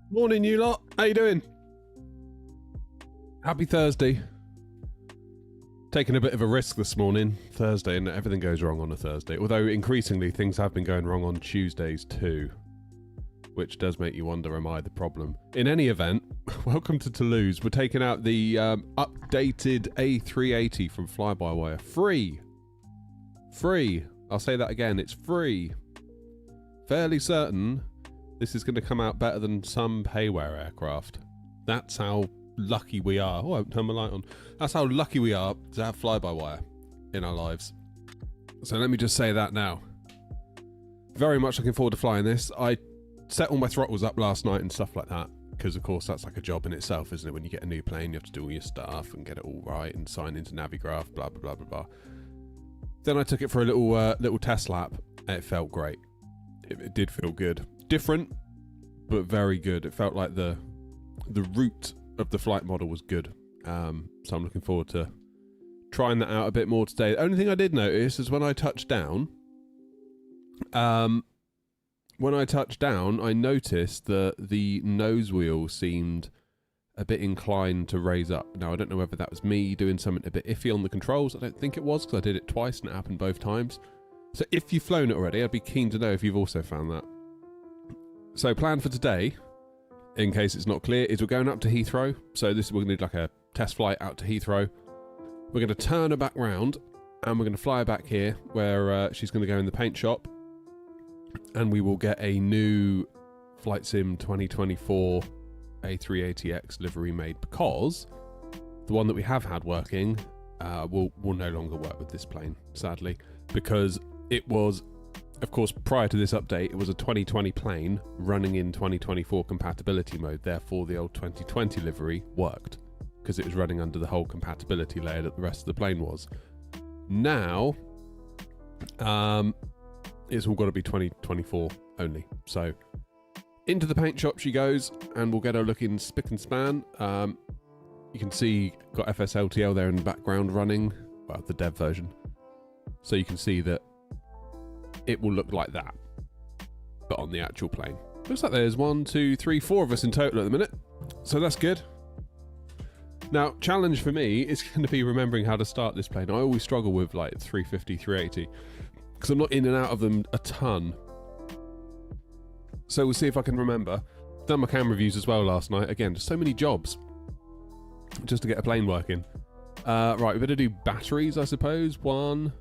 Morning, you lot. How you doing? Happy Thursday. Taking a bit of a risk this morning, Thursday, and everything goes wrong on a Thursday. Although increasingly things have been going wrong on Tuesdays too, which does make you wonder, am I the problem? In any event, welcome to Toulouse. We're taking out the updated A380 from FlyByWire. Free. Free. I'll say that again. It's free. Fairly certain this is going to come out better than some payware aircraft. That's how lucky we are. Oh, I won't turn my light on. That's how lucky we are to have fly-by-wire in our lives. So let me just say that now. Very much looking forward to flying this. I set all my throttles up last night and stuff like that, because of course that's like a job in itself, isn't it? When you get a new plane, you have to do all your stuff and get it all right and sign into Navigraph, blah, blah, blah, blah, blah. Then I took it for a little test lap. It felt great. It did feel good. Different, but very good. It felt like the root of the flight model was good. So I'm looking forward to trying that out a bit more today. The only thing I did notice is when I touched down, I noticed that the nose wheel seemed a bit inclined to raise up. Now, I don't know whether that was me doing something a bit iffy on the controls. I don't think it was, because I did it twice and it happened both times. So if you've flown it already, I'd be keen to know if you've also found that. So plan for today, in case it's not clear, is we're going up to Heathrow. So we're going to do like a test flight out to Heathrow. We're going to turn her back round and we're going to fly her back here, where she's going to go in the paint shop, and we will get a new Flight Sim 2024 A380X livery made, because the one that we have had working will no longer work with this plane, sadly, because it was, of course, prior to this update, it was a 2020 plane running in 2024 compatibility mode. Therefore, the old 2020 livery worked because it was running under the whole compatibility layer that the rest of the plane was. Now, it's all got to be 2024 only. So, into the paint shop she goes, and we'll get her looking spick and span. You can see got FSLTL there in the background running, well, the dev version. So you can see that it will look like that, but on the actual plane. Looks like there's 1, 2, 3, 4 of us in total at the minute, so that's good. Now, challenge for me is going to be remembering how to start this plane. I always struggle with like 350, 380, because I'm not in and out of them a ton. So we'll see if I can remember. Done my camera views as well last night. Again, just so many jobs just to get a plane working. Right, we better do batteries, I suppose. 1,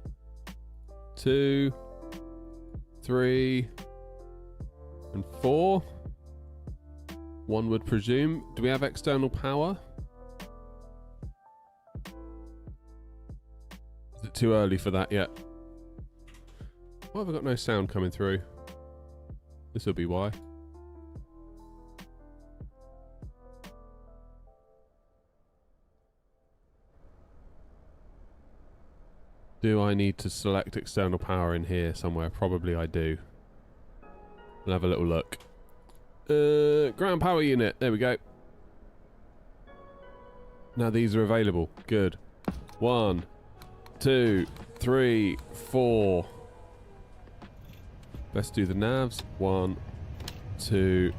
2, 3, and 4. One would presume. Do we have external power? Is it too early for that yet? Why have I got no sound coming through? This will be why. Do I need to select external power in here somewhere? Probably I do. We'll have a little look. Ground power unit. There we go. Now these are available. Good. 1, 2, 3, 4. Let's do the navs. 1, 2,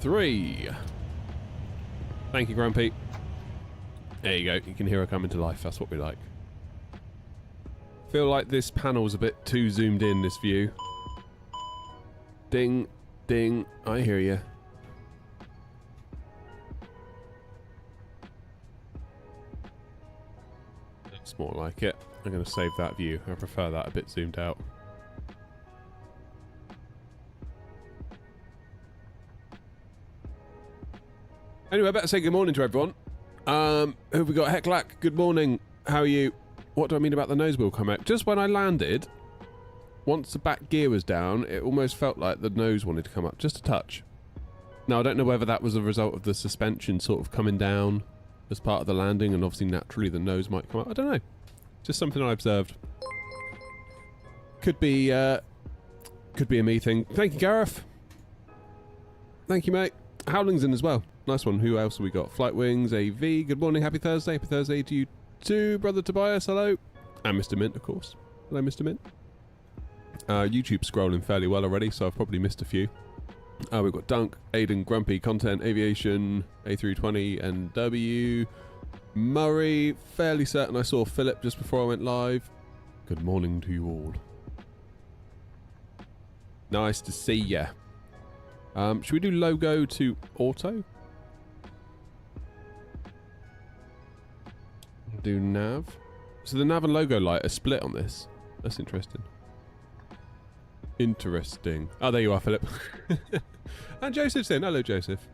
3. Thank you, Grumpy. There you go. You can hear her coming to life. That's what we like. Feel like this panel's a bit too zoomed in, this view. Ding, ding, I hear you. It's more like it. I'm going to save that view. I prefer that a bit zoomed out. Anyway, I better say good morning to everyone. Who have we got? Hecklack, good morning. How are you? What do I mean about the nose wheel come out? Just when I landed, once the back gear was down, it almost felt like the nose wanted to come up, just a touch. Now, I don't know whether that was a result of the suspension sort of coming down as part of the landing, and obviously naturally the nose might come up. I don't know. Just something I observed. Could be a me thing. Thank you, Gareth. Thank you, mate. Howling's in as well. Nice one. Who else have we got? Flight Wings, AV. Good morning. Happy Thursday. Happy Thursday to you too, Brother Tobias. Hello. And Mr. Mint, of course. Hello, Mr. Mint. YouTube's scrolling fairly well already, so I've probably missed a few. We've got Dunk, Aiden, Grumpy, Content, Aviation, A320, and W. Murray, fairly certain I saw Philip just before I went live. Good morning to you all. Nice to see ya. Should we do logo to auto? Do nav. So the nav and logo light are split on this. That's interesting. Interesting. Oh, there you are, Philip. And Joseph's in. Hello, Joseph.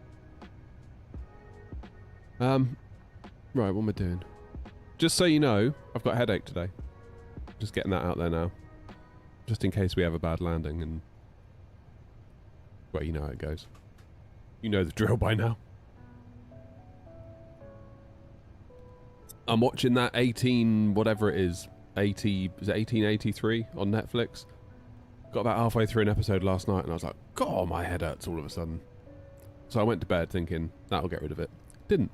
Right, what am I doing? Just so you know, I've got a headache today. Just getting that out there now. Just in case we have a bad landing and... Well, you know how it goes. You know the drill by now. I'm watching that 18... whatever it is. 80... is it 1883 on Netflix? Got about halfway through an episode last night and I was like, God, my head hurts all of a sudden. So I went to bed thinking, that'll get rid of it. Didn't.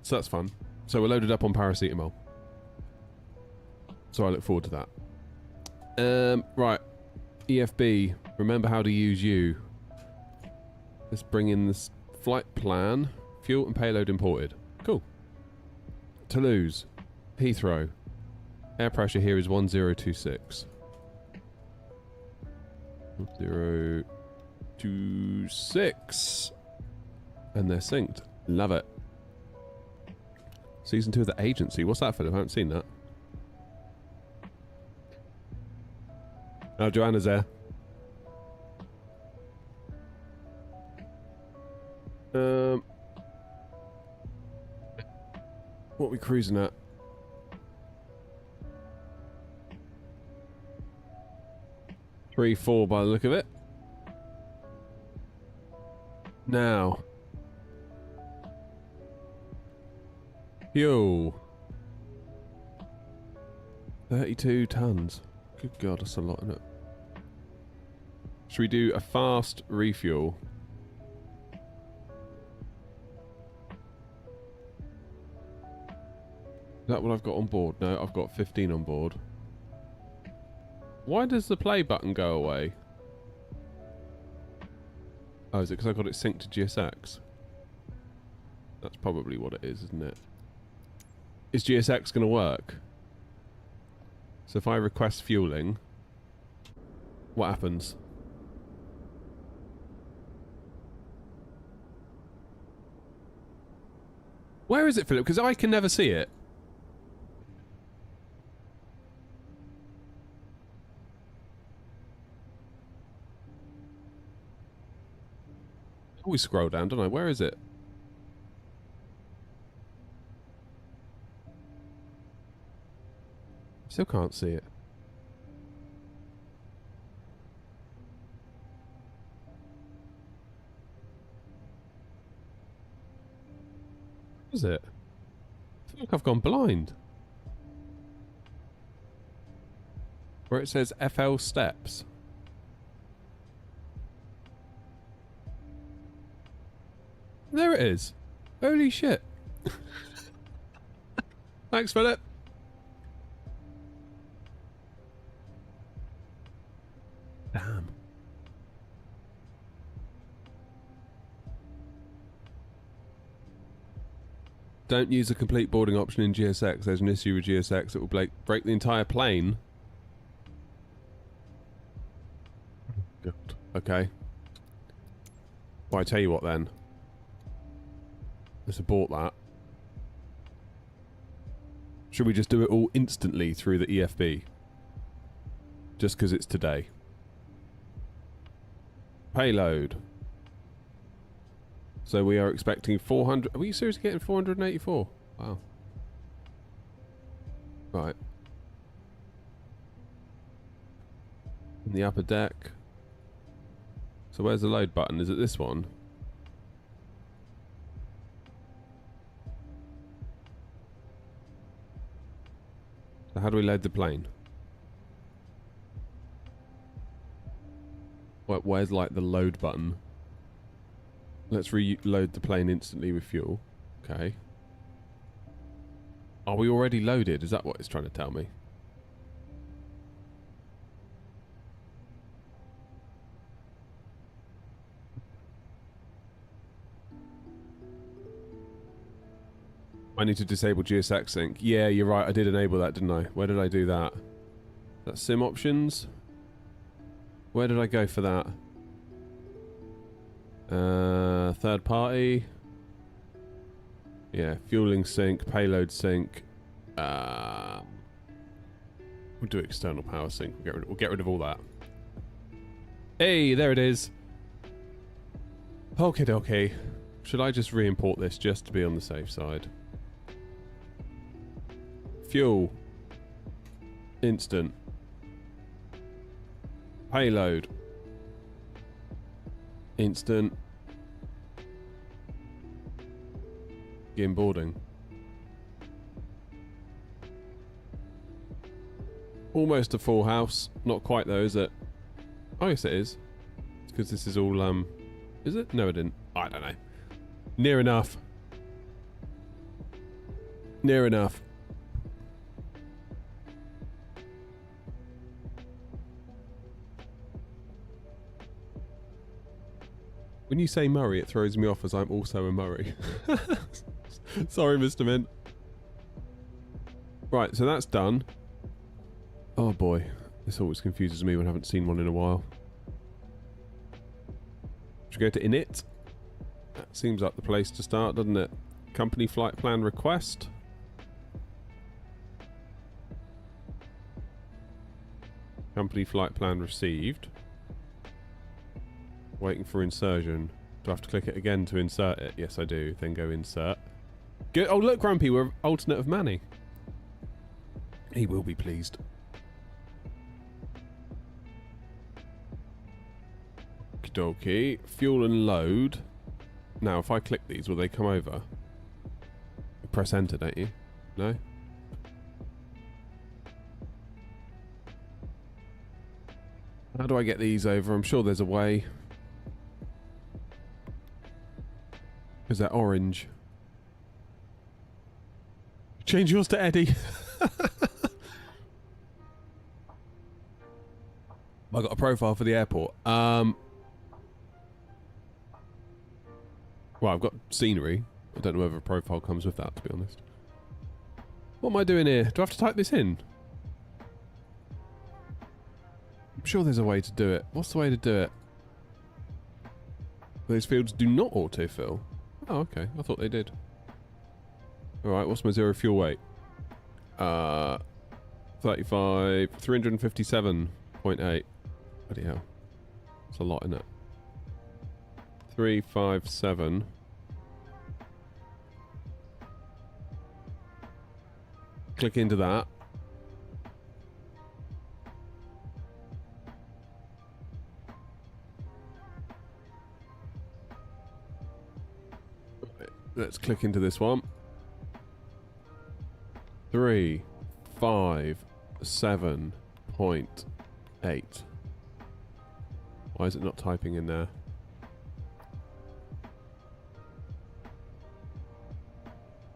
So that's fun. So we're loaded up on paracetamol. So I look forward to that. Right. EFB. Remember how to use you. Let's bring in this flight plan. Fuel and payload imported. Cool. Toulouse. Heathrow. Air pressure here is 1026. 026. And they're synced. Love it. Season 2 of The Agency. What's that, Philip? I haven't seen that. Oh, Joanna's there. What are we cruising at? Three, 4 by the look of it. Now. Fuel. 32 tons. Good God, that's a lot, isn't it? Should we do a fast refuel? Is that what I've got on board? No, I've got 15 on board. Why does the play button go away? Oh, is it because I got it synced to GSX? That's probably what it is, isn't it? Is GSX going to work? So if I request fueling, what happens? Where is it, Philip? Because I can never see it. I always scroll down, don't I? Where is it? Still can't see it. What is it? I feel like I've gone blind. Where it says FL steps. There it is. Holy shit. Thanks, Philip. Damn. Don't use a complete boarding option in GSX. There's an issue with GSX. It will break the entire plane. God. Okay. Well, I tell you what then. Let's abort that. Should we just do it all instantly through the EFB? Just because it's today. Payload. So we are expecting 400... Are we seriously getting 484? Wow. Right. In the upper deck. So where's the load button? Is it this one? So how do we load the plane? Where's like the load button? Let's reload the plane instantly with fuel. Okay. Are we already loaded? Is that what it's trying to tell me? I need to disable GSX sync. Yeah, you're right. I did enable that, didn't I? Where did I do that? That's sim options. Where did I go for that? Third party. Yeah, fueling sync, payload sync. We'll do external power sync. We'll get rid of all that. Hey, there it is. Okay, dokie. Should I just re-import this just to be on the safe side? Fuel. Instant. Payload. Instant. Begin boarding. Almost a full house. Not quite though, is it? Oh yes it is. It's because this is all, is it? No it didn't. I don't know. Near enough. Near enough. When you say Murray, it throws me off as I'm also a Murray. Sorry, Mr. Mint. Right, so that's done. Oh boy, this always confuses me when I haven't seen one in a while. Should we go to init? That seems like the place to start, doesn't it? Company flight plan request. Company flight plan received. Waiting for insertion. Do I have to click it again to insert it? Yes, I do. Then go insert. Good. Oh, look, Grumpy, we're alternate of Manny. He will be pleased. Okie dokie. Fuel and load. Now, if I click these, will they come over? You press enter, don't you? No? How do I get these over? I'm sure there's a way. Is that orange? Change yours to Eddie. I got a profile for the airport. Well, I've got scenery. I don't know whether a profile comes with that, to be honest. What am I doing here? Do I have to type this in? I'm sure there's a way to do it. What's the way to do it? Those fields do not autofill. Oh, okay. I thought they did. Alright, what's my zero fuel weight? 35... 357.8. Bloody hell. That's a lot, isn't it? 357. Click into that. Let's click into this one. 357.8. Why is it not typing in there?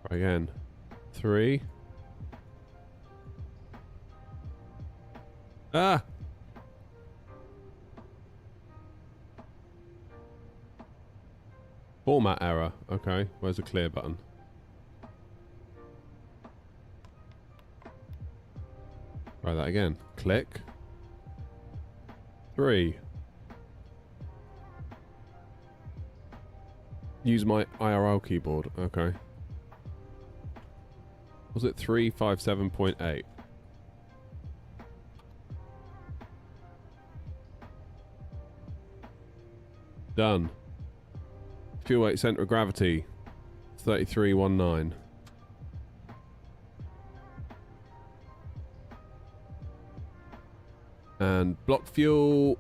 Try again. 3. Ah! Format error. Okay, where's the clear button? Try that again. Click. 3. Use my IRL keyboard. Okay. Was it 357.8? Done. Fuel weight center of gravity 3319. And block fuel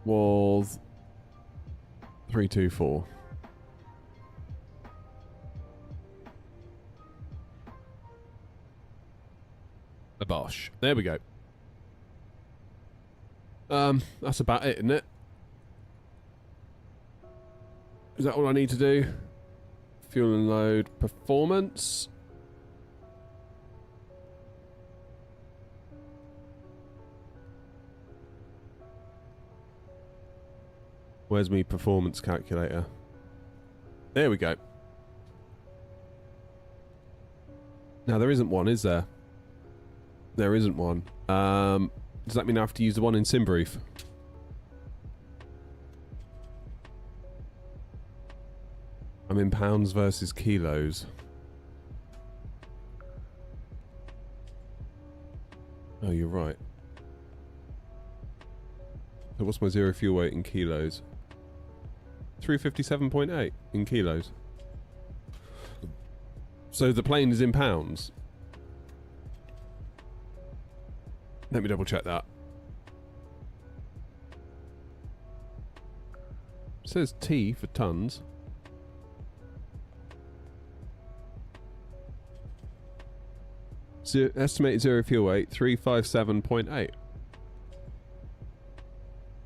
was 324. A bosh. There we go. That's about it, isn't it? Is that all I need to do? Fuel and load performance. Where's my performance calculator? There we go. Now, there isn't one, is there? There isn't one. Does that mean I have to use the one in SimBrief? I'm in pounds versus kilos. Oh, you're right. So what's my zero fuel weight in kilos? 357.8 in kilos. So the plane is in pounds. Let me double check that. It says T for tons. Estimated zero fuel weight 357.8.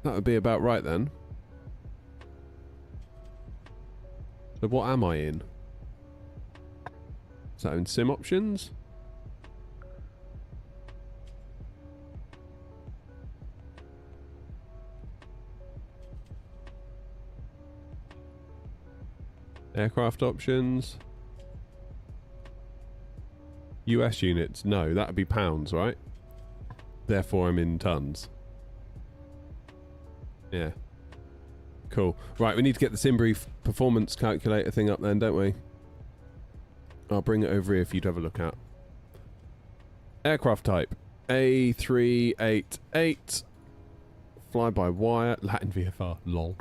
That would be about right then. So what am I in? Is that in sim options? Aircraft options. US units. No, that would be pounds, right? Therefore I'm in tons. Yeah. Cool. Right, we need to get the SimBrief performance calculator thing up then, don't we? I'll bring it over here for you to have a look at. Aircraft type. A380. Fly-by-wire. Latin VFR. Lol.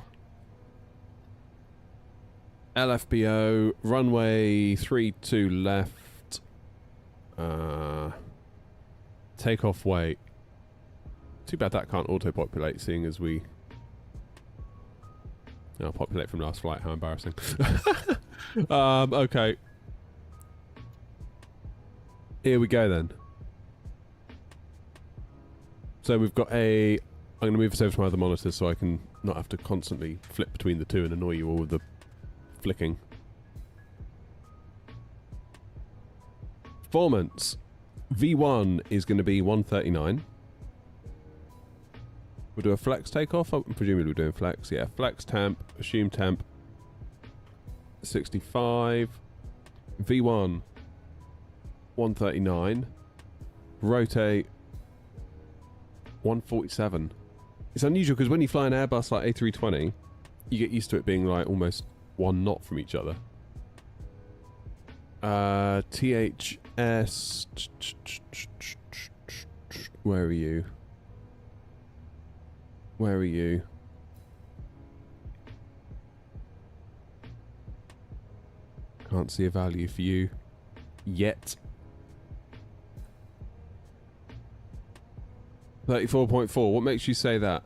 LFBO. Runway 32 left. Takeoff weight. Too bad that can't auto-populate, seeing as we... I'll populate from last flight, how embarrassing. Okay. Here we go then. So we've got a... I'm going to move this over to my other monitor so I can not have to constantly flip between the two and annoy you all with the flicking. Performance. V1 is going to be 139. We'll do a flex takeoff. I'm presumably we're doing flex. Yeah, flex temp, assume temp. 65. V1. 139. Rotate. 147. It's unusual because when you fly an Airbus like A320, you get used to it being like almost 1 knot from each other. THS. Where are you? Where are you? Can't see a value for you yet. 34.4. What makes you say that?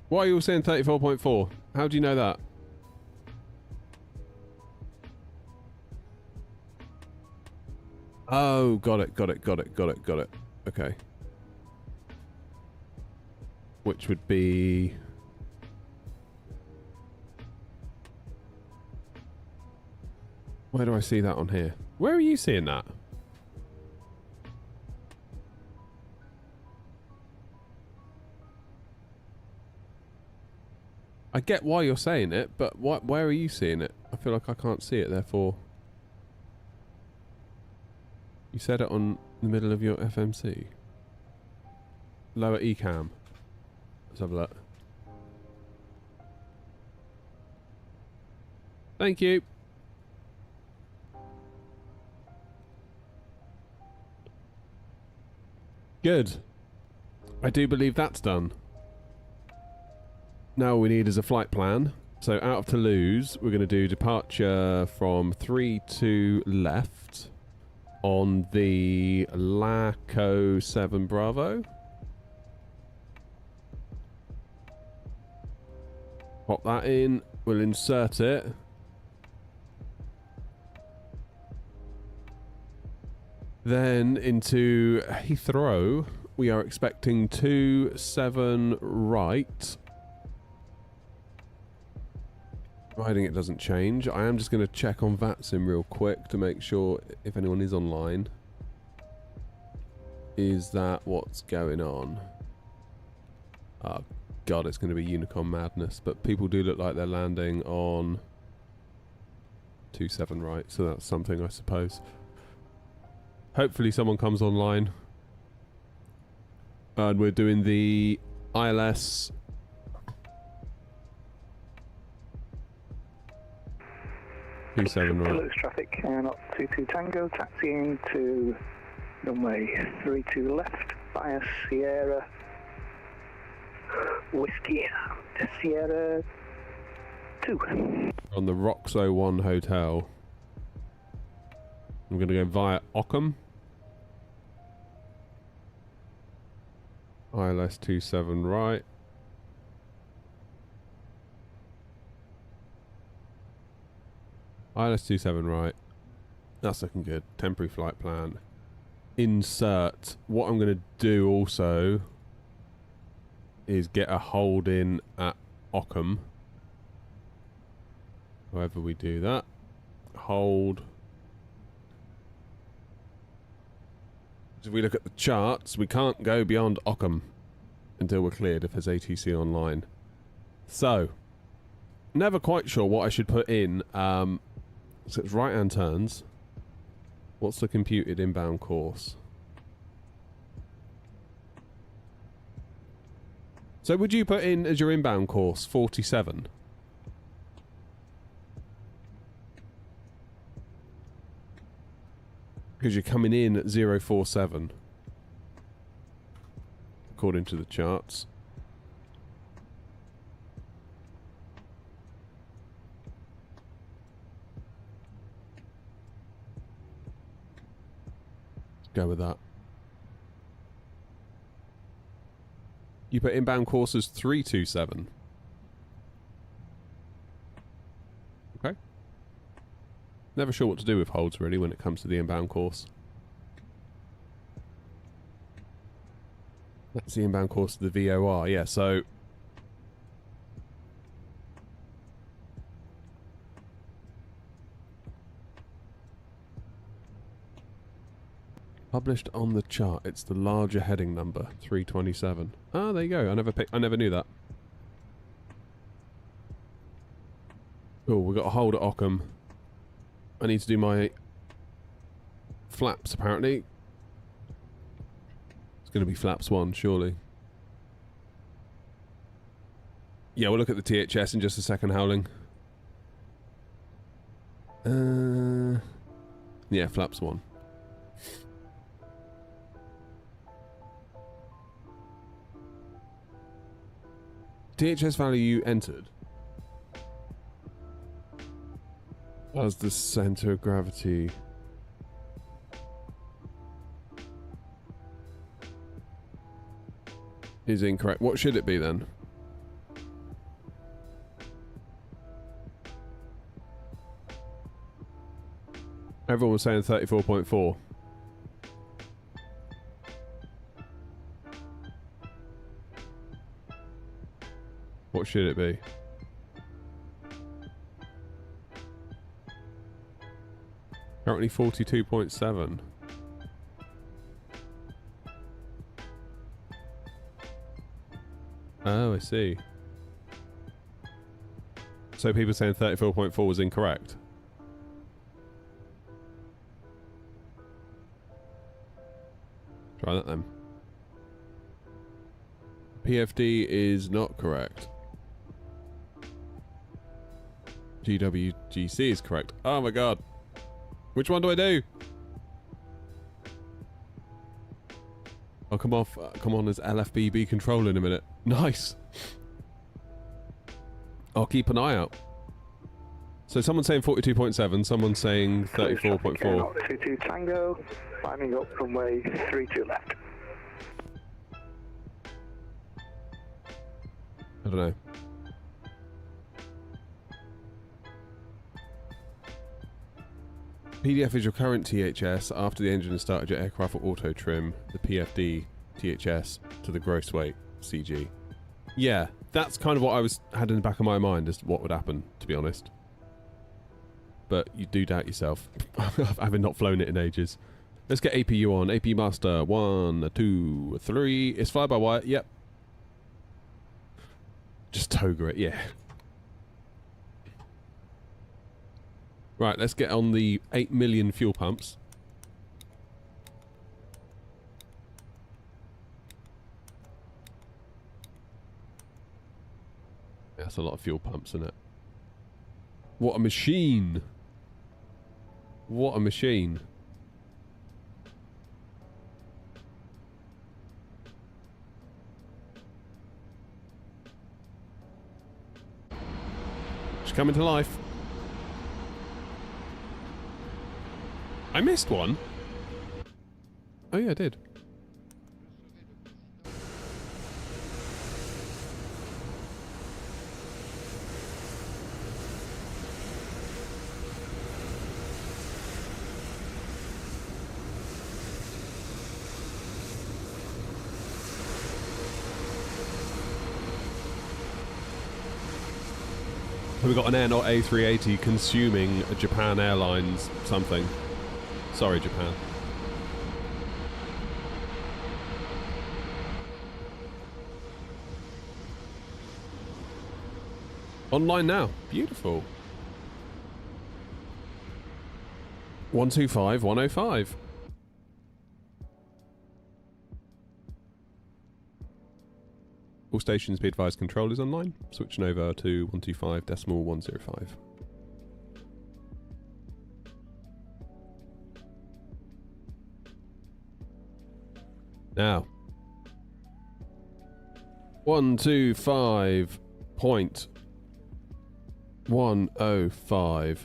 Why are you all saying 34.4? How do you know that? Oh, got it. Okay. Which would be... Where do I see that on here? Where are you seeing that? I get why you're saying it, but where are you seeing it? I feel like I can't see it, therefore... You said it on the middle of your FMC. Lower ECAM. Let's have a look. Thank you. Good. I do believe that's done. Now all we need is a flight plan. So out of Toulouse, we're going to do departure from 32 left on the LACO 7 Bravo. Pop that in. We'll insert it. Then into Heathrow, we are expecting 27 right. Providing it doesn't change. I am just going to check on VATSIM real quick to make sure if anyone is online. Is that what's going on? God, it's going to be unicorn madness. But people do look like they're landing on 27 right, so that's something, I suppose. Hopefully someone comes online. And we're doing the ILS. Toulouse traffic, AirNOTT 22 Tango, taxiing to runway 32 left via Sierra Whiskey to Sierra 2. On the Roxo 1 hotel. I'm going to go via Ockham. ILS 27 right. ILS 27 right. That's looking good. Temporary flight plan. Insert. What I'm going to do also is get a hold in at Ockham. However we do that. Hold. If we look at the charts, we can't go beyond Ockham until we're cleared if there's ATC online. So, never quite sure what I should put in. So it's right-hand turns. What's the computed inbound course? So would you put in as your inbound course 47? Because you're coming in at 047. According to the charts. Go with that. You put inbound course as 327. Okay. Never sure what to do with holds really when it comes to the inbound course. That's the inbound course of the VOR, yeah, so published on the chart, it's the larger heading number, 327. Ah, there you go. I never knew that. Oh, we got a hold at Ockham. I need to do my flaps, apparently. It's going to be flaps 1, surely. Yeah, we'll look at the THS in just a second, Howling. Yeah, flaps 1. THS value you entered as the center of gravity. Is incorrect. What should it be then? Everyone was saying 34.4. What should it be? Currently 42.7. Oh, I see. So people saying 34.4 was incorrect. Try that then. PFD is not correct. GWGC is correct. Oh my god. Which one do I do? I'll come on as LFBB control in a minute. Nice. I'll keep an eye out. So someone's saying 42.7, someone's saying 34.4. 22 Tango, climbing up runway 32 left. I don't know. PDF is your current THS after the engine has started your aircraft for auto trim, the PFD THS to the gross weight CG. Yeah, that's kind of what I had in the back of my mind as to what would happen, to be honest. But you do doubt yourself, having not flown it in ages. Let's get APU on. AP Master, 1, 2, 3. It's fly-by-wire, yep. Just toga it, yeah. Right, let's get on the 8 million fuel pumps. That's a lot of fuel pumps, isn't it? What a machine! What a machine. She's coming to life. I missed one. Oh yeah, I did. We got an AirNOTT A380 consuming a Japan Airlines something. Sorry, Japan. Online now. Beautiful. 125, 105. All stations be advised control is online. Switching over to 125.105. Now. 125.105.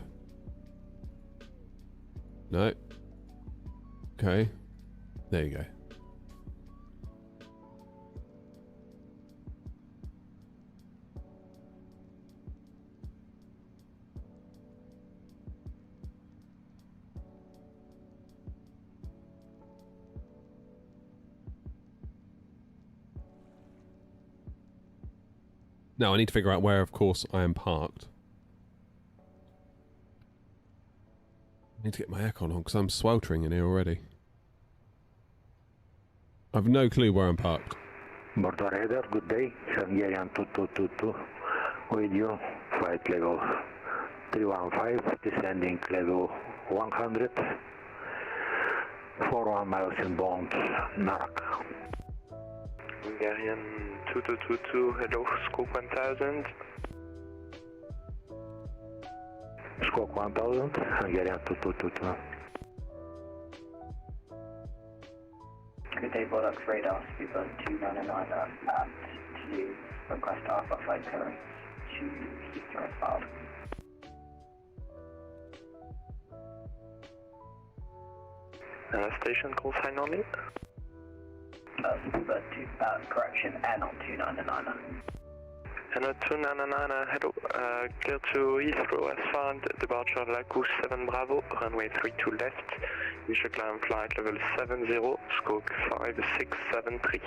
No. Okay. There you go. Now I need to figure out where, of course, I am parked. I need to get my aircon on because I'm sweltering in here already. I've no clue where I'm parked. Border header, good day. Hungarian 2222 with you. Flight level 315, descending level 100. 41 miles inbound, Narak. Hungarian 2222, hello, scope 1000. Squawk 1000, Hungarian 2222. Good day, Bollocks radar, speedbird 299 at Toulouse, request alpha flight clearance to Heathrow filed. Station call sign only. Speedbird 2, correction, AirNOTT 299. AirNOTT 299, hello, clear to Heathrow as found, departure Lagos 7 Bravo, runway 32 left, initial climb flight level 70, squawk 5673.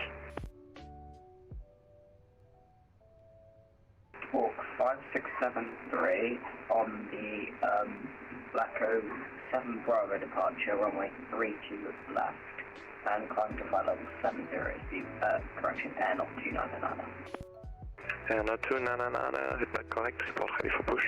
Squawk 5673 on the Blacko 7 Bravo departure, runway 32 left, and climb to flight level 70, correction, AirNOTT 299. AirNOTT 299, read back correct, report ready for push.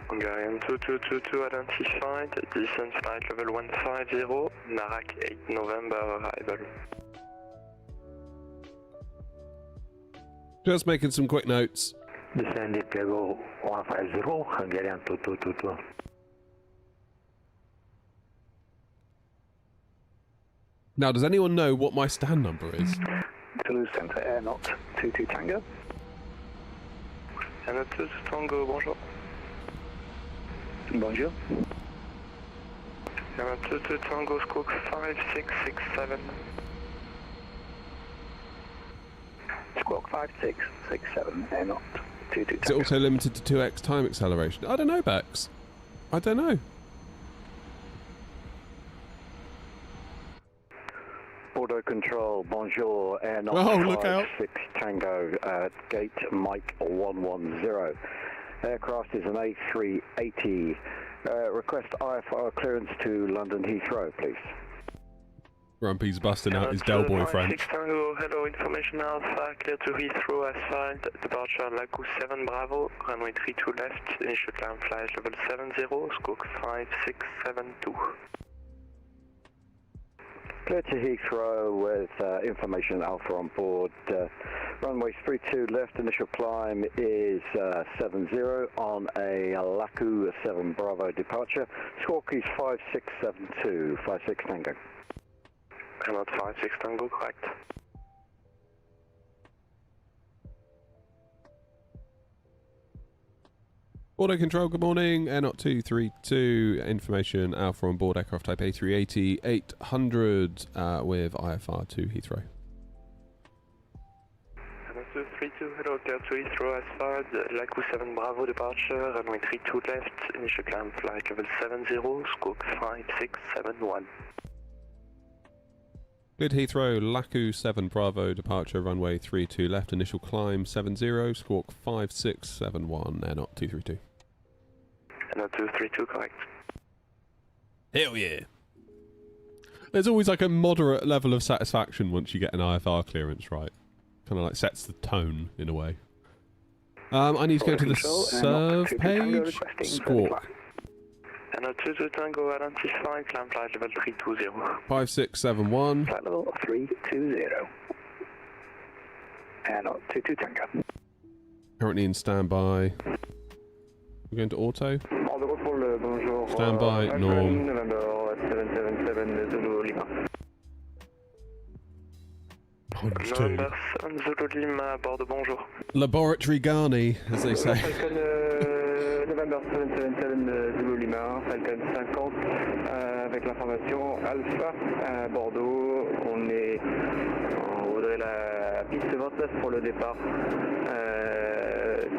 Hungarian 2222 identified, descent flight level 150, Narak 8 November arrival. Just making some quick notes. Descending level 150, Hungarian 2222. Now, does anyone know what my stand number is? Toulouse Centre AirNOTT 22 Tango. AirNOTT 2 Tango, bonjour. Bonjour. AirNOTT 2 Tango, squawk 5667. Squawk 5667 AirNOTT 22 Is it Tango. also limited to 2x time acceleration? I don't know, Bex. I don't know. Auto control, bonjour, AirNOTT Oh, look out. 56 Tango, gate Mike 110. Aircraft is an A380. Request IFR clearance to London Heathrow, please. Grumpy's busting out his Del Boy French. 6 Tango, hello, information Alpha, clear to Heathrow, asphalt, departure Lagos 7 Bravo, runway 32 left, initial climb flight level 70, squawk 5672. Clear to Heathrow with information Alpha on board. Runway 32 left, initial climb is 70 on a Laku 7 Bravo departure. Squawk is 5672, 56 Tango. AirNOTT 56 Tango, correct. Auto control, good morning. AirNOTT 232, information Alpha on board aircraft type A380 800 with IFR to Heathrow. AirNOTT 232, hello, clear to Heathrow, asphalt, Laku 7 Bravo departure, runway 32 left, initial climb flight level 70, squawk 5671. Good Heathrow, Laku 7 Bravo departure, runway 32 left, initial climb 70, squawk 5671, AirNOTT 232. AirNOTT 232, correct. Hell yeah. There's always like a moderate level of satisfaction once you get an IFR clearance right. Kind of like sets the tone in a way. I need to go to the serve page. Squawk. AirNOTT 22 Tango, identify, climb flight level 320. 5671. Flight level 320. AirNOTT 22 Tango. Currently in standby. We're going to auto. Standby, norm. November 7 Zulu Lima, bord de bonjour. Laboratory Garni, as they say. November 777 Zulu Lima, Falcon 50, avec l'information Alpha à Bordeaux. On est en haut de la piste 29 pour le départ.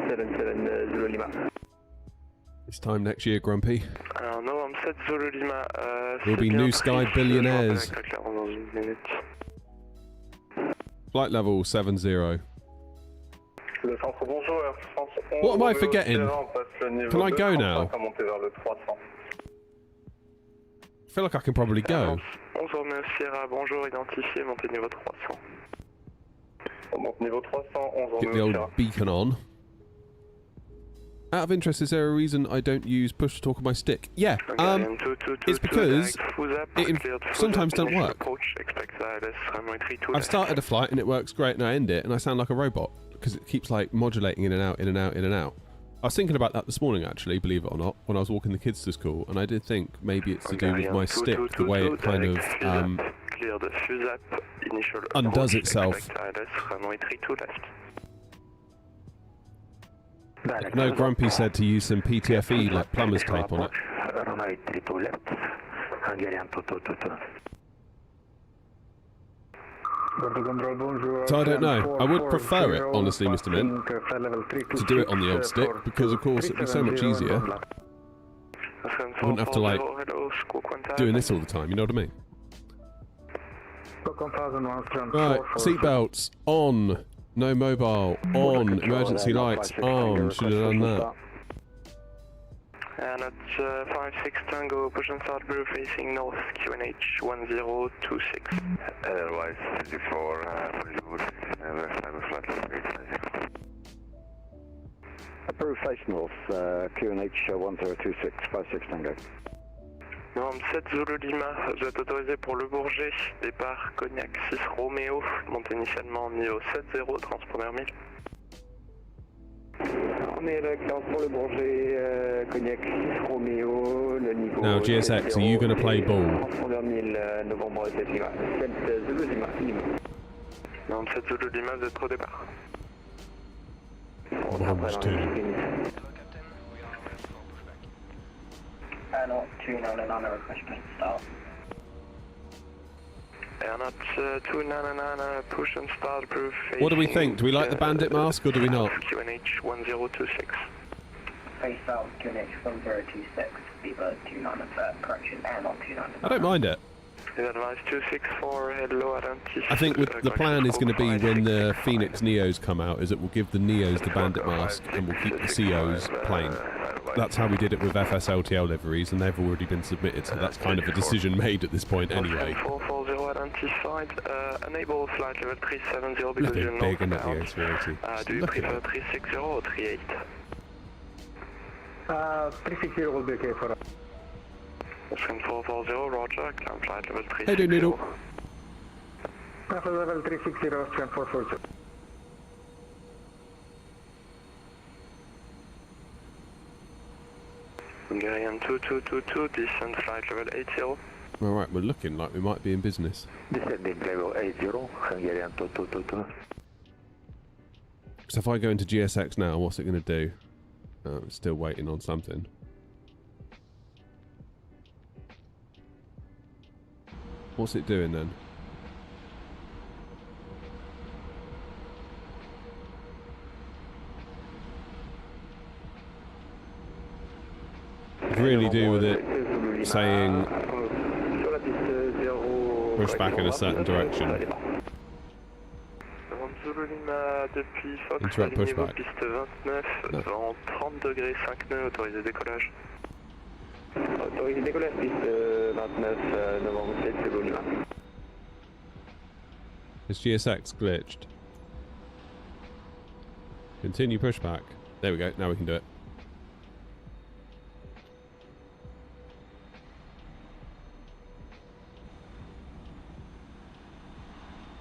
77 Zulu Lima. This time next year, Grumpy. No, I'm set Zulu Lima. We'll be New Sky billionaires. Flight level 70. What am I forgetting? Can I go now? I feel like I can probably go. 11 Sierra, bonjour, identifié, montez niveau 300. On monte niveau 300, 11 Get the old beacon on. Out of interest, is there a reason I don't use push to talk on my stick? Yeah, it's because it sometimes don't work. I've started a flight and it works great and I end it and I sound like a robot because it keeps like modulating in and out, in and out, in and out. I was thinking about that this morning actually, believe it or not, when I was walking the kids to school, and I did think maybe it's to do with my stick, the way it kind of undoes itself. No, Grumpy said to use some PTFE, like plumber's tape on it. So I don't know. I would prefer it, honestly, Mr. Mint, to do it on the old stick, because of course it'd be so much easier. I wouldn't have to, like, doing this all the time, you know what I mean? Right, seatbelts, on. No mobile, on. Emergency lights, on. Should have done that. And at 56 Tango, push and start blue facing north, QNH 1026. Otherwise, 54, Approved face north, QNH 1026, 56 Tango. Norme 7 Zulu Lima, vous êtes autorisé pour le Bourget, départ Cognac 6 Roméo, montée initialement niveau 70, transpondeur 1000. On est là, classe pour le Bourget, Cognac 6 Roméo, le niveau... Now, GSX, are you going to play ball? Transpondeur 1000, novembre 7 Lima. 7 Zulu Lima, Lima. Norme 7 Zulu Lima, vous êtes au départ. AirNOTT 299, request plane start. AirNOTT 299, push and start blue facing... What do we think? Do we like the bandit mask or do we not? QNH 1026. Face south, QNH 1026, Viva 299, correction, AirNOTT 299. I don't mind it. Advice 264, hello, identity. I think the plan is going to be when the Phoenix Neos come out, is it will give the Neos the bandit mask and we'll keep the COs plain. That's how we did it with FSLTL liveries, and they've already been submitted, so that's kind of a decision made at this point anyway. 440, identified. Enable flight level 370 because Nothing you're big in that northbound. A380. Do you Look at prefer it. 360 or 38? 360 will be okay for us. Swim 440, roger, climb flight level 360. Hey, dude, noodle. Level 360, Austrian 440. Hungarian 2222, descend flight level 80. Alright, we're looking like we might be in business. Descending level 80, Hungarian 2222. So if I go into GSX now, what's it going to do? It's still waiting on something. What's it doing then? Really do with it saying push back in a certain direction. Interrupt pushback. Piste 29, vent 30 degrés 5 nœuds, autorisé décollage. Autorisé décollage, piste 29, novembre 7, c'est bon, Lima. Is GSX glitched? Continue pushback. There we go, now we can do it.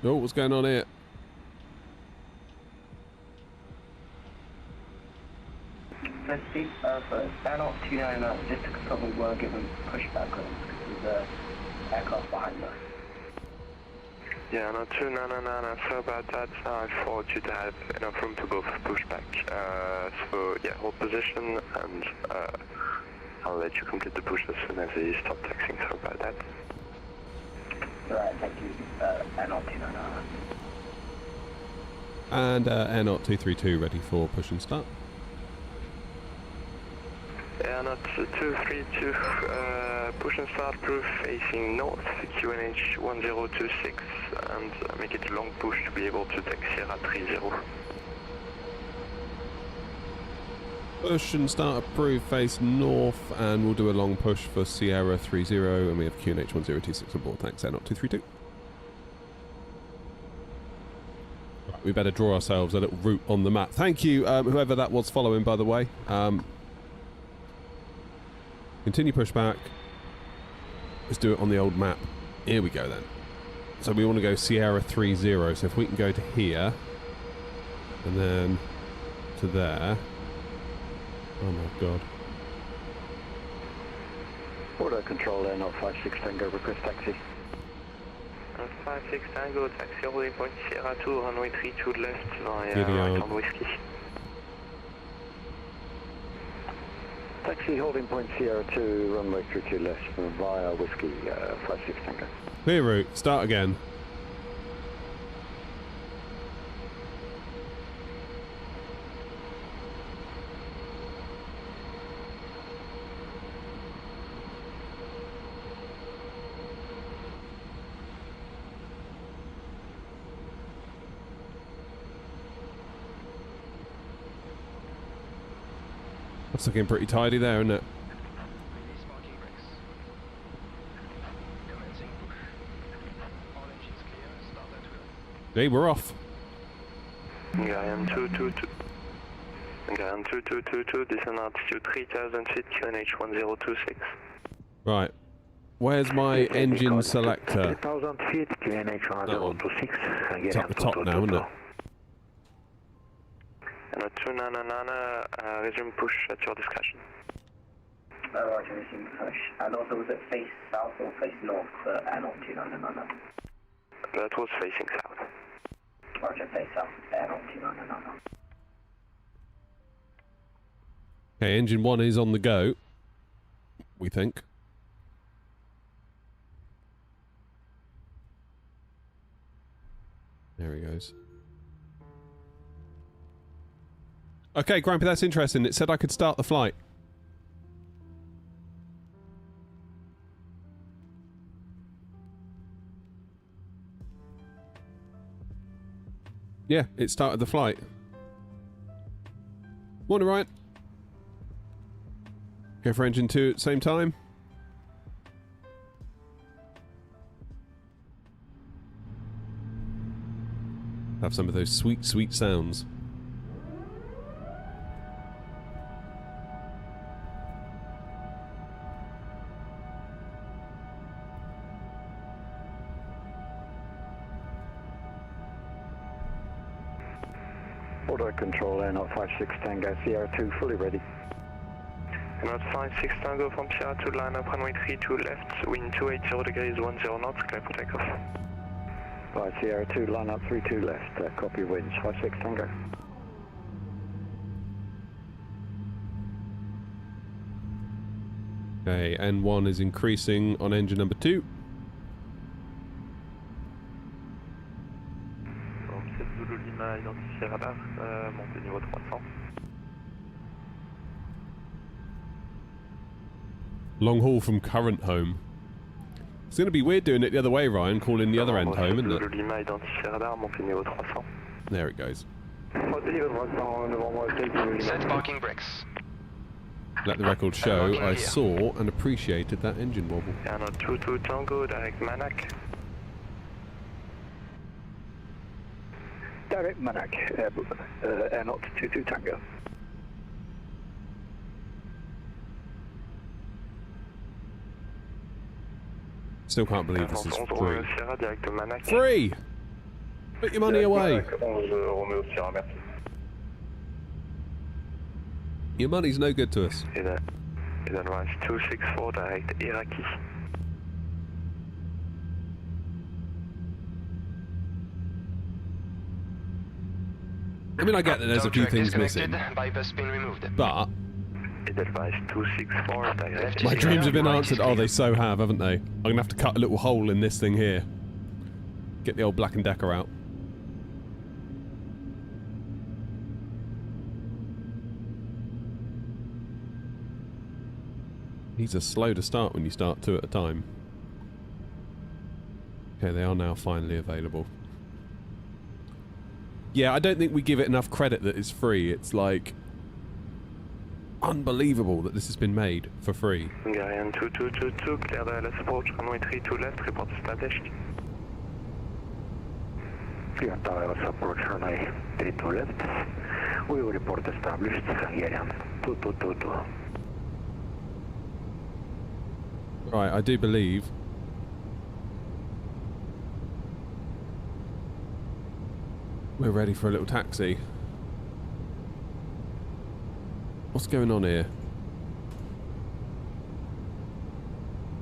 Oh, what's going on here? Let's see, for AirNOTT 299, just to confirm we were given pushback on because there's an aircraft behind us. Yeah, no, 299, sorry about that. I thought you'd have enough room to go for pushback. So, yeah, hold position and I'll let you complete the push as soon as you stop taxiing. Sorry about that. Alright, thank you, AirNOTT 299. And AirNOTT 232 ready for push and start. AirNOTT 232, push and start proof facing north, QNH 1026, and make it a long push to be able to taxi at 30. Push and start approved, face north, and we'll do a long push for Sierra 30, and we have QNH 1026 on board. Thanks, AirNOTT 232. Right, we better draw ourselves a little route on the map. Thank you, whoever that was following, by the way. Continue pushback. Let's do it on the old map. Here we go then. So we want to go Sierra 30, so if we can go to here, and then to there. Oh my god. Auto control AirNOTT 56 Tango, request taxi. 56 Tango, taxi holding point Sierra 2, runway 32 left via Giddy right up. on whiskey. Taxi holding point Sierra 2, runway 32 left via whiskey 56 Tango. Clear route, start again. That's looking pretty tidy there, isn't it? Hey, we're off. Hungarian 222. Hungarian 2222, descend altitude 3000 feet, QNH 1026. Right. Where's my engine selector? 3000 feet, QNH 1026. It's at the top now, isn't it? And a 299, resume push at your discretion. Roger, resume push. And also, was it face south or face north for AirNOTT 299? That was facing south. Roger, face south, AirNOTT 299. Okay, engine 1 is on the go. We think. There he goes. Okay, Grumpy, that's interesting. It said I could start the flight. Yeah, it started the flight. Morning, Ryan. Go for engine 2 at the same time. Have some of those sweet, sweet sounds. Auto control AirNOTT 56 Tango, Sierra 2 fully ready. AirNOTT 56 Tango from Sierra 2, line up runway 32 left, wind 280 degrees, 10 knots, clear for takeoff. Right, Sierra 2, line up 32 left, copy winds 56 Tango. Okay, N1 is increasing on engine number 2. Zulu Lima, identifié radar, montée niveau 300. Long haul from current home. It's going to be weird doing it the other way, Ryan, calling the other end home, isn't it? Zulu Lima, identifié radar, montée niveau 300. There it goes. Set parking brakes. Let the record show I saw and appreciated that engine wobble. AirNOTT 22 Tango, direct Manac. Direct Manac, AirNOTT 22 Tango. Still can't believe this is free. Sierra, direct Manac. Free! Put your money away. Your money's no good to us. Edelweiss 264, direct Iraqi. I mean, I get that there's a few things missing, Bypass pin removed. but Edelweiss 264, direct my Left dreams have been right answered. is Oh, clear. they so have, haven't they? I'm going to have to cut a little hole in this thing here. Get the old Black & Decker out. These are slow to start when you start 2 at a time. Okay, they are now finally available. Yeah, I don't think we give it enough credit that it's free. It's like unbelievable that this has been made for free. Hungarian 2222, clear the LS approach, runway 32 left, report established. Clear LS approach, runway 32 left. We will report established, Hungarian 2222. Right, I do believe we're ready for a little taxi. What's going on here?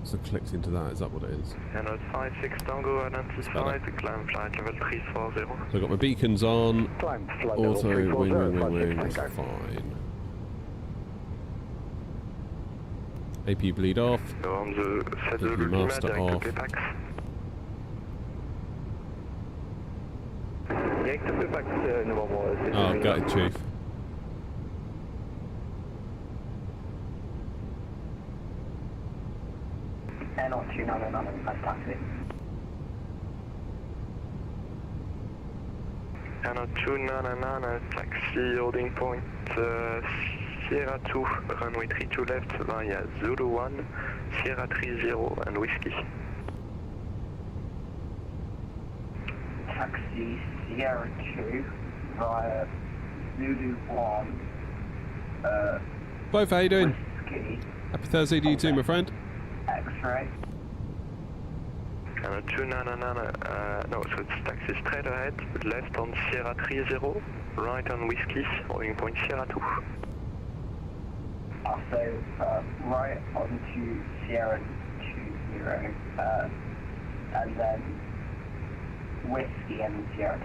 So clicked into that, is that what it is? AirNOTT 56 Tango, identified, climb flight level 340. So I've got my beacons on, Climb flight level auto, 340, wing, 56 that's Tango. fine. AP bleed off. On the 7 Zulu Lima, Master direct off. to Pepax. Direct to Pepax, novembre 7. Oh, gutted, Chief. AirNOTT 299, nice taxi. AirNOTT 299, taxi holding point Sierra 2, runway 32 left via Zulu 1, Sierra 30 and Whiskey. Taxi Sierra 2 via Zulu 1, Both, how you doing? Whiskey, Happy Thursday to you too, my friend. X-ray. AirNOTT 299, no, so it's taxi straight ahead, left on Sierra 30, right on Whiskey, holding point Sierra 2. So, right onto Sierra 20, and then Whiskey and Sierra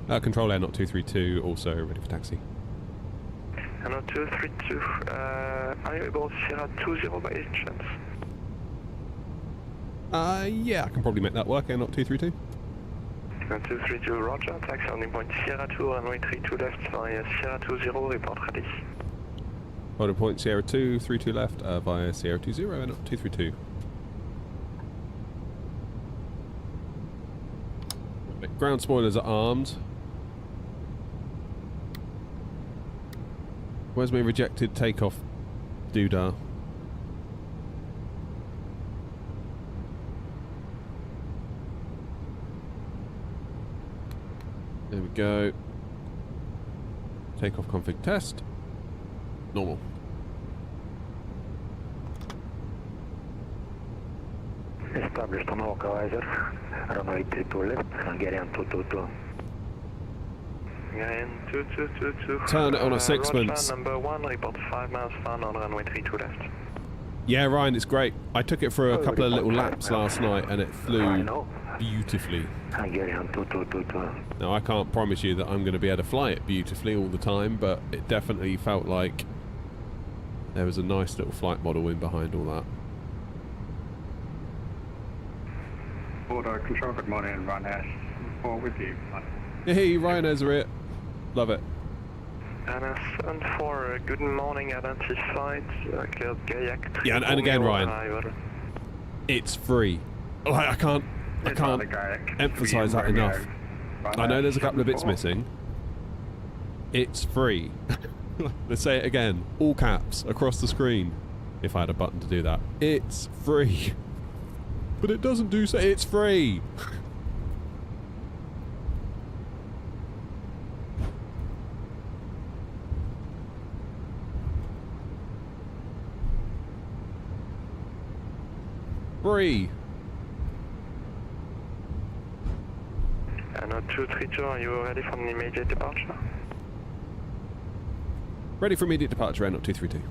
2. Control AirNOTT 232, also ready for taxi. AirNOTT 232, are you able to Sierra 20 by any chance? Yeah, I can probably make that work, AirNOTT 232. 232, roger, taxi holding point Sierra 2, runway 32 left via Sierra 20, report ready. Holding point Sierra 2, 32 left via Sierra 20, AirNOTT 232. Ground spoilers are armed. Where's my rejected takeoff doodah? There we go. Takeoff config test. Normal. Established on localizer. Runway 32 left, Hungarian 222. Hungarian 2222. Turn it on a Roger, sixpence. number 1, report 5 miles found on runway 32 left. Yeah, Ryan, it's great. I took it for a couple of little laps last night and it flew beautifully. Hungarian 2222. Now, I can't promise you that I'm going to be able to fly it beautifully all the time, but it definitely felt like there was a nice little flight model in behind all that. Border control, good morning, Ryan 4 with you. Hey, Ryan Ezra. Love it. And 74, good morning, identified, cleared Gaillac. Yeah, and again, Ryan, arrival. it's free. Like, I can't emphasise that enough. I know there's a couple of bits missing. It's free. Let's say it again. All caps across the screen. If I had a button to do that. It's free. But it doesn't do so. It's free. Free. AirNOTT 232, are you ready for an immediate departure? Ready for immediate departure, AirNOTT 232.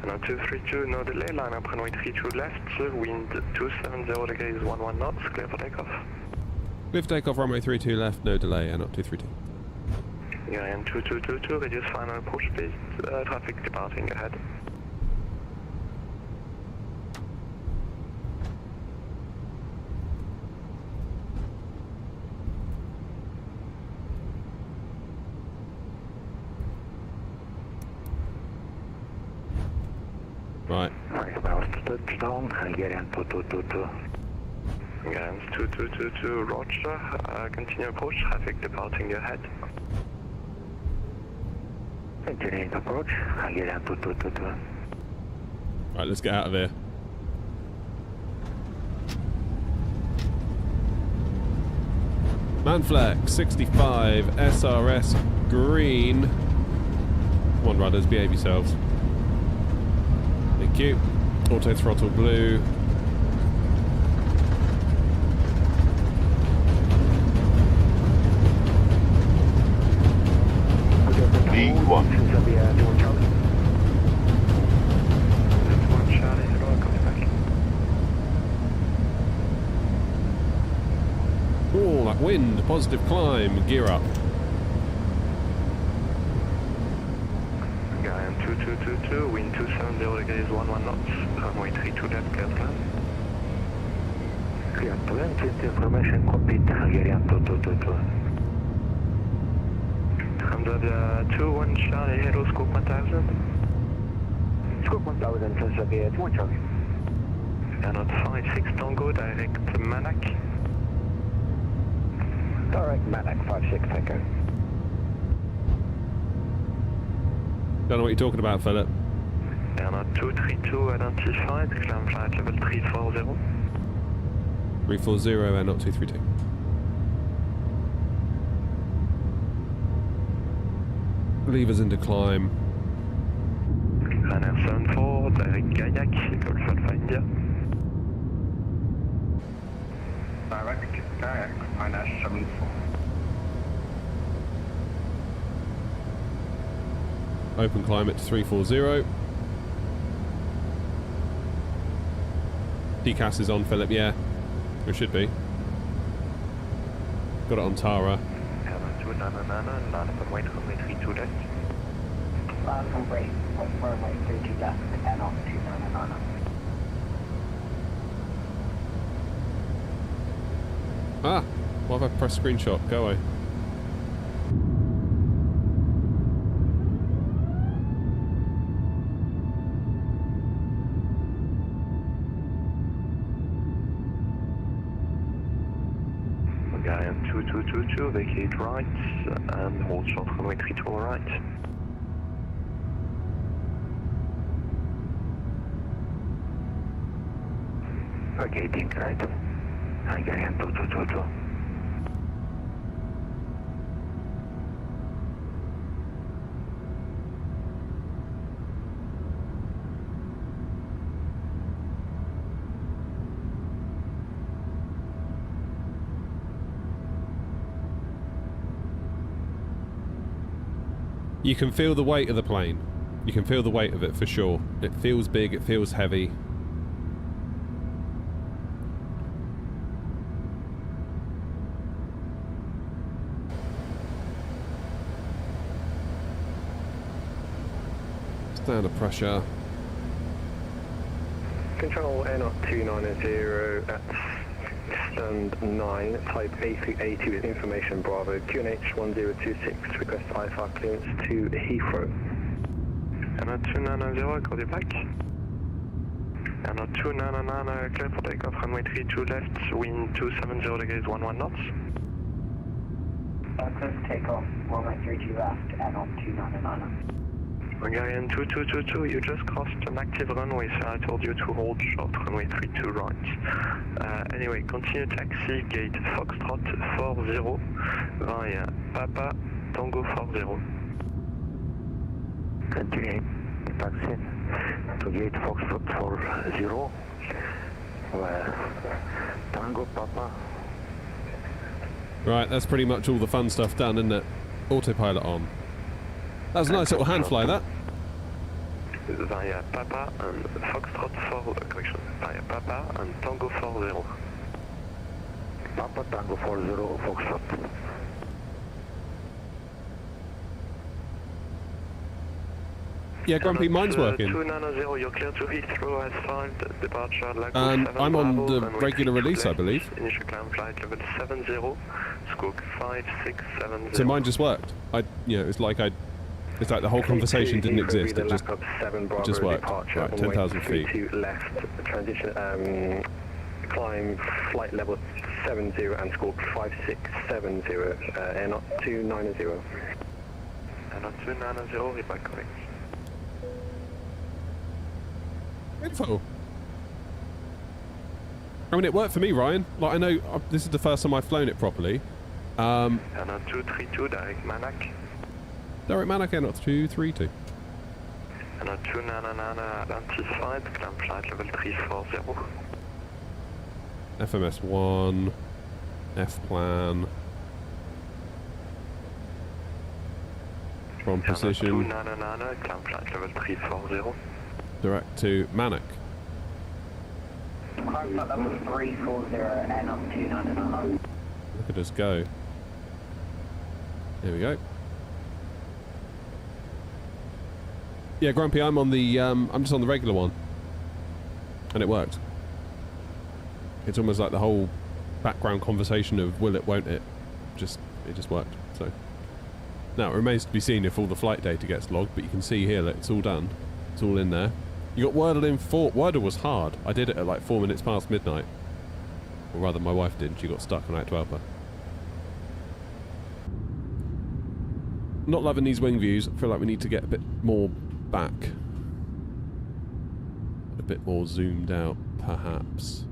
AirNOTT 232, no delay, line up runway 32 left, wind 270 degrees 11 knots, clear for takeoff. Clear for takeoff, runway 32 left, no delay, AirNOTT 232. Hungarian 2222, reduce final approach speed, traffic departing ahead. Right. 5 miles to touchdown, Hungarian 2222. Hungarian 2222, roger, continue approach, traffic departing ahead. Continuing approach, Hungarian 2222. Right, let's get out of here. Manflex 65 SRS green. Come on, rudders, behave yourselves. Thank you. Auto throttle blue. B1. Oh, that wind. Positive climb. Gear up. Hungarian 2222, wind 270 degrees 11 knots, runway 32 left, clear to land. Clear to land, with information cockpit, Hungarian 2222. Transavia 21 Charlie, hello, scope 1000. Scope 1000, Transavia 21 Charlie. AirNOTT 56 Tango, direct Manac. Direct Manac 56, thank you. Don't know what you're talking about, Philip. AirNOTT 232 identified, climb flight level 340. 340, AirNOTT 232. Levers into climb. Ryanair 74, direct Gaillac, Golf Alpha India. Direct Gaillac, Ryanair 74. Open climb at 340. DCAS is on, Philip, yeah. It should be. Got it on Tara. AirNOTT 299, line up and wait, runway 32 left. Line from break, runway 32 left, AirNOTT 299. Ah! Why have I pressed screenshot? Go away. Hungarian 2222, vacate right, and hold short runway 32 right. Vacating right, Hungarian 2222. You can feel the weight of the plane. You can feel the weight of it for sure. It feels big, it feels heavy. Standard pressure. Control AirNOTT 290 at stand 9, type A380 with information Bravo, QNH 1026, request IFR clearance to Heathrow. AirNOTT 290, call you back. AirNOTT 299, clear for takeoff, runway 32 left, wind 270 degrees, 11 knots. Clear for takeoff, runway 32 left, AirNOTT 299. Hungarian 2222, you just crossed an active runway, so I told you to hold short, runway 32 right. Anyway, continue taxi, gate Foxtrot 40, via Papa Tango 40. Continue taxi to gate Foxtrot 40, Tango Papa. Right, that's pretty much all the fun stuff done, isn't it? Autopilot on. That was a nice little hand fly, that. Via Papa and Foxtrot 4, correction, via Papa and Tango 40. Papa Tango 40, Foxtrot. Yeah, Grumpy, mine's working. 290, you're clear to Heathrow as filed, departure Lagoon And 7 I'm on Bravo, the runway regular 32 release, I left, believe. Initial climb flight level 70, squawk 5670. So mine just worked. It's like the whole conversation didn't exist. It just worked. Right, 10,000 feet. Left, transition, climb flight level 70 and squawk 5670, AirNOTT 290. AirNOTT 290, reply correct. Info. I mean, it worked for me, Ryan. Like, I know this is the first time I've flown it properly. AirNOTT 232, direct Manac. Direct Manac, AirNOTT 232. AirNOTT 299, identified, climb flight level 340. FMS 1, F-plan. From position. AirNOTT 299, climb flight level 340. Direct to Manac. Climb flight level 340, AirNOTT 299. Look at us go. There we go. Yeah, Grumpy, I'm on the I'm just on the regular one. And it worked. It's almost like the whole background conversation of will it, won't it? It just worked. So now it remains to be seen if all the flight data gets logged, but you can see here that it's all done. It's all in there. You got Wordle in 4. Wordle was hard. I did it at like 4 minutes past midnight. Or rather, my wife did. She got stuck and I had to help her. Not loving these wing views. I feel like we need to get a bit more back. A bit more zoomed out, perhaps.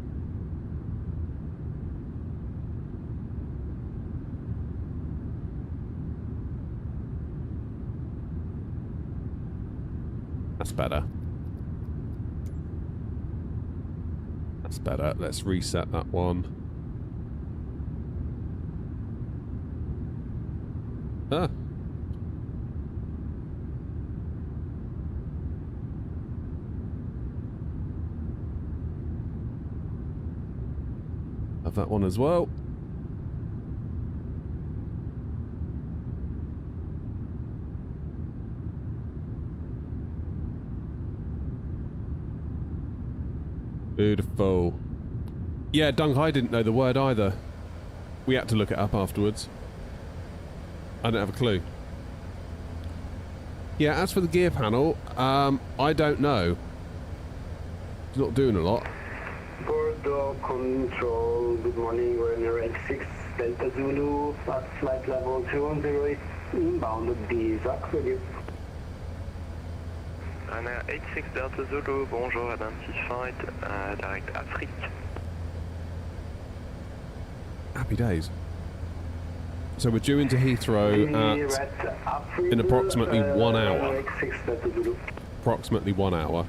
That's better. That's better. Let's reset that one. Ah. Have that one as well. Beautiful. Yeah, Dunk, I didn't know the word either. We had to look it up afterwards. I didn't have a clue. Yeah, as for the gear panel, I don't know. It's not doing a lot. Bordeaux Control, good morning, we're in rank 6, Delta Zulu, at flight level 208, inbound at the ZAC with you. Ryanair 86 Delta Zulu, bonjour, identified, direct Afrique. Happy days. So we're due into Heathrow in approximately 1 hour. Approximately 1 hour.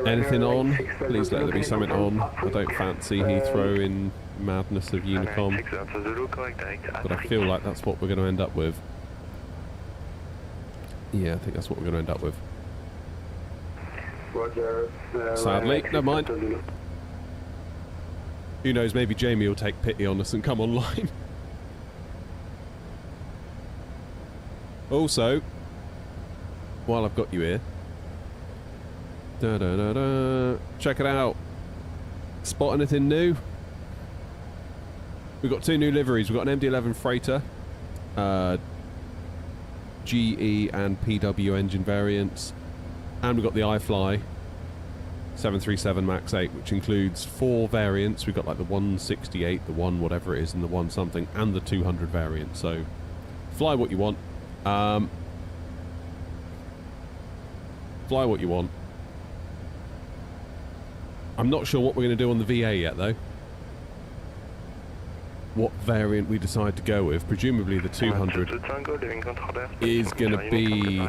Anything on? Please let there be something on. I don't fancy Heathrow in madness of Unicom. 960 Zulu, correct, direct But I feel like that's what we're going to end up with. Yeah, I think that's what we're going to end up with. Roger. Sadly, never mind. Who knows, maybe Jamie will take pity on us and come online. Also, while I've got you here, check it out. Spot anything new? We've got 2 new liveries. We've got an MD-11 freighter, GE and PW engine variants, and we've got the iFly 737 MAX 8, which includes 4 variants. We've got like the 168, the 1 whatever it is, and the 1 something, and the 200 variant. So fly what you want. Fly what you want. I'm not sure what we're going to do on the VA yet, though. What variant we decide to go with. Presumably the 200 is going to be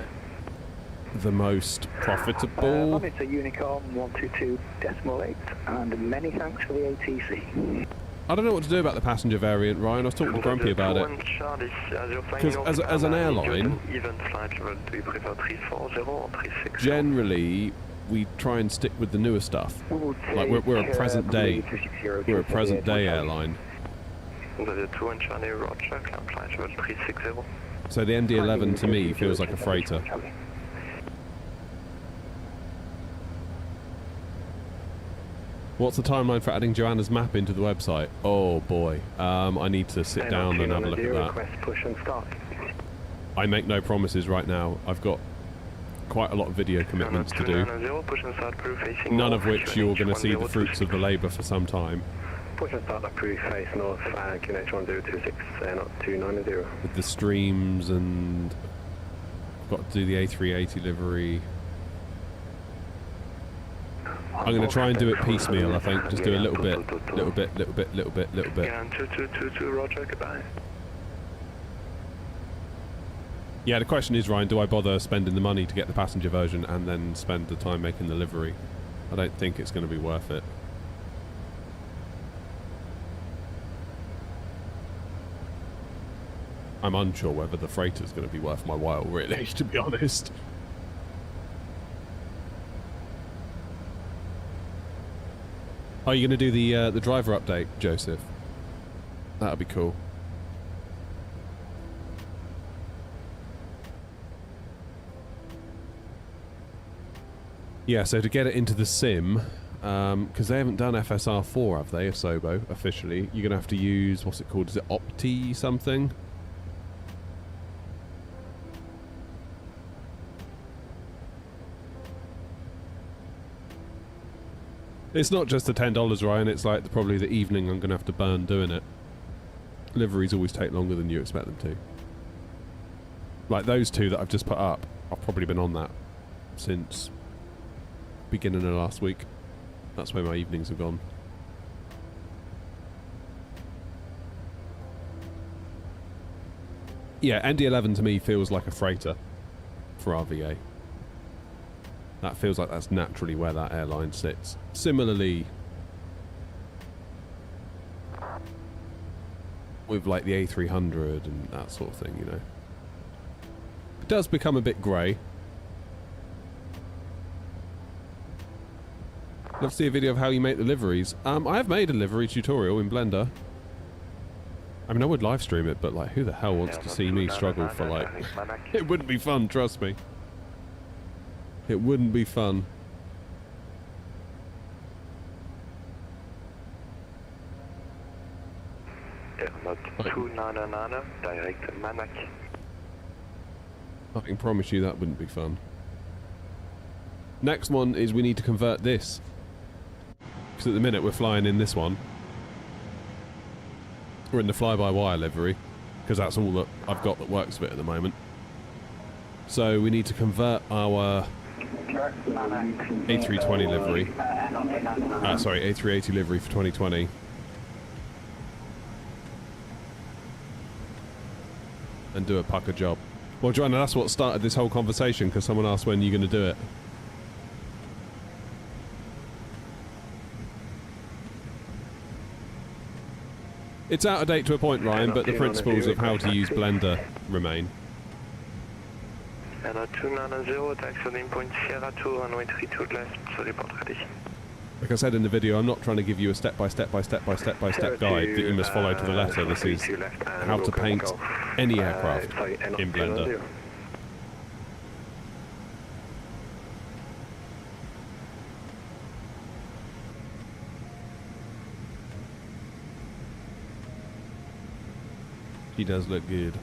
the most profitable. It's a Unicom 122.8, and many thanks for the ATC. I don't know what to do about the passenger variant, Ryan. I was talking to Grumpy about it. Because as an airline, generally we try and stick with the newer stuff. Like we're a present day airline. So the MD-11 to me feels like a freighter. What's the timeline for adding Joanna's map into the website? Oh boy, I need to sit down and have a look at that. I make no promises right now. I've got quite a lot of video commitments to do, none of which you're going to see the fruits of the labour for some time. Push and start approved face north, QNH 1026, AirNOTT 290. With the streams, and I've got to do the A380 livery. I'm going to try and do it piecemeal, I think. Just do a little bit. Roger, goodbye. Yeah, the question is, Ryan, do I bother spending the money to get the passenger version and then spend the time making the livery? I don't think it's going to be worth it. I'm unsure whether the freighter's going to be worth my while, really, to be honest. Are you going to do the driver update, Joseph? That would be cool. Yeah, so to get it into the sim, because they haven't done FSR4, have they, Asobo, officially, you're going to have to use, what's it called, is it Opti something? It's not just the $10, Ryan, it's like probably the evening I'm going to have to burn doing it. Liveries always take longer than you expect them to. Like those 2 that I've just put up, I've probably been on that since beginning of last week. That's where my evenings have gone. Yeah, ND11 to me feels like a freighter for RVA. That feels like that's naturally where that airline sits. Similarly, with like the A300 and that sort of thing, you know. It does become a bit grey. Let's see a video of how you make the liveries. I have made a livery tutorial in Blender. I mean, I would live stream it, but like, who the hell wants to see me struggle for like... It wouldn't be fun, trust me. It wouldn't be fun. AirNOTT 299, direct Manac. I can promise you that wouldn't be fun. Next one is we need to convert this. Because at the minute we're flying in this one. We're in the fly-by-wire livery. Because that's all that I've got that works with it at the moment. So we need to convert our A320 livery. Sorry, A380 livery for 2020. And do a pucker job. Well, Joanna, that's what started this whole conversation, because someone asked when you're going to do it. It's out of date to a point, Ryan, but the principles of how to use Blender remain. AirNOTT 290, taxi in point Sierra 2, runway 32 left, so report ready. Like I said in the video, I'm not trying to give you a step-by-step guide that you must follow to the letter. This is how to paint any aircraft in Blender. He does look good.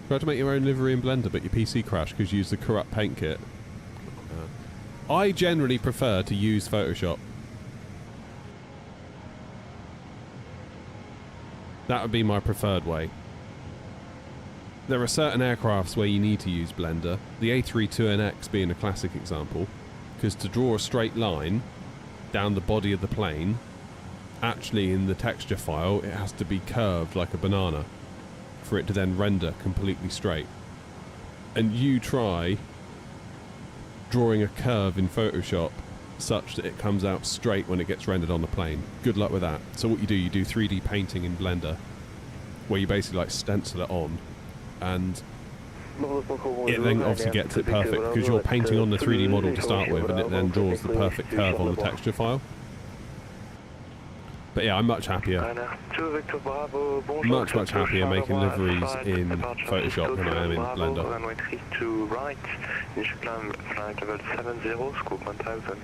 Try to make your own livery in Blender, but your PC crashed because you used the corrupt paint kit. I generally prefer to use Photoshop. That would be my preferred way. There are certain aircrafts where you need to use Blender, the A380 being a classic example, because to draw a straight line down the body of the plane, actually in the texture file it has to be curved like a banana for it to then render completely straight. And you try drawing a curve in Photoshop such that it comes out straight when it gets rendered on the plane. Good luck with that. So what you do 3D painting in Blender, where you basically like stencil it on, and it then obviously gets it perfect because you're painting on the 3D model to start with, and it then draws the perfect curve on the texture file. But yeah, I'm much happier. Much happier making liveries in Photoshop than I am in Blender. Runway 32 right, initial climb flight level 70, scope 1000.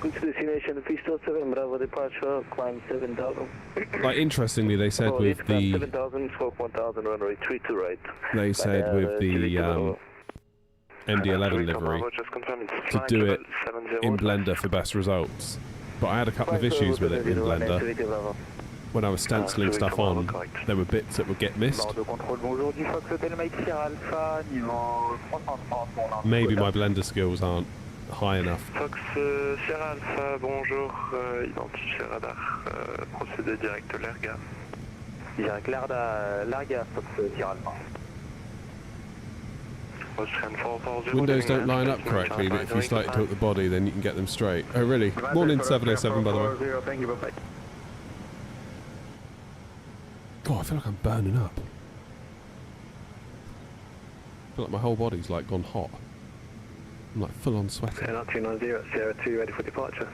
Destination Pistol 7 Bravo departure, climb 7000. Like, interestingly, they said with the 7000, scope 1000, runway 32 right. They said with the MD-11 livery to do it in Blender for best results. But I had a couple of issues with it in Blender. When I was stenciling stuff on, there were bits that would get missed. Maybe my Blender skills aren't high enough. Fox Sierra Alpha, bonjour, identifié radar, procédé direct l'Erga. Direct l'Erga, Fox Sierra Alpha. Windows don't line up correctly, but if you slightly tilt the body, then you can get them straight. Oh, really? Morning 707, by the way. Thank you, bye-bye. God, I feel like I'm burning up. I feel like my whole body's like gone hot. I'm like full on sweating. AirNOTT 290, Sierra 2 ready for departure.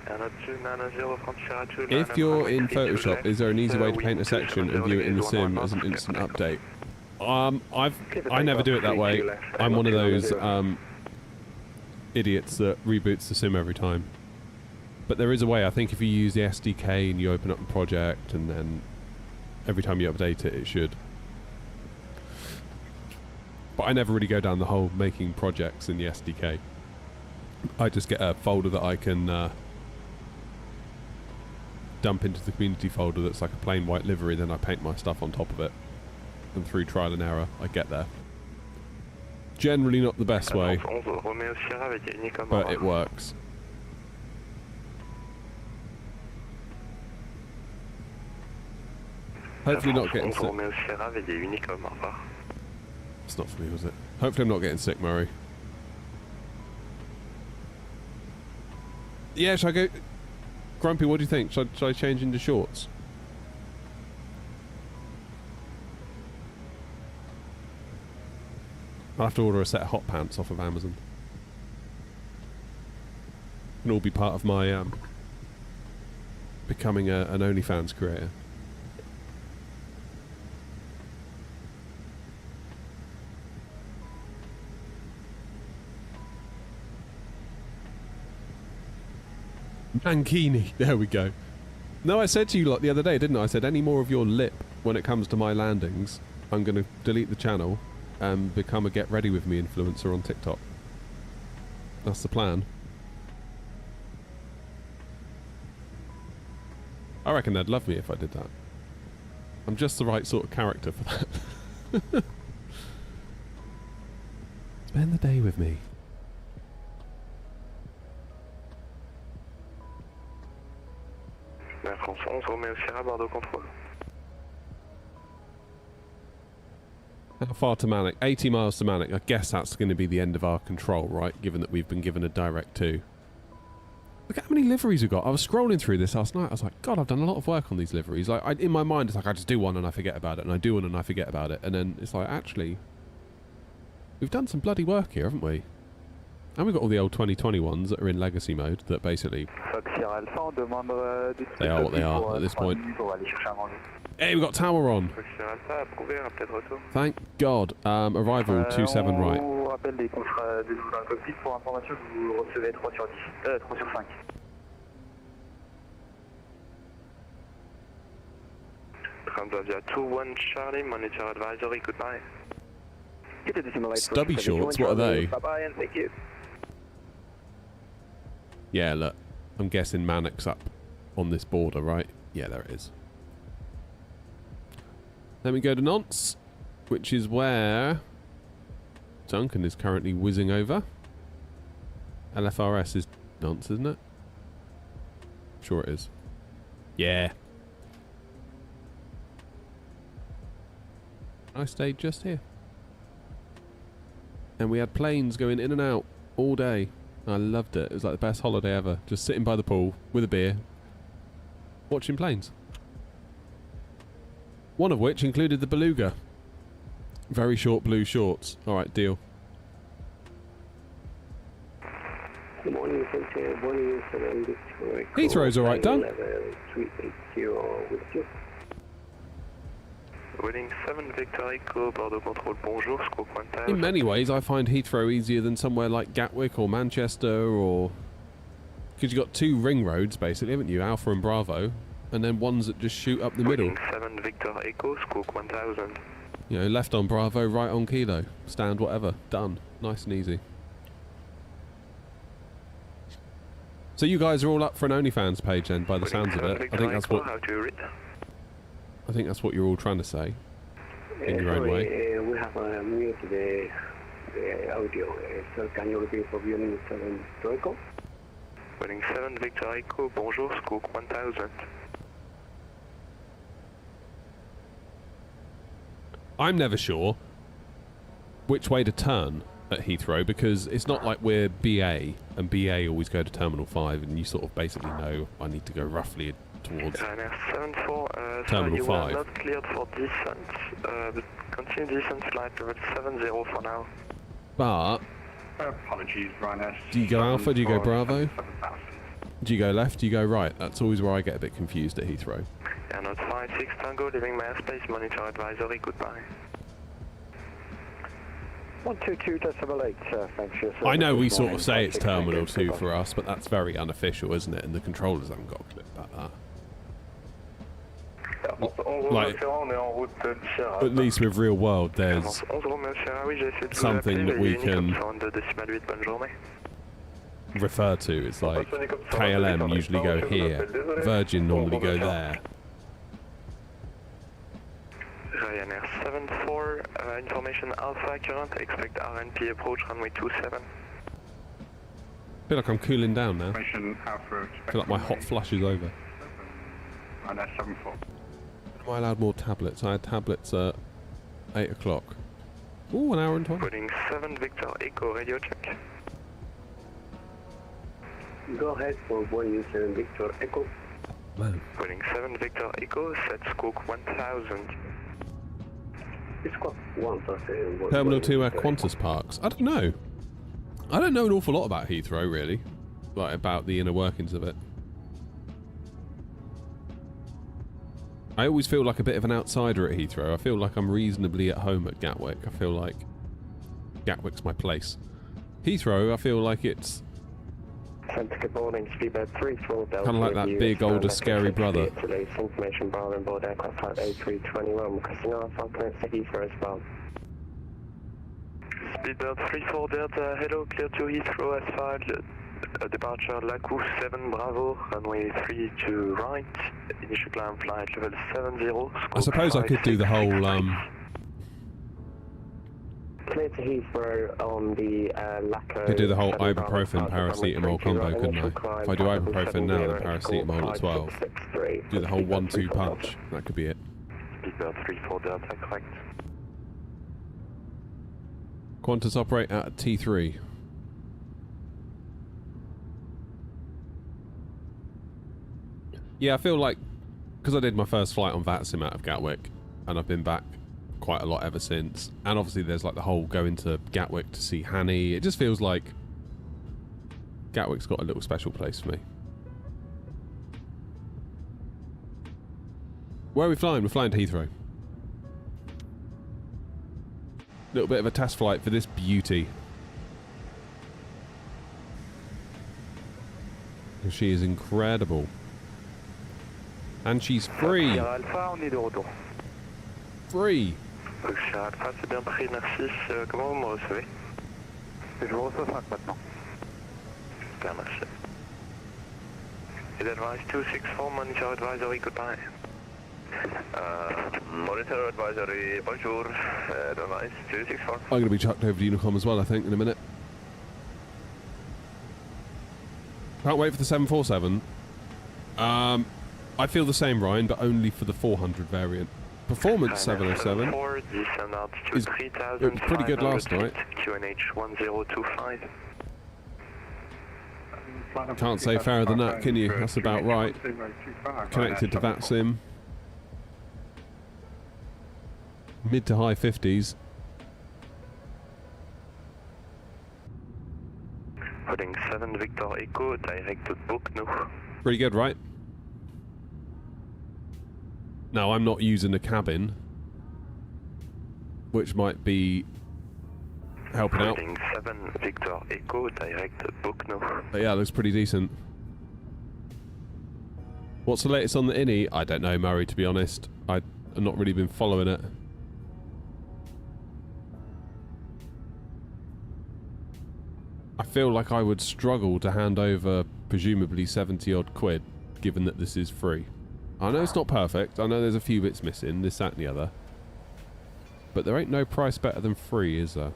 AirNOTT 290 from Sierra 2. If you're in Photoshop, is there an easy way to paint a section and view it in the sim as an instant update? I never do it that way. I'm one of those idiots that reboots the sim every time. But there is a way. I think if you use the SDK and you open up the project, and then every time you update it, it should. But I never really go down the whole making projects in the SDK. I just get a folder that I can dump into the community folder that's like a plain white livery, then I paint my stuff on top of it. And through trial and error, I get there. Generally not the best way, but it works. Hopefully not getting sick. It's not for me, was it? Hopefully I'm not getting sick, Murray. Yeah, shall I go... Grumpy, what do you think? Should I change into shorts? I'll have to order a set of hot pants off of Amazon. Can all be part of my becoming an OnlyFans creator. Mankini. There we go. No, I said to you lot the other day, didn't I? I said any more of your lip when it comes to my landings, I'm going to delete the channel and become a Get Ready With Me influencer on TikTok. That's the plan. I reckon they'd love me if I did that. I'm just the right sort of character for that. Spend the day with me. Air France 11 Romeo Sierra, Bordeaux control. How far to Manic? 80 miles to Manic. I guess that's going to be the end of our control, right? Given that we've been given a direct 2. Look at how many liveries we've got. I was scrolling through this last night. I was like, God, I've done a lot of work on these liveries. Like, in my mind, it's like I just do one and I forget about it, and I do one and I forget about it, and then it's like, actually, we've done some bloody work here, haven't we? And we've got all the old 2020 ones that are in legacy mode that basically they are what they are at this point. Hey, we've got tower on. Thank God. Arrival 27 right. Transavia 21 Charlie, monitor advisory, goodbye. Stubby shorts, what are they? Bye-bye and thank you. Yeah, look. I'm guessing Manic's up on this border, right? Yeah, there it is. Then we go to Nantes, which is where Duncan is currently whizzing over. LFRS is Nantes, isn't it? Sure it is. Yeah. I stayed just here. And we had planes going in and out all day. I loved it. It was like the best holiday ever. Just sitting by the pool with a beer, watching planes. One of which included the Beluga. Very short blue shorts. Alright, deal. Good morning, Heathrow's alright, done. Waiting 7 Victor Echo, Bordeaux control, bonjour, scope 1000. In many ways, I find Heathrow easier than somewhere like Gatwick or Manchester or... Because you've got 2 ring roads, basically, haven't you? Alpha and Bravo. And then ones that just shoot up the middle. Waiting 7 Victor Echo, scope 1000. You know, left on Bravo, right on Kilo. Stand whatever. Done. Nice and easy. So you guys are all up for an OnlyFans page then, by the sounds of it. I think that's what... I think that's what you're all trying to say, in your own way. We have a mute the audio, so can you repeat for Union 7 Echo? Waiting 7 Victor Echo, bonjour, scope 1000. I'm never sure which way to turn at Heathrow, because it's not like we're BA, and BA always go to Terminal 5, and you sort of basically know I need to go roughly towards Terminal 5. Not cleared for descent, but continue descent flight level 70 for now. But Apologies, Ryanair. do you go Alpha? Do you go Bravo? Do you go left? Do you go right? That's always where I get a bit confused at Heathrow. AirNOTT 56 Tango, leaving my airspace, monitor advisory, goodbye. 122.8, thanks. I know we sort of say it's Terminal 2 for us, but that's very unofficial, isn't it? And the controllers haven't got a clue about that. Like, at least with real world, there's something that we can refer to. It's like KLM usually go here, Virgin normally go there. Ryanair 74, information Alpha current, expect RNP approach runway 27. I feel like I'm cooling down now. I feel like my hot flush is over. Ryanair 74. Am I allowed more tablets? I had tablets at 8 o'clock. Ooh, an hour and 20. Putting 7 Victor Echo, radio check. Go ahead for 1 Victor Echo. Man. Putting 7 Victor Echo, set squawk 1000. Terminal 2 where Qantas parks. I don't know. I don't know an awful lot about Heathrow, really. Like, about the inner workings of it. I always feel like a bit of an outsider at Heathrow. I feel like I'm reasonably at home at Gatwick. I feel like Gatwick's my place. Heathrow, I feel like it's Good morning, speedbird 34 Delta. kind of like that big, older, scary brother. Today's information bar on board aircraft flight A321, requesting Alpha connects to Heathrow as well. Speedbird 34 Delta, hello, clear to Heathrow as filed. Departure Lacou 7 Bravo, runway 3 to right, initial climb flight level 70. I suppose I could do the whole Clear to Heathrow on the Laco. Could do the whole 7 ibuprofen paracetamol combo, couldn't I? If I do ibuprofen now, then paracetamol at 12. Do the whole 1-2 punch. That could be it. Seatbelt 34 Delta, correct. Qantas operate at T3. Yeah, I feel like, because I did my first flight on VATSIM out of Gatwick, and I've been back quite a lot ever since, and obviously there's like the whole going to Gatwick to see Hanny, it just feels like Gatwick's got a little special place for me. Where are we flying? We're flying to Heathrow. Little bit of a test flight for this beauty. She is incredible. And she's free. Free. Alpha, c'est bien pris, merci. Comment vous me recevez? Je vous reçois 5 maintenant. Super, merci. Is advice 264, monitor advisory, goodbye. Monitor advisory, bonjour. Advice 264. I'm going to be chucked over to Unicom as well, I think, in a minute. Can't wait for the 747. I feel the same, Ryan, but only for the 400 variant. Performance 707 is it was pretty good last night. QNH 1025. Can't say fairer than that, can you? That's about right. Connected to VATSIM. Mid to high 50s. Heading 7 Victor Echo, direct to book now. Pretty good, right? Now, I'm not using the cabin, which might be helping out. Heading 7 Victor Echo, direct to book now. But yeah, it looks pretty decent. What's the latest on the INI? I don't know, Murray, to be honest. I've not really been following it. I feel like I would struggle to hand over presumably 70 odd quid, given that this is free. I know it's not perfect, I know there's a few bits missing, this, that and the other. But there ain't no price better than free, is there?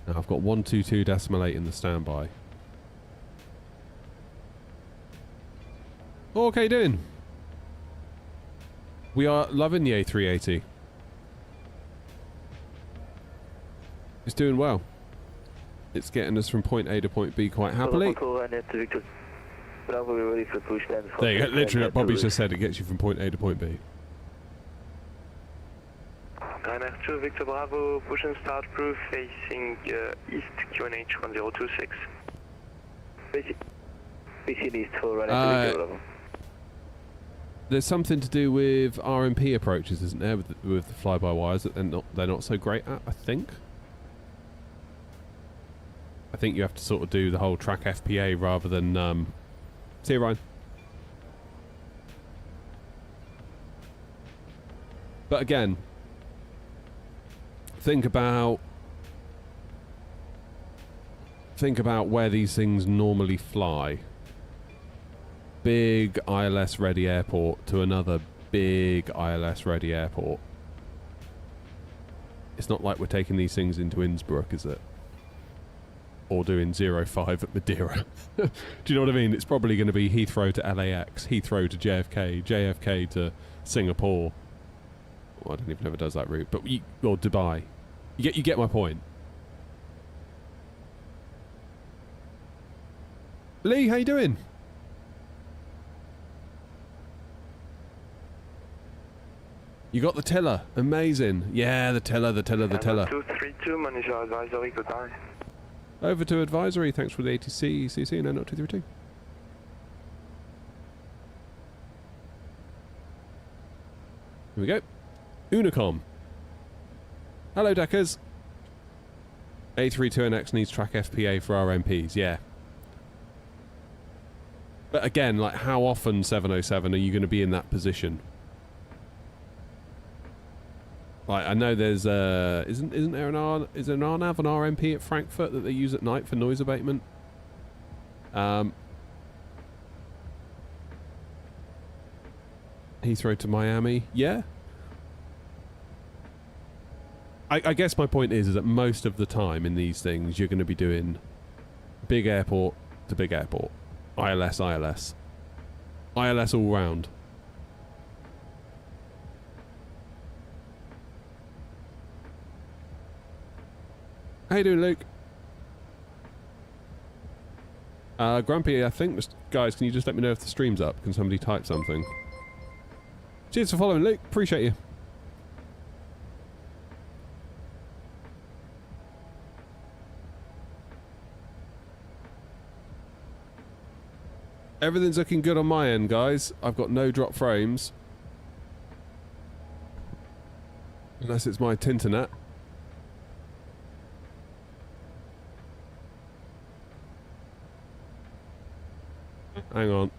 Now I've got 122.8 in the standby. Oh, okay, doing. We are loving the A380. It's doing well. It's getting us from point A to point B quite happily. There you go, literally what Bobby just said, it gets you from point A to point B. Ryanair 2 Victor Bravo, push and start proof facing east, QNH 1026. Facing east for Ryanair 2 Victor Bravo. There's something to do with RMP approaches, isn't there, with the fly-by-wires that they're not so great at, I think. I think you have to sort of do the whole track FPA rather than... See you, Ryan. But again, think about where these things normally fly. Big ILS ready airport to another big ILS ready airport. It's not like we're taking these things into Innsbruck, is it? Or doing 05 at Madeira. Do you know what I mean? It's probably going to be Heathrow to LAX, Heathrow to JFK, JFK to Singapore. Well, I don't even know if it does that route, but or Dubai. You get my point. Lee, how you doing? You got the tiller. Amazing. Yeah, the tiller. 232, manager advisory, goodbye. Over to advisory. Thanks for the ATC, CC, and AirNOTT 232. Here we go. Unicom. Hello, Deckers. A32NX needs track FPA for RMPs. Yeah. But again, like, how often 707 are you going to be in that position? Like, I know there's isn't there an RNAV, an RMP at Frankfurt that they use at night for noise abatement? Heathrow to Miami. Yeah. I guess my point is that most of the time in these things you're going to be doing big airport to big airport. ILS, ILS. ILS all round. How you doing, Luke? Grumpy, I think, guys, can you just let me know if the stream's up? Can somebody type something? Cheers for following, Luke. Appreciate you. Everything's looking good on my end, guys. I've got no drop frames. Unless it's my Tinternet. Hang on.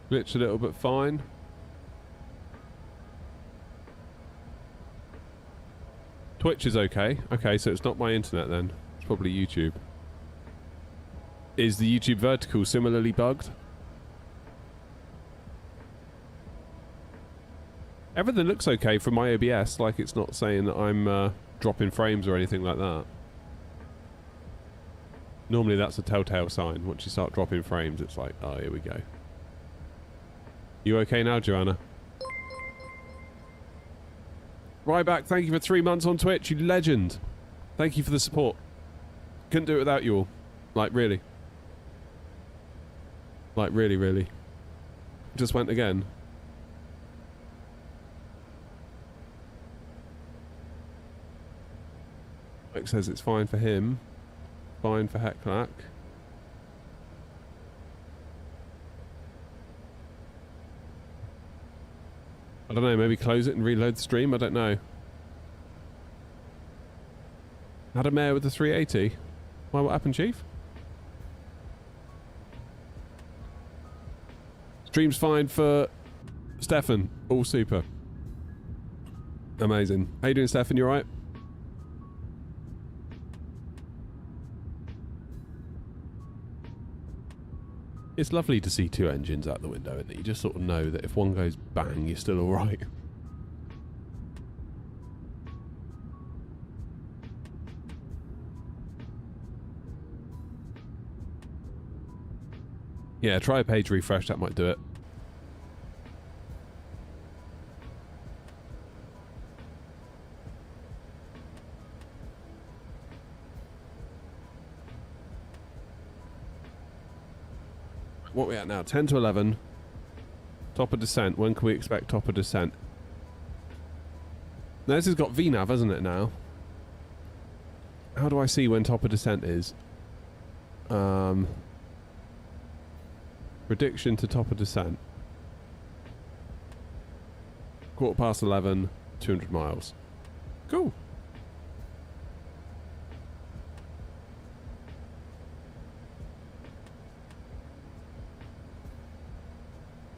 Glitched a little bit fine. Twitch is okay. Okay, so it's not my internet then. It's probably YouTube. Is the YouTube vertical similarly bugged? Everything looks okay from my OBS, like it's not saying that I'm dropping frames or anything like that. Normally that's a telltale sign. Once you start dropping frames, it's like, oh, here we go. You okay now, Joanna? Ryback, thank you for 3 months on Twitch, you legend. Thank you for the support. Couldn't do it without you all. Like, really. Like, really, really. Just went again. Mike says it's fine for him. Fine for Heclac. I don't know, maybe close it and reload the stream? I don't know. Had a mare with the 380. Why, what happened, Chief? Stream's fine for Stefan. All super. Amazing. How you doing, Stefan? You alright? It's lovely to see two engines out the window, and you just sort of know that if one goes bang, you're still alright. Yeah, try a page refresh, that might do it. What are we at now? 10 to 11. Top of descent. When can we expect top of descent? Now this has got VNAV, hasn't it now? How do I see when top of descent is? Prediction to top of descent. 11:15, 200 miles. Cool.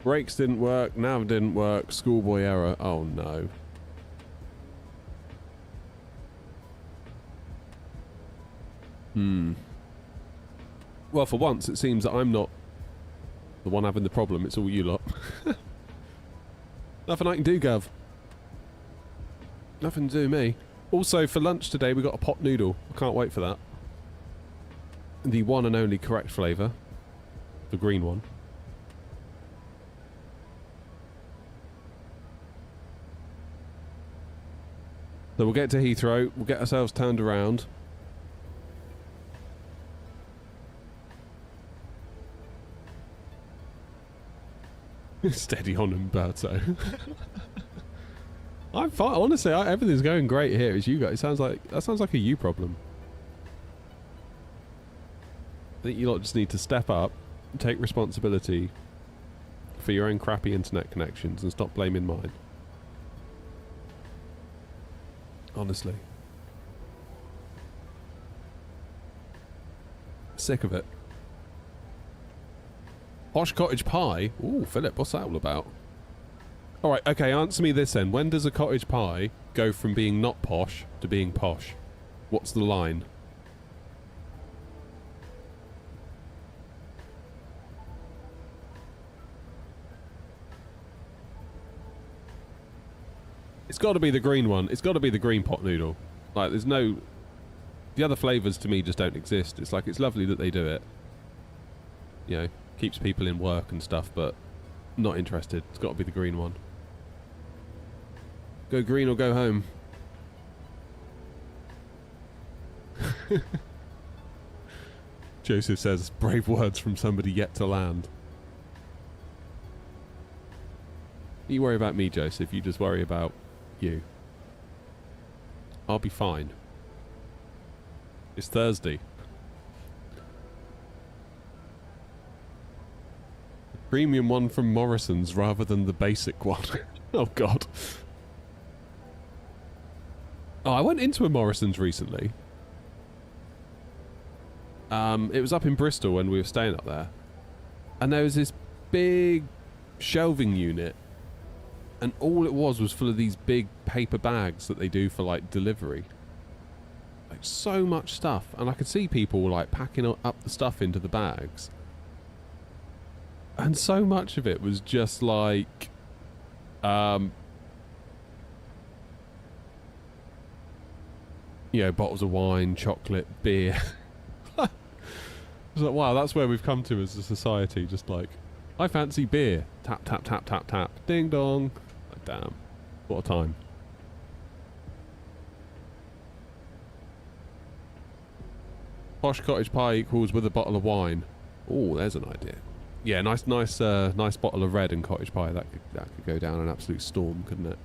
Brakes didn't work, nav didn't work, schoolboy error. Oh no. Well, for once it seems that I'm not the one having the problem, it's all you lot. Nothing I can do, Gov. Nothing to do me. Also, for lunch today we got a pot noodle. I can't wait for that. The one and only correct flavour. The green one. So we'll get to Heathrow, we'll get ourselves turned around. Steady on, Umberto. I'm fine, honestly, everything's going great here. It's you guys. That sounds like a you problem. I think you lot just need to step up, and take responsibility for your own crappy internet connections and stop blaming mine. Honestly. Sick of it. Posh cottage pie? Ooh, Philip, what's that all about? Alright, okay, answer me this then. When does a cottage pie go from being not posh to being posh? What's the line? It's got to be the green one. It's got to be the green pot noodle. Like, there's no... The other flavours to me just don't exist. It's like, it's lovely that they do it. You know, keeps people in work and stuff, but not interested. It's got to be the green one. Go green or go home. Joseph says, brave words from somebody yet to land. You worry about me, Joseph. You just worry about you. I'll be fine. It's Thursday. The premium one from Morrison's rather than the basic one. Oh, God. Oh, I went into a Morrison's recently. It was up in Bristol when we were staying up there. And there was this big shelving unit. And all it was full of these big paper bags that they do for, like, delivery. Like, so much stuff. And I could see people, like, packing up the stuff into the bags. And so much of it was just, like... you know, bottles of wine, chocolate, beer. I was like, wow, that's where we've come to as a society. Just like, I fancy beer. Tap, tap, tap, tap, tap. Ding dong. Like, damn. What a time. Posh cottage pie equals with a bottle of wine. Oh, there's an idea. Yeah, nice bottle of red and cottage pie. That could go down an absolute storm, couldn't it?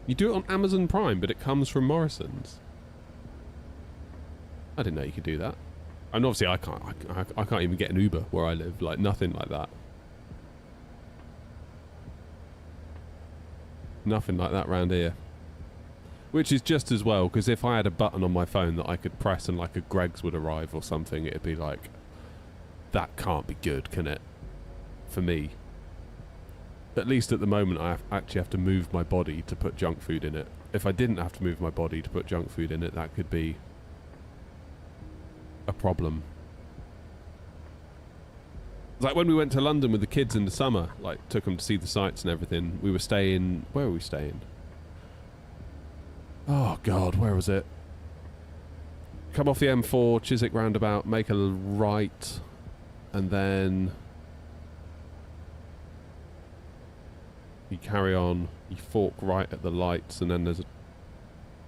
You do it on Amazon Prime, but it comes from Morrison's. I didn't know you could do that. And obviously, I can't even get an Uber where I live. Like, nothing like that. Nothing like that round here. Which is just as well, because if I had a button on my phone that I could press and like a Greggs would arrive or something, it'd be like, that can't be good, can it? For me. At least at the moment, I actually have to move my body to put junk food in it. If I didn't have to move my body to put junk food in it, that could be a problem. It's like when we went to London with the kids in the summer, like took them to see the sights and everything. We were staying... Where were we staying? Oh, God, where was it? Come off the M4, Chiswick roundabout, make a right, and then... You carry on, you fork right at the lights, and then there's a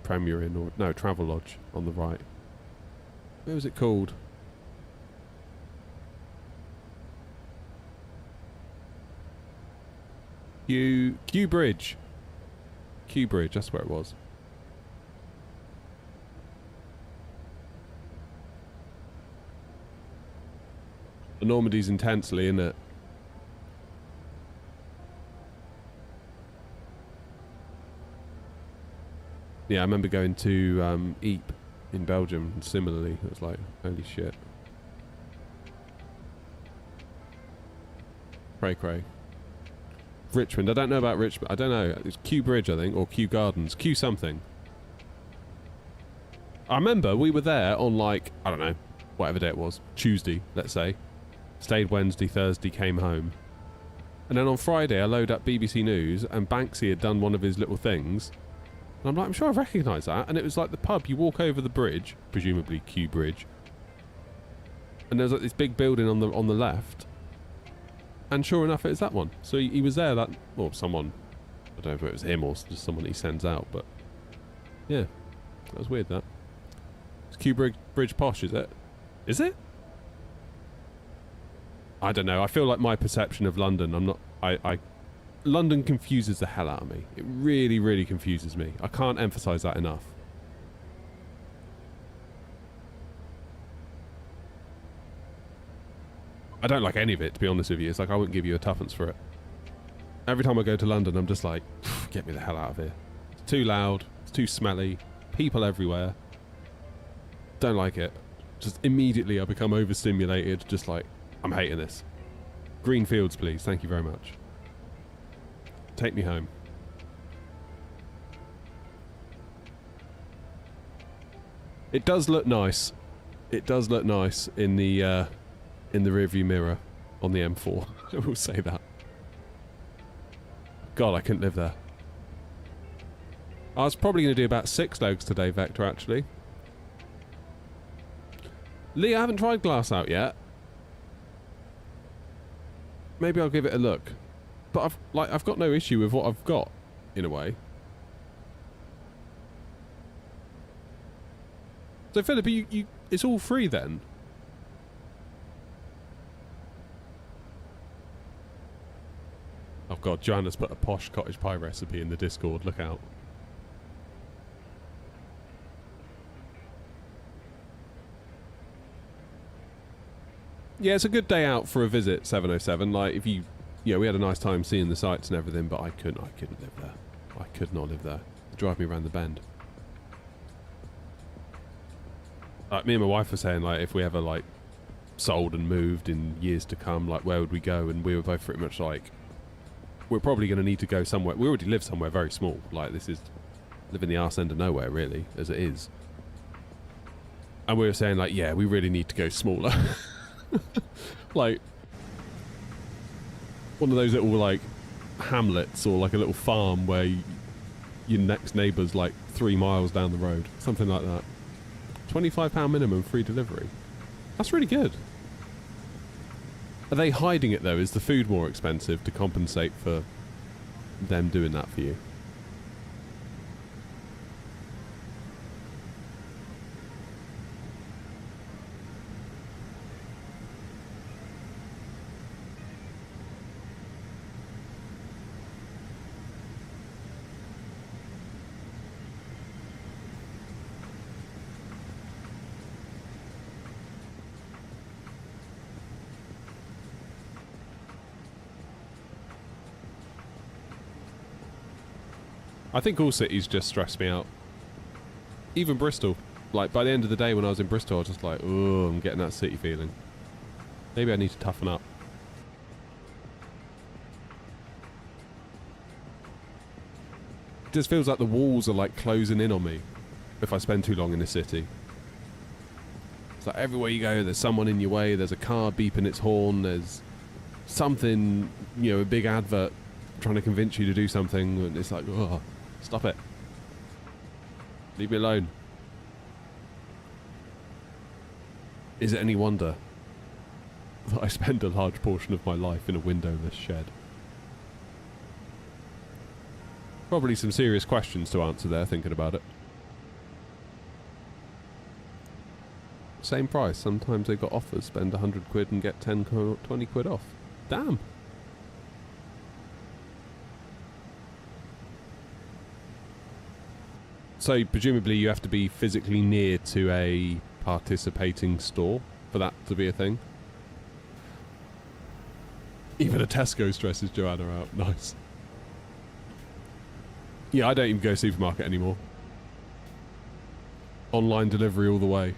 Premier Inn, or no, Travelodge on the right. What was it called? Kew Bridge. Kew Bridge, that's where it was. The Normandy's intensely, isn't it? Yeah, I remember going to Ypres in Belgium, and similarly, it was like, holy shit. Cray. Richmond, I don't know about Richmond, I don't know, it's Kew Bridge, I think, or Kew Gardens, Kew something. I remember we were there on, like, I don't know, whatever day it was, Tuesday, let's say. Stayed Wednesday, Thursday, came home. And then on Friday, I load up BBC News, and Banksy had done one of his little things. And I'm like, I'm sure I recognise that. And it was like the pub. You walk over the bridge, presumably Kew Bridge, and there's like this big building on the left. And sure enough, it was that one. So he was there. That, or someone, I don't know if it was him or just someone he sends out, but yeah, that was weird. That it's Kew Bridge posh, is it? Is it? I don't know. I feel like my perception of London. I'm not. London confuses the hell out of me. It really, really confuses me. I can't emphasise that enough. I don't like any of it, to be honest with you. It's like I wouldn't give you a tuppence for it. Every time I go to London, I'm just like, get me the hell out of here. It's too loud. It's too smelly. people everywhere. Don't like it. Just immediately I become overstimulated, just like, I'm hating this. Green fields, please. Thank you very much. Take me home. It does look nice. It does look nice in the rearview mirror on the M4. I will say that. God, I couldn't live there. I was probably going to do about 6 legs today, Vector, actually. Lee, I haven't tried Glass Out yet. Maybe I'll give it a look. But I've got no issue with what I've got, in a way. So Philip, it's all free then? Oh god, Joanna's put a posh cottage pie recipe in the Discord, look out. Yeah, it's a good day out for a visit, 707. Like, if you... Yeah, we had a nice time seeing the sights and everything, but I couldn't live there. I could not live there. It'd drive me around the bend. Like, me and my wife were saying, like, if we ever, like, sold and moved in years to come, like, where would we go? And we were both pretty much like, we're probably going to need to go somewhere. We already live somewhere very small. Like, this is... live in the arse end of nowhere, really, as it is. And we were saying, like, yeah, we really need to go smaller. Like one of those little like hamlets or like a little farm where your next neighbour's like 3 miles down the road, something like that. £25 minimum free delivery. That's really good. Are they hiding it though? Is the food more expensive to compensate for them doing that for you? I think all cities just stress me out. Even Bristol. Like, by the end of the day when I was in Bristol, I was just like, oh, I'm getting that city feeling. Maybe I need to toughen up. It just feels like the walls are, like, closing in on me if I spend too long in a city. It's like everywhere you go, there's someone in your way, there's a car beeping its horn, there's something, you know, a big advert trying to convince you to do something, and it's like, oh, stop it. Leave me alone. Is it any wonder that I spend a large portion of my life in a windowless shed? Probably some serious questions to answer there, thinking about it. Same price. Sometimes they've got offers. Spend 100 quid and get 10, 20 quid off. Damn. So presumably you have to be physically near to a participating store for that to be a thing. Even a Tesco stresses Joanna out. Nice. Yeah, I don't even go supermarket anymore. Online delivery all the way.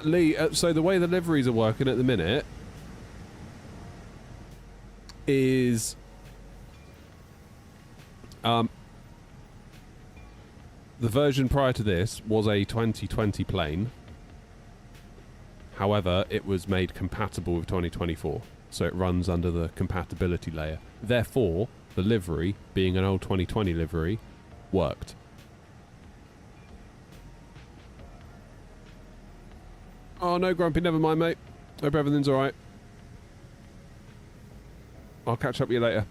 Lee, so the way the liveries are working at the minute is the version prior to this was a 2020 plane. However, it was made compatible with 2024, so it runs under the compatibility layer. Therefore, the livery, being an old 2020 livery, worked. Oh no, Grumpy, never mind, mate. Hope everything's alright. I'll catch up with you later.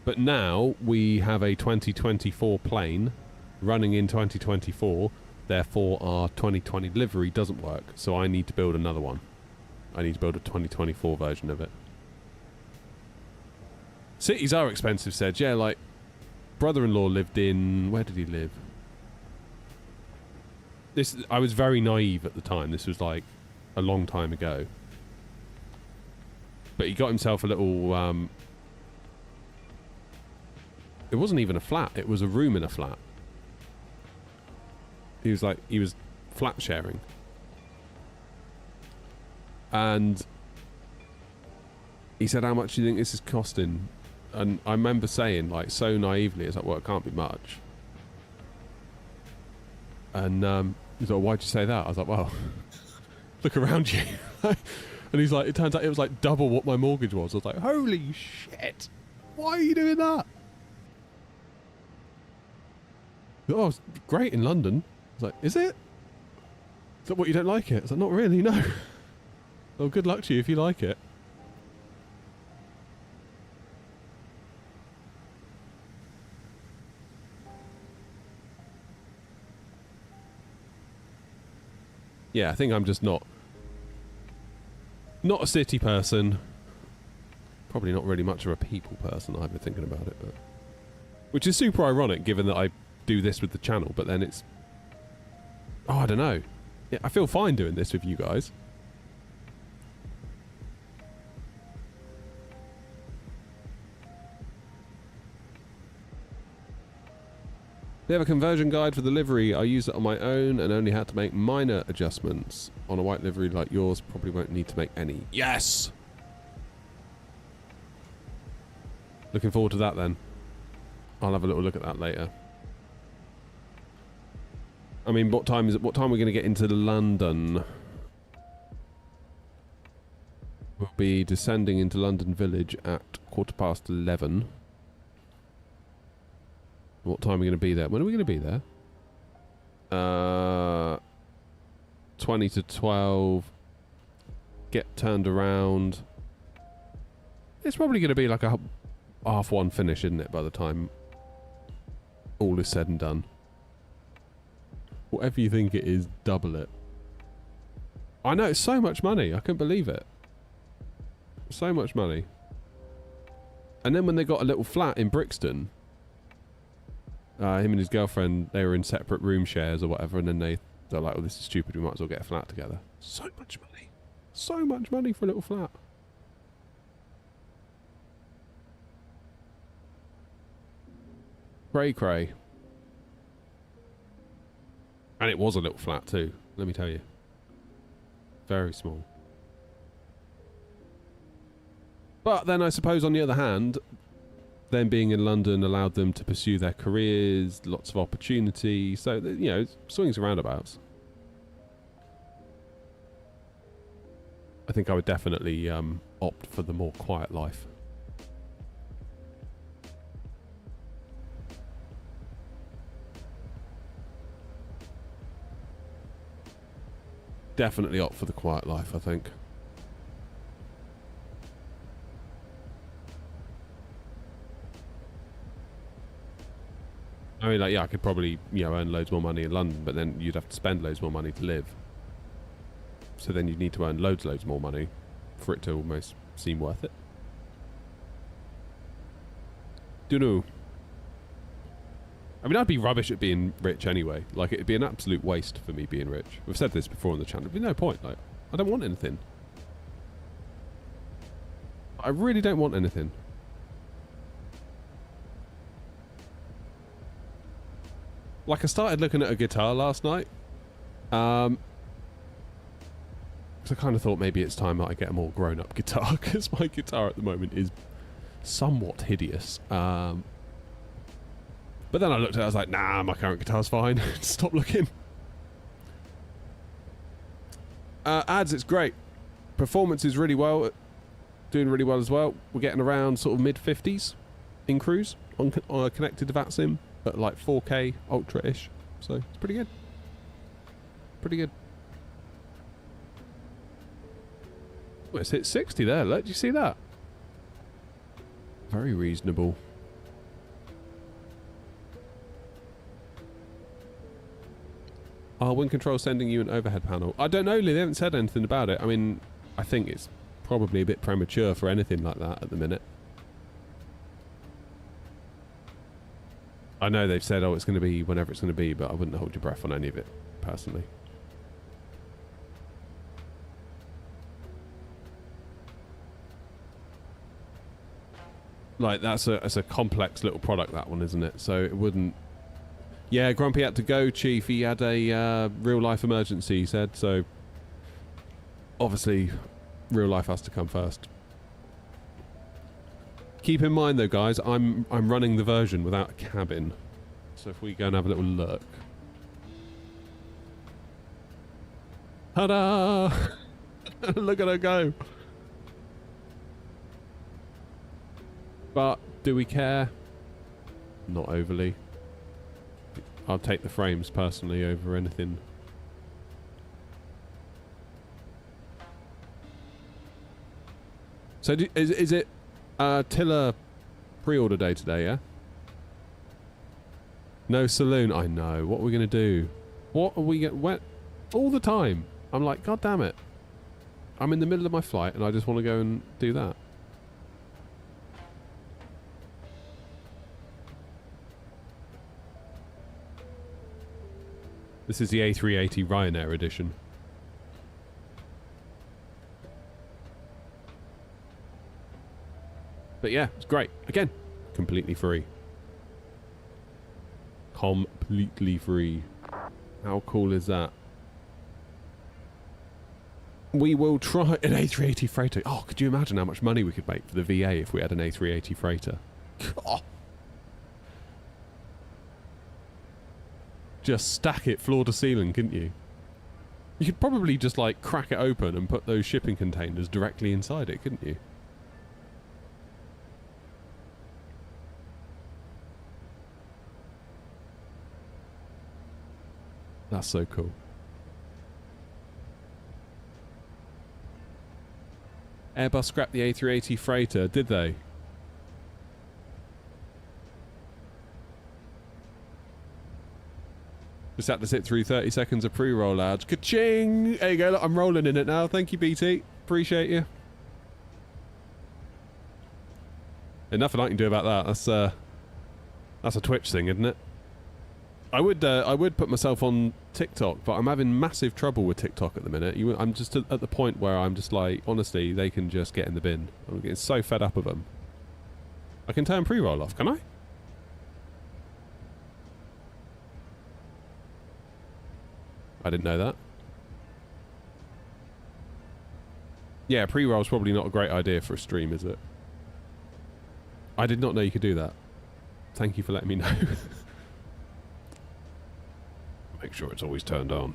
But now we have a 2024 plane running in 2024, therefore our 2020 livery doesn't work, so I need to build another one. I need to build a 2024 version of it. Cities are expensive, said. Yeah, like, brother-in-law lived in... Where did he live? I was very naive at the time. This was like a long time ago. But he got himself a little... it wasn't even a flat. It was a room in a flat. He was flat sharing. And he said, how much do you think this is costing? And I remember saying, like, so naively, it's like, well, it can't be much. And he's like, why'd you say that? I was like, well, look around you. And he's like, it turns out it was like double what my mortgage was. I was like, holy shit. Why are you doing that? Oh, it's great in London. I was like, is it? Is that what, you don't like it? I was like, not really, no. Well, good luck to you if you like it. Yeah, I think I'm just not a city person. Probably not really much of a people person either, thinking about it. But which is super ironic, given that I do this with the channel, but then it's... Oh, I don't know. Yeah, I feel fine doing this with you guys. They have a conversion guide for the livery. I used it on my own and only had to make minor adjustments. On a white livery like yours, probably won't need to make any. Yes! Looking forward to that then. I'll have a little look at that later. I mean, what time is it? What time are we going to get into London? We'll be descending into London Village at 11:15. What time are we going to be there? When are we going to be there? 20 to 12. Get turned around. It's probably going to be like a 1:30 finish, isn't it, by the time all is said and done. Whatever you think it is, double it. I know, it's so much money. I couldn't believe it. So much money. And then when they got a little flat in Brixton... him and his girlfriend, they were in separate room shares or whatever, and then they're like, oh, this is stupid, we might as well get a flat together. So much money. So much money for a little flat. Cray cray. And it was a little flat too, let me tell you. Very small. But then I suppose on the other hand, them being in London allowed them to pursue their careers, lots of opportunity. So, you know, swings and roundabouts. I think I would definitely opt for the more quiet life. Definitely opt for the quiet life, I think. I mean, like, yeah, I could probably, you know, earn loads more money in London, but then you'd have to spend loads more money to live. So then you'd need to earn loads more money for it to almost seem worth it. Dunno. I mean, I'd be rubbish at being rich anyway. Like, it'd be an absolute waste for me being rich. We've said this before on the channel. There'd be no point. Like, I don't want anything. I really don't want anything. Like, I started looking at a guitar last night. Because I kind of thought maybe it's time that I get a more grown-up guitar, because my guitar at the moment is somewhat hideous. But then I looked at it, I was like, nah, my current guitar's fine. Stop looking. Ads, it's great. Performance is really well. Doing really well as well. We're getting around sort of mid-50s in cruise on connected to VATSIM. At like 4K Ultra-ish. So it's pretty good. Pretty good. Well, it's hit 60 there. Did you see that? Very reasonable. Are Wind Control sending you an overhead panel? I don't know, Lee. They haven't said anything about it. I mean, I think it's probably a bit premature for anything like that at the minute. I know they've said, oh, it's going to be whenever it's going to be, but I wouldn't hold your breath on any of it, personally. Like, that's a complex little product, that one, isn't it? So it wouldn't... Yeah, Grumpy had to go, Chief. He had a real-life emergency, he said, so... Obviously, real life has to come first. Keep in mind, though, guys, I'm running the version without a cabin. So if we go and have a little look... Ta-da! Look at her go! But, do we care? Not overly. I'll take the frames, personally, over anything. So, is it Tiller pre-order day today, yeah? No saloon. I know. What are we going to do? What are we going... All the time. I'm like, God damn it. I'm in the middle of my flight and I just want to go and do that. This is the A380 Ryanair edition. But yeah, it's great. Again, completely free. Completely free. How cool is that? We will try an A380 freighter. Oh, could you imagine how much money we could make for the VA if we had an A380 freighter? Oh. Just stack it floor to ceiling, couldn't you? You could probably just like crack it open and put those shipping containers directly inside it, couldn't you? That's so cool. Airbus scrapped the A380 freighter, did they? Just had to sit through 30 seconds of pre-roll, lads. Ka-ching! There you go, look, I'm rolling in it now. Thank you, BT. Appreciate you. There's nothing I can do about that. That's a Twitch thing, isn't it? I would put myself on TikTok, but I'm having massive trouble with TikTok at the minute. I'm just at the point where I'm just like, honestly, they can just get in the bin. I'm getting so fed up of them. I can turn pre-roll off, can I? I didn't know that. Yeah, pre-roll's probably not a great idea for a stream, is it? I did not know you could do that. Thank you for letting me know. Make sure it's always turned on.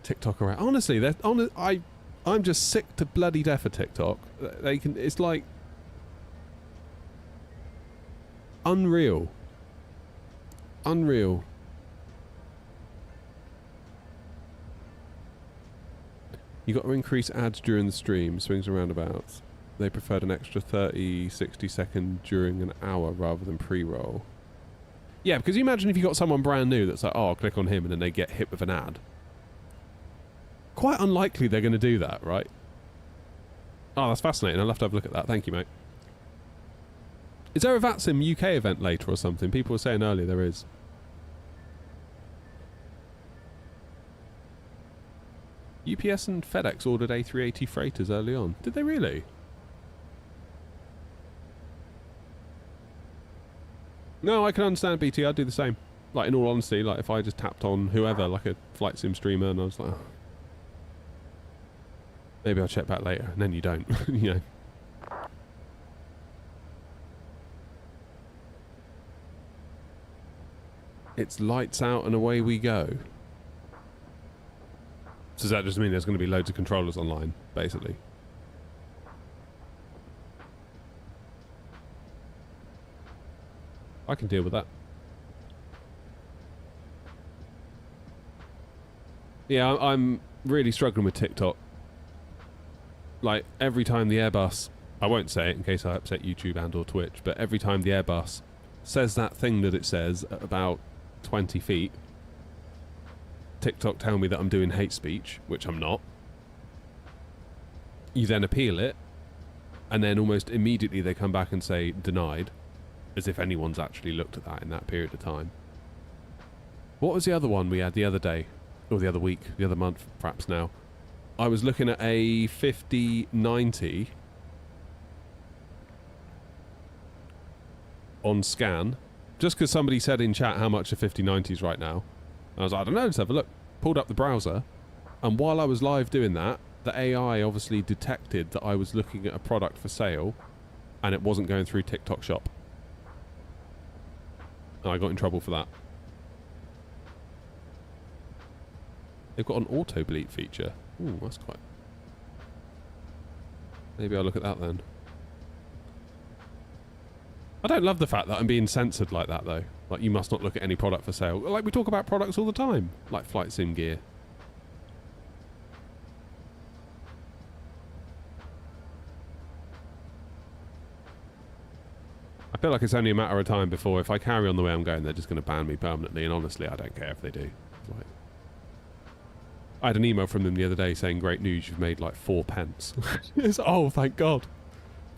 TikTok around. Honestly, I'm just sick to bloody death of TikTok. They can. It's like unreal. Unreal. You got to increase ads during the stream. Swings and roundabouts. They preferred an extra 30, 60 second during an hour rather than pre-roll. Yeah, because you imagine if you got someone brand new that's like, oh, I'll click on him, and then they get hit with an ad. Quite unlikely they're going to do that, right? Oh, that's fascinating. I'll have to have a look at that. Thank you, mate. Is there a VATSIM UK event later or something? People were saying earlier there is. UPS and FedEx ordered A380 freighters early on. Did they really? No, I can understand, BT. I'd do the same. Like, in all honesty, like, if I just tapped on whoever, like a flight sim streamer, and I was like, oh, maybe I'll check back later, and then you don't, you know. It's lights out and away we go. So does that just mean there's going to be loads of controllers online, basically? I can deal with that. Yeah, I'm really struggling with TikTok. Like, every time the Airbus... I won't say it in case I upset YouTube and or Twitch, but every time the Airbus says that thing that it says at about 20 feet, TikTok tell me that I'm doing hate speech, which I'm not. You then appeal it, and then almost immediately they come back and say, denied. As if anyone's actually looked at that in that period of time. What was the other one we had the other day? Or the other week, the other month, perhaps now. I was looking at a 5090. on scan, just because somebody said in chat how much a 5090 is right now. And I was like, I don't know, let's have a look. Pulled up the browser, and while I was live doing that, the AI obviously detected that I was looking at a product for sale, and it wasn't going through TikTok Shop. And I got in trouble for that. They've got an auto-bleep feature. Ooh, that's quite... Maybe I'll look at that then. I don't love the fact that I'm being censored like that, though. Like, you must not look at any product for sale. Like, we talk about products all the time. Like flight sim gear. I feel like it's only a matter of time before, if I carry on the way I'm going, they're just going to ban me permanently. And honestly, I don't care if they do. Like, I had an email from them the other day saying, great news, you've made like 4 pence. It's, oh, thank God.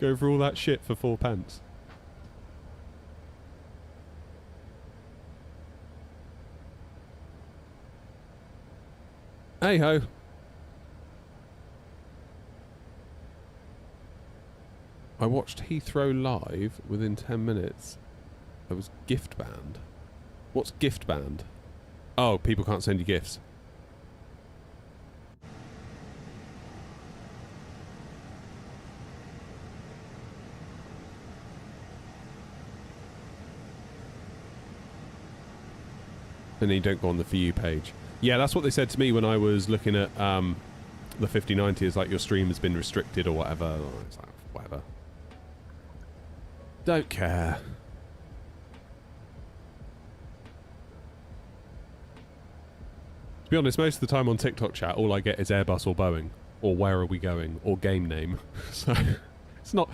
Go through all that shit for 4 pence. Hey ho. I watched Heathrow live within 10 minutes. I was gift banned. What's gift banned? Oh, people can't send you gifts. And then you don't go on the For You page. Yeah, that's what they said to me when I was looking at the 5090, is like, your stream has been restricted or whatever. It's like, whatever. Don't care. To be honest, most of the time on TikTok chat, all I get is Airbus or Boeing, or where are we going, or game name. So, it's not...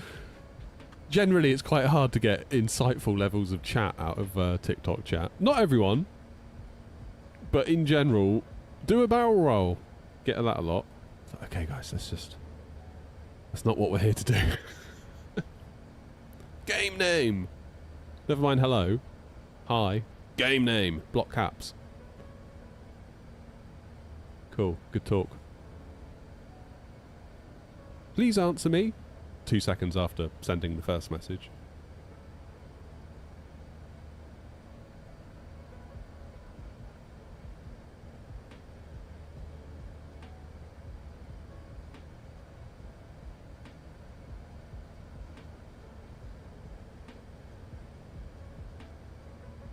Generally, it's quite hard to get insightful levels of chat out of TikTok chat. Not everyone. But in general, do a barrel roll. Get that a lot. Okay, guys, that's not what we're here to do. Game name. Never mind hello. Hi. Game name. Block caps. Cool. Good talk. Please answer me. 2 seconds after sending the first message.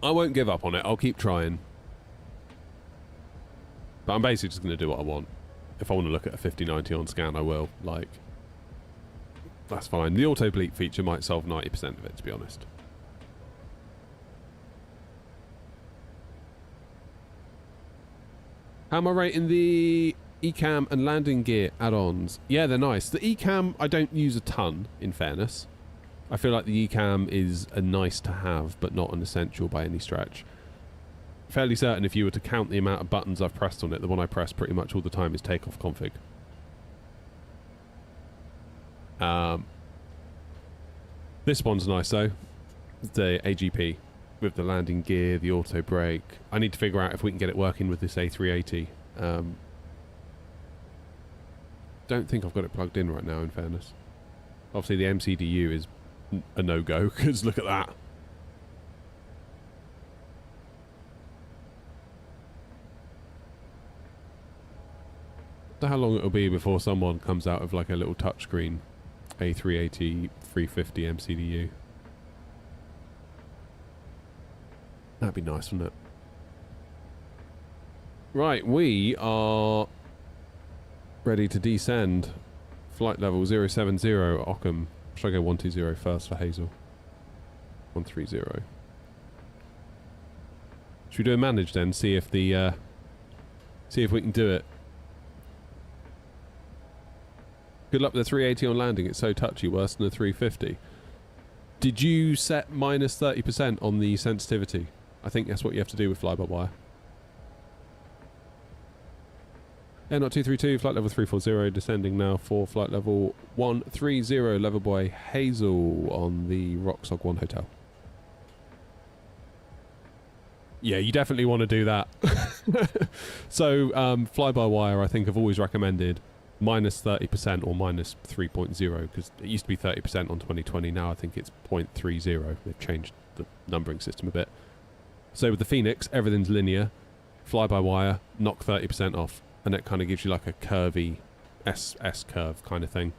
I won't give up on it. I'll keep trying. But I'm basically just going to do what I want. If I want to look at a 5090 on scan, I will. Like, that's fine. The auto bleep feature might solve 90% of it, to be honest. How am I rating the eCam and landing gear add-ons? Yeah, they're nice. The eCam, I don't use a ton, in fairness. I feel like the eCam is a nice to have, but not an essential by any stretch. Fairly certain if you were to count the amount of buttons I've pressed on it, the one I press pretty much all the time is takeoff config. This one's nice though. The AGP with the landing gear, the auto brake. I need to figure out if we can get it working with this A380. Don't think I've got it plugged in right now, in fairness. Obviously the MCDU is a no-go, because look at that. I wonder how long it'll be before someone comes out of like a little touchscreen A380 350 MCDU. That'd be nice, wouldn't it? Right, we are ready to descend. Flight level 070 Ockham. Should I go 120 first for Hazel? 130. Should we do a manage then? See if the see if we can do it. Good luck with the 380 on landing. It's so touchy, worse than the 350. Did you set minus 30% on the sensitivity? I think that's what you have to do with fly-by-wire. AirNOTT 232, flight level 340, descending now for flight level 130, level by Hazel on the Rocksog 1 hotel. Yeah, you definitely want to do that. So, fly-by-wire, I think, have always recommended minus 30% or minus 3.0, because it used to be 30% on 2020, now I think it's 0.30. They've changed the numbering system a bit. So with the Phoenix, everything's linear. Fly-by-wire, knock 30% off. And it kind of gives you like a curvy S-curve kind of thing.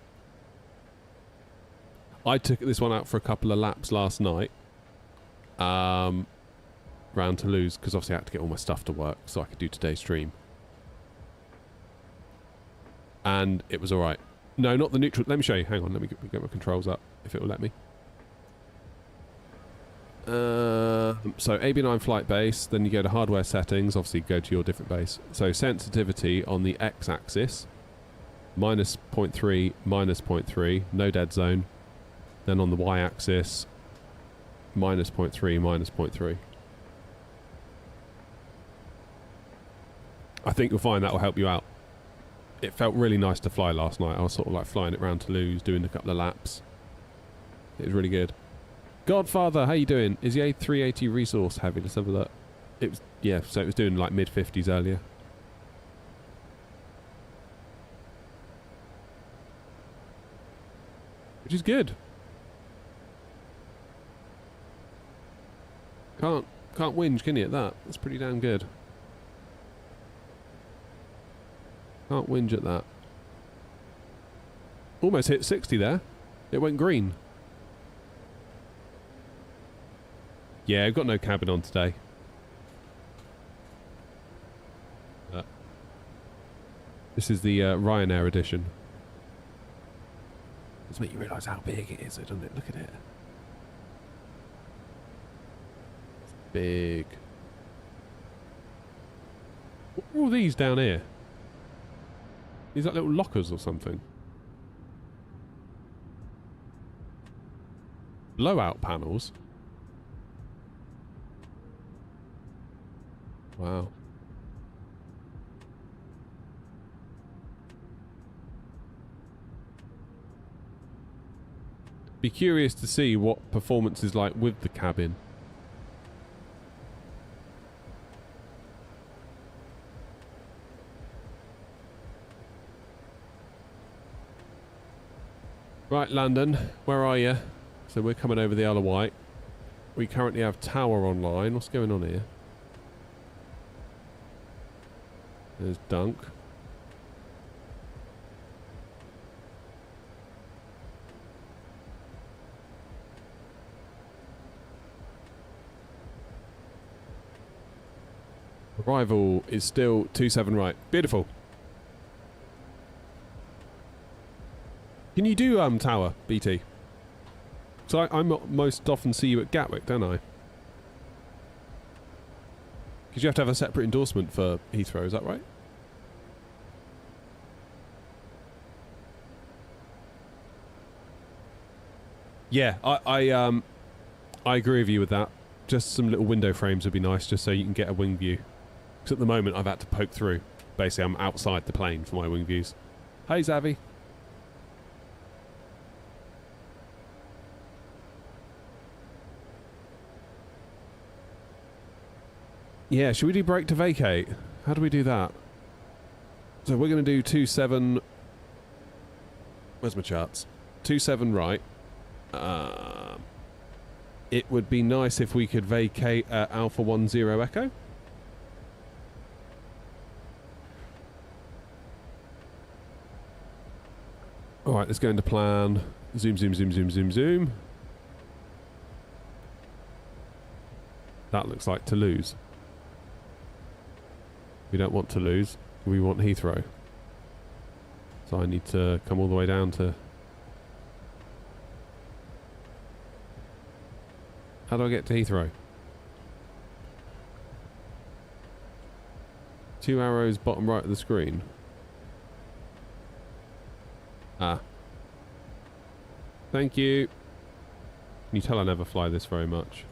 I took this one out for a couple of laps last night. Round Toulouse, because obviously I had to get all my stuff to work so I could do today's stream. And it was alright. No, not the neutral. Let me show you. Hang on, let me get my controls up, if it will let me. So AB9 flight base, then you go to hardware settings, obviously go to your different base. So sensitivity on the x-axis, minus 0.3, minus 0.3, no dead zone. Then on the y-axis, minus 0.3, minus 0.3. I think you'll find that will help you out. It felt really nice to fly last night. I was sort of like flying it around Toulouse, doing a couple of laps. It was really good. Godfather, how you doing? Is the A380 resource heavy? Let's have a look. It was, yeah, so it was doing like mid-50s earlier. Which is good. Can't whinge, can you, at that? That's pretty damn good. Can't whinge at that. Almost hit 60 there. It went green. Yeah, I've got no cabin on today. This is the Ryanair edition. Let's make you realise how big it is, doesn't it? Look at it. It's big. What are all these down here? These like little lockers or something. Blowout panels. Wow. Be curious to see what performance is like with the cabin. Right, London, where are you? So we're coming over the Isle of Wight. We currently have Tower online. What's going on here? There's Dunk. Arrival is still 27 right. Beautiful. Can you do Tower, BT? So I most often see you at Gatwick, don't I? Because you have to have a separate endorsement for Heathrow, is that right? Yeah, I agree with you with that. Just some little window frames would be nice, just so you can get a wing view. Because at the moment I've had to poke through. Basically, I'm outside the plane for my wing views. Hey, Zavi. Yeah, should we do break to vacate? How do we do that? So we're going to do 27... Where's my charts? 27 right. It would be nice if we could vacate at Alpha 10 Echo. Alright, let's go into plan. Zoom, zoom, zoom, zoom, zoom, zoom. That looks like Toulouse. We don't want Toulouse, we want Heathrow. So I need to come all the way down to... How do I get to Heathrow? 2 arrows bottom right of the screen. Ah. Thank you. Can you tell I never fly this very much?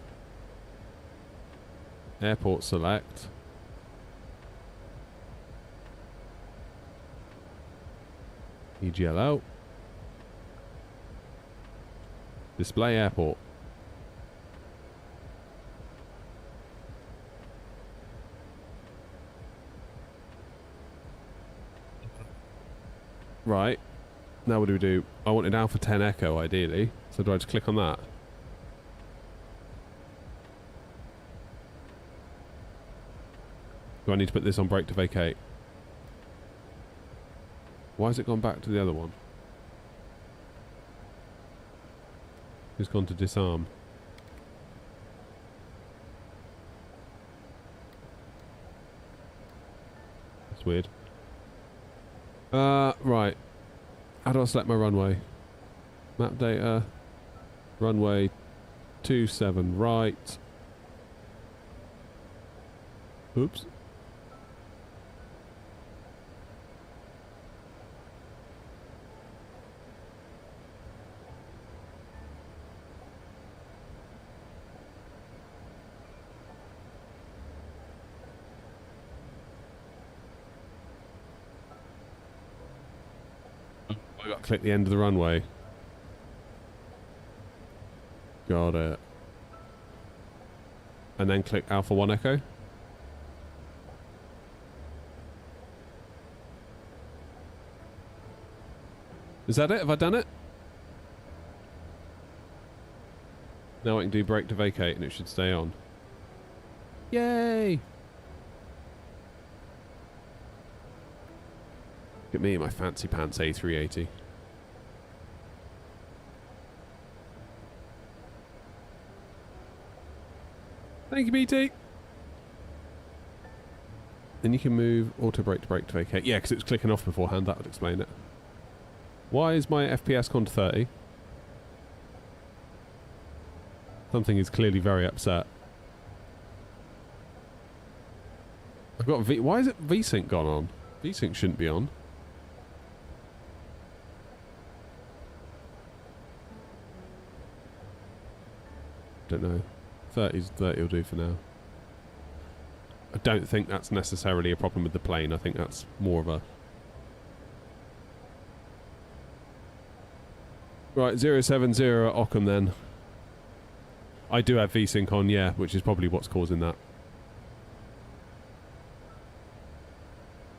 Airport select. EGLO. Display airport. Right. Now what do we do? I wanted Alpha 10 Echo ideally. So do I just click on that? Do I need to put this on brake to vacate? Why has it gone back to the other one? It's gone to disarm. That's weird. Right. How do I select my runway? Map data. Runway 27 right. Oops. I got to click the end of the runway. Got it. And then click Alpha 1 Echo. Is that it? Have I done it? Now I can do brake to vacate and it should stay on. Yay! Look at me in my fancy pants A380. Thank you, BT. Then you can move auto brake to vacate. Yeah, because it was clicking off beforehand. That would explain it. Why is my FPS gone to 30? Something is clearly very upset. I've got why is it VSync gone on? VSync shouldn't be on. Don't know. 30's 30 will do for now. I don't think that's necessarily a problem with the plane. I think that's more of a... Right, 070 at Ockham then. I do have VSync on, yeah, which is probably what's causing that.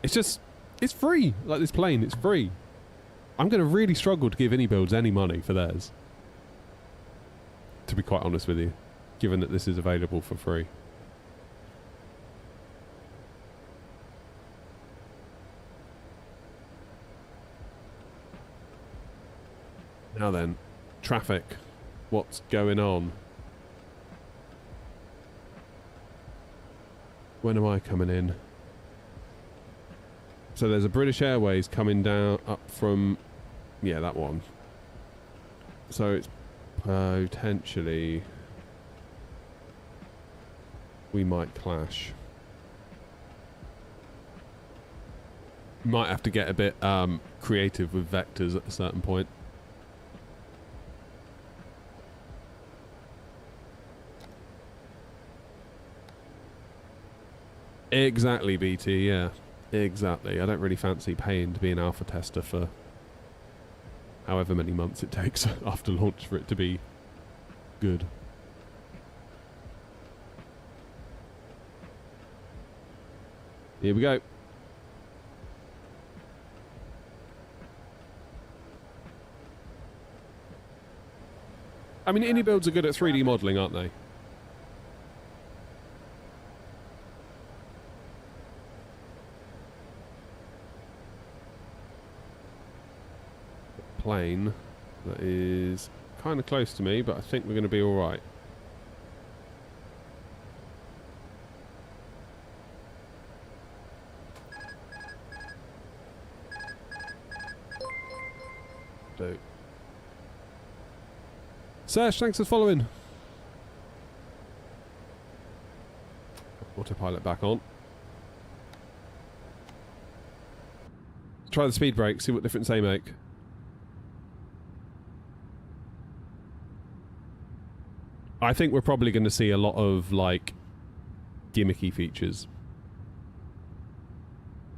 It's just... It's free! Like this plane, it's free. I'm going to really struggle to give any builds any money for theirs. To be quite honest with you. Given that this is available for free. Now then, traffic. What's going on? When am I coming in? So there's a British Airways coming down up from... Yeah, that one. So it's potentially... We might clash. Might have to get a bit creative with vectors at a certain point. Exactly, BT, yeah. Exactly. I don't really fancy paying to be an alpha tester for however many months it takes after launch for it to be good. Here we go. I mean, indie builds are good at 3D modelling, aren't they? Plane that is kind of close to me, but I think we're going to be alright. Serge, thanks for following. Autopilot back on. Try the speed brake, see what difference they make. I think we're probably going to see a lot of, like, gimmicky features.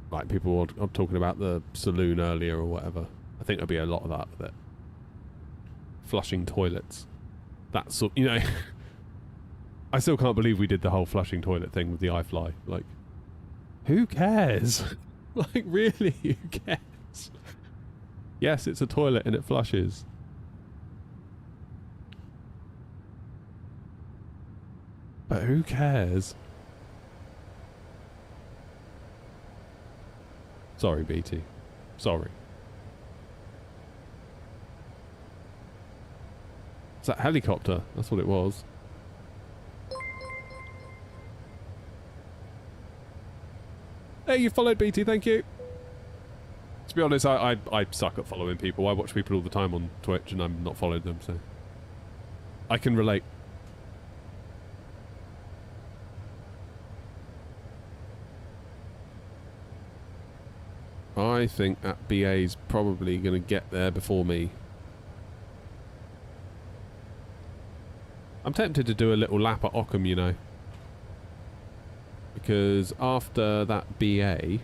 Like, people were talking about the saloon earlier or whatever. I think there'll be a lot of that with it. Flushing toilets. That sort, you know... I still can't believe we did the whole flushing toilet thing with the iFly. Like, who cares? Like, really, who cares? Yes, it's a toilet and it flushes. But who cares? Sorry, BT. Sorry. It's that helicopter. That's what it was. Hey, you followed BT, thank you. To be honest, I suck at following people. I watch people all the time on Twitch and I'm not following them, so I can relate. I think that BA's probably going to get there before me. I'm tempted to do a little lap at Ockham, you know. Because after that BA,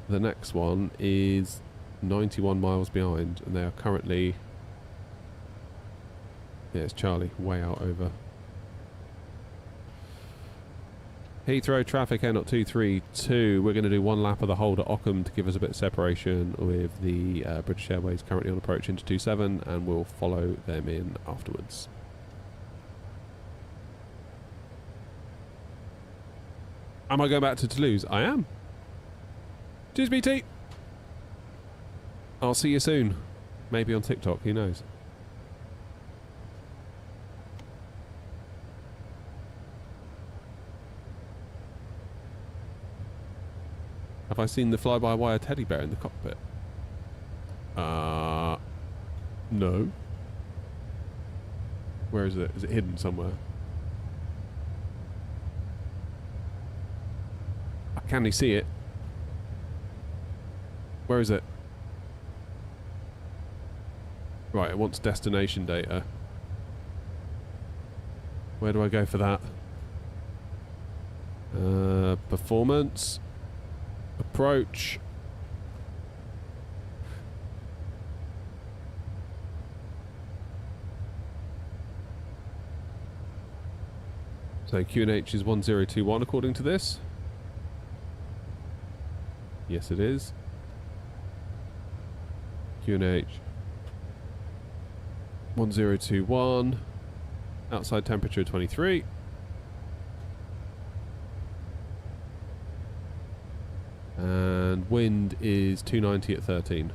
the next one is 91 miles behind, and they are currently... Yeah, it's Charlie, way out over. Heathrow traffic, AirNOTT 232. We're going to do one lap of the hold at Ockham to give us a bit of separation with the British Airways currently on approach into 27, and we'll follow them in afterwards. Am I going back to Toulouse? I am. Cheers, BT. I'll see you soon. Maybe on TikTok, who knows? Have I seen the fly-by-wire teddy bear in the cockpit? No. Where is it? Is it hidden somewhere? Can you see it? Where is it? Right, it wants destination data. Where do I go for that? Performance. Approach. So QNH is 1021 according to this. Yes, it is. QNH 1021. Outside temperature 23. And wind is 290 at 13.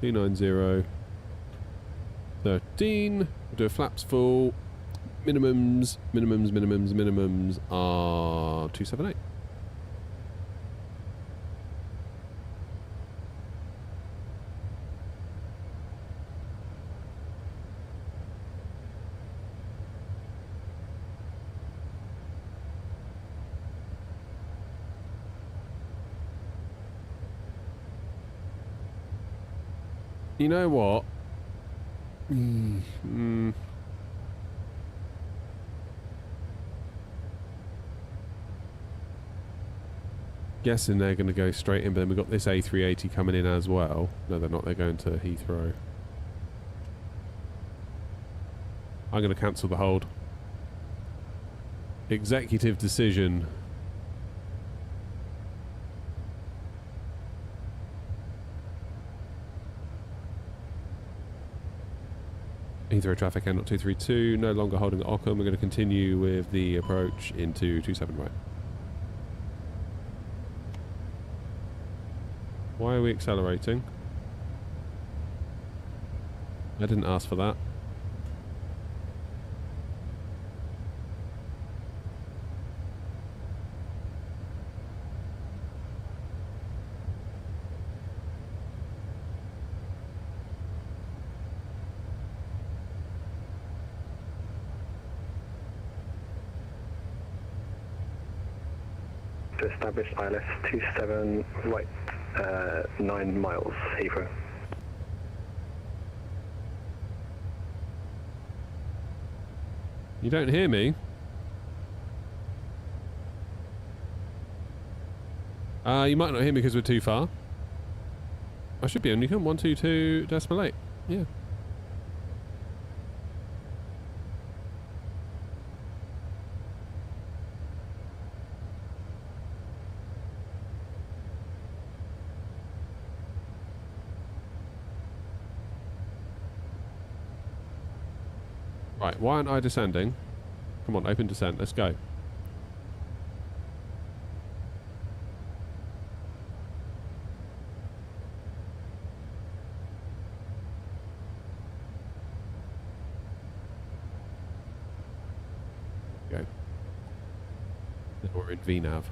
290. 13. We'll do a flaps full. Minimums are 278. You know what? Guessing they're going to go straight in, but then we've got this A380 coming in as well. No, they're not. They're going to Heathrow. I'm going to cancel the hold. Executive decision. Heathrow traffic, AirNOTT 232, no longer holding at Ockham. We're going to continue with the approach into 27 right. Why are we accelerating? I didn't ask for that. To establish ILS 27 right, 9 miles, Heathrow. You don't hear me? You might not hear me because we're too far. I should be only come 122.8. Yeah. Right, why aren't I descending? Come on, open descent, let's go. Go. Now we're in VNAV.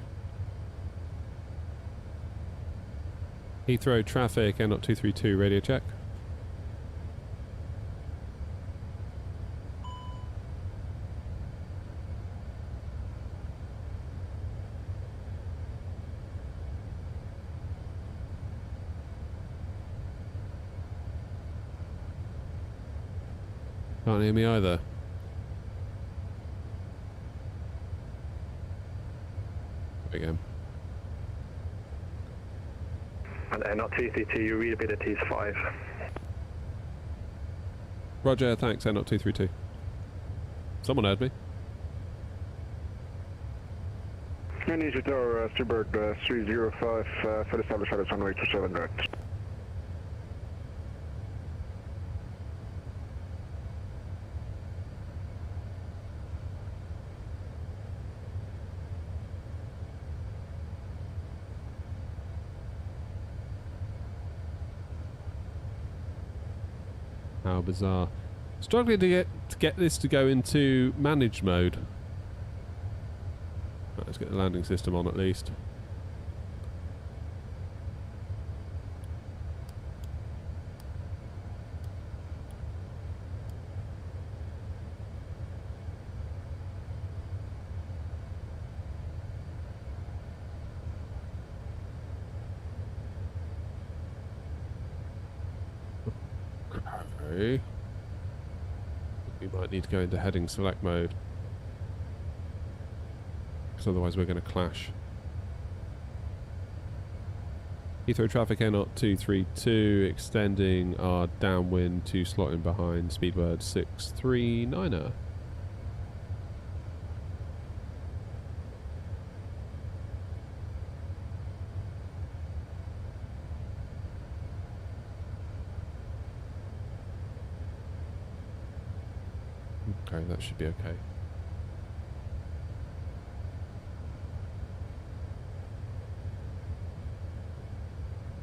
Heathrow traffic, AirNOTT 232, radio check. Can't hear me either. There we go. And AirNOTT 232, readability is 5. Roger, thanks, AirNOTT 232. Someone heard me. Initiator, Steward 305, for establish at runway 27 right. How bizarre. Struggling to get this to go into managed mode. Right, let's get the landing system on at least. Okay. We might need to go into heading select mode, because otherwise we're going to clash. Heathrow traffic AirNOTT 232, extending our downwind to slot in behind speedbird 639er. Okay, that should be okay.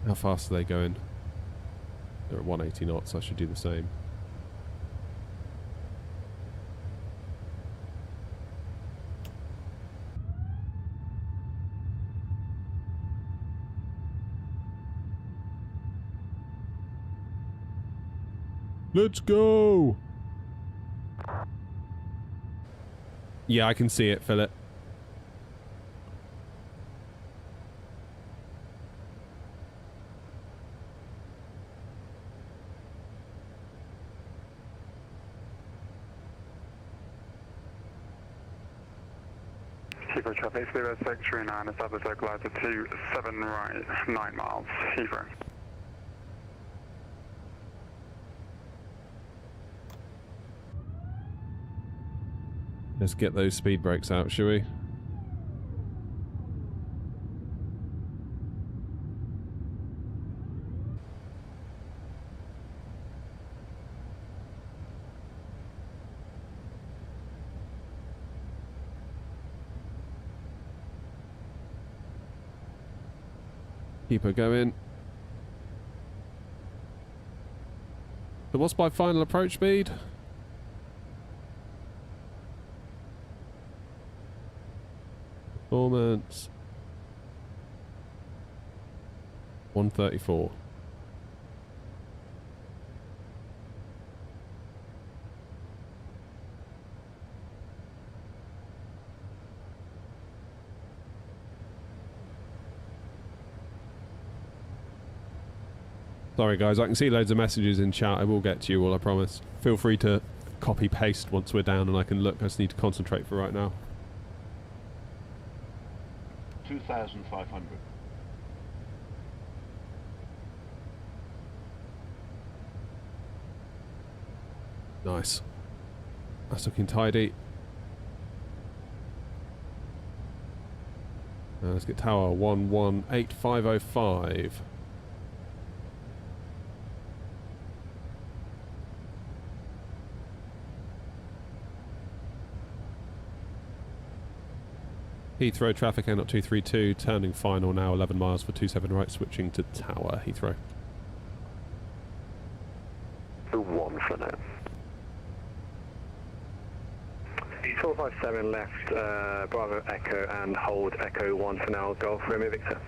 How fast are they going? They're at 180 knots, I should do the same. Let's go! Yeah, I can see it, Philip. Heathrow traffic, Speedbird 639, establish localizer 27 right, 9 miles, Heathrow. Let's get those speed brakes out, shall we? Keep her going. So what's my final approach speed? Performance 134. Sorry guys, I can see loads of messages in chat. I will get to you all, I promise. Feel free to copy paste once we're down and I can look. I just need to concentrate for right now. 2,500. Nice. That's looking tidy. Let's get tower 118505. Heathrow traffic AirNOTT 232, turning final now 11 miles for 27 right, switching to tower Heathrow. 1 for now. 457 left, Bravo Echo, and hold Echo 1 for now, Golf Romeo Victor.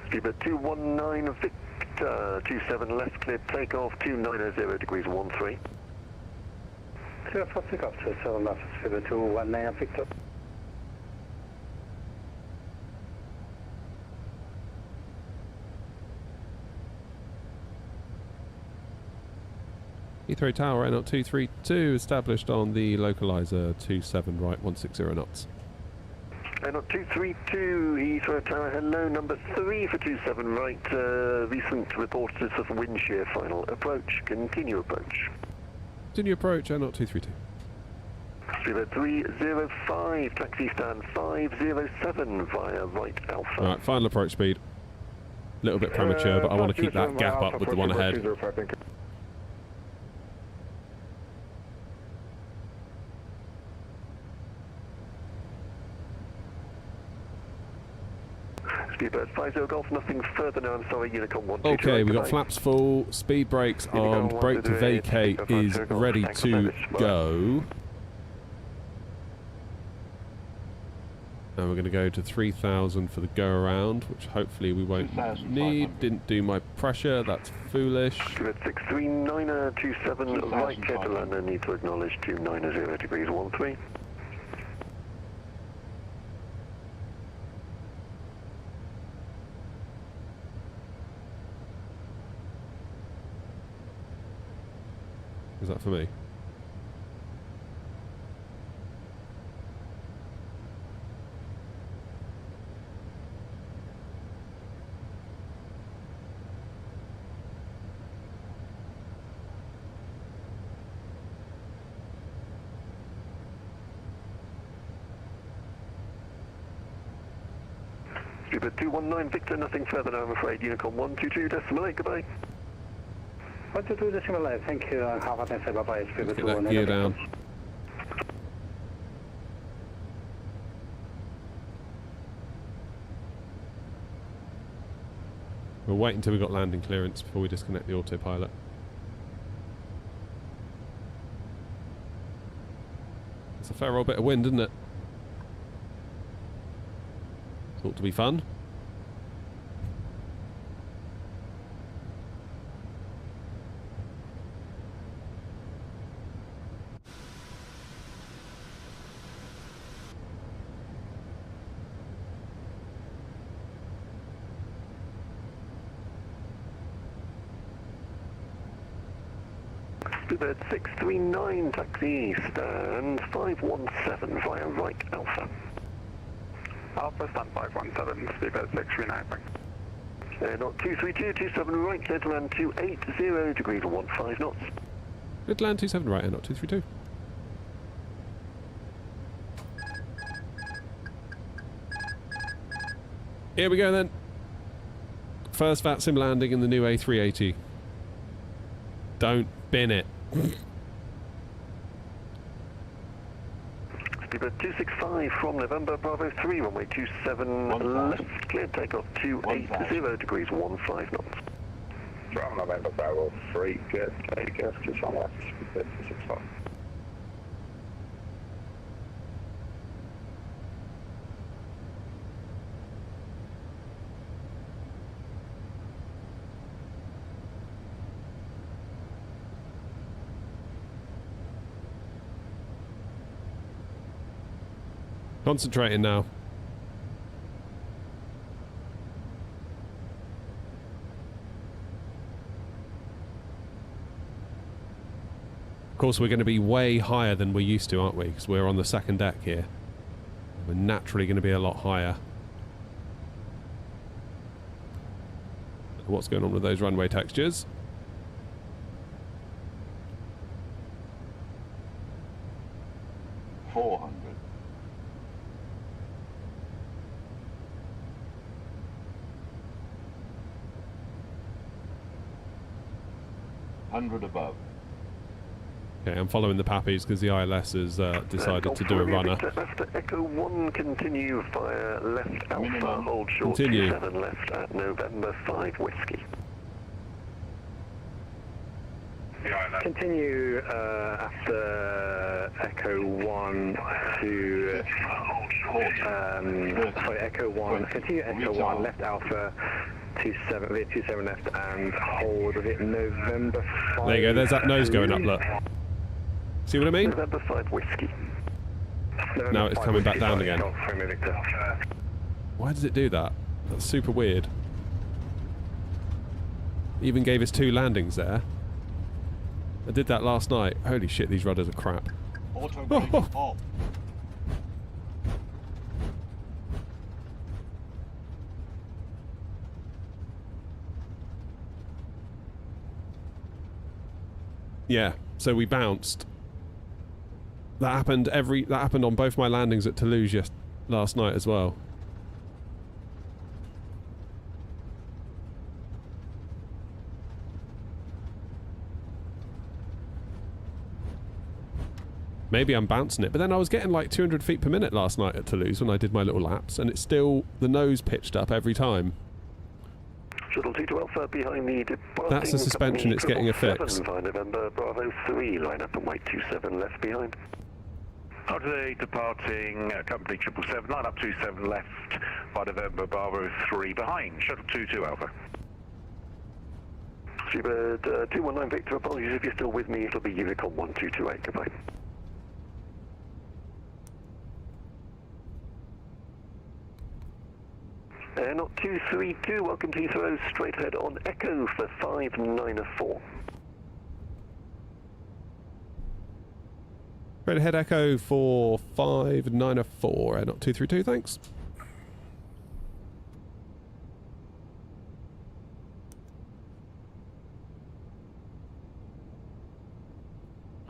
Speedbird 219 Victor, 27 left, clear takeoff, 290 degrees 13. Clear for takeoff, 27 left, Speedbird 219 Victor. Heathrow Tower, AirNOTT 232, established on the localizer 27 right, 160 knots. AirNOTT 232, Heathrow Tower, hello, number 3 for 27 right, recent reported of wind shear, final approach, continue approach. Continue approach, AirNOTT 232. Speedbird 305, taxi stand 507 via right Alpha. Alright, final approach speed. A little bit premature, but I want to keep that gap up with the one ahead. Speedbird 50 Golf, nothing further now, I'm sorry, Unicom 122. Okay, we've got flaps full, speed brakes armed, brake to vacate is ready to go. Now we're going to go to 3,000 for the go around, which hopefully we won't need. Didn't do my pressure, that's foolish. Speedbird 639, 27 right, clear to land, and need to acknowledge 290 degrees 13. Is that for me? Speedbird 219 Victor, nothing further now, I'm afraid. Unicom 122.8, goodbye. 122.8, thank you, and have a nice day, bye-bye. Let's get that gear down. We'll wait until we've got landing clearance before we disconnect the autopilot. It's a fair old bit of wind, isn't it? It's ought to be fun. Speedbird 639, taxi stand 517 via right Alpha. Alpha stand 517, Speedbird 639, thanks. AirNOTT 232, 27 right, clear to land 280 degrees 15 knots. Good land 27 right, AirNOTT 232. Here we go then. First VATSIM landing in the new A380. Don't bin it. Speedbird 265 from November, Bravo 3, runway 27 left, clear takeoff 280 degrees 15 knots. From November, Bravo 3, clear takeoff, 21 left, Speedbird 265. Concentrating now. Of course, we're going to be way higher than we're used to, aren't we? Because we're on the second deck here. We're naturally going to be a lot higher. What's going on with those runway textures? Above. Okay, I'm following the Pappies because the ILS has decided to do a runner. After Echo 1, continue via left Alpha, hold short Continue. 27 left at November 5 Whiskey. Continue after Echo 1 to sorry, Echo 1. Continue Echo 1 left Alpha 27 left and hold it November 5. There you go. There's that nose going up. Look. See what I mean? November 5 Whiskey. Now it's coming back down again. Why does it do that? That's super weird. Even gave us 2 landings there. I did that last night. Holy shit, these rudders are crap. Auto Oh, brake oh. off. Yeah, so we bounced. That happened on both my landings at Toulouse last night as well. Maybe I'm bouncing it, but then I was getting like 200 feet per minute last night at Toulouse when I did my little laps, and it's still the nose pitched up every time. Shuttle 22 Alpha behind the departing. That's the suspension, it's getting a fix. By November Bravo 3, line up and white 27 left behind. Today departing company 777, line up 27 left by November Bravo 3 behind. Shuttle 22 Alpha. Seabird 219 Victor, apologies if you're still with me, it'll be Unicom 1228, goodbye. AirNOTT 232, welcome to Heathrow, straight ahead on Echo for 594. Straight ahead Echo for 594, AirNOTT 232, thanks.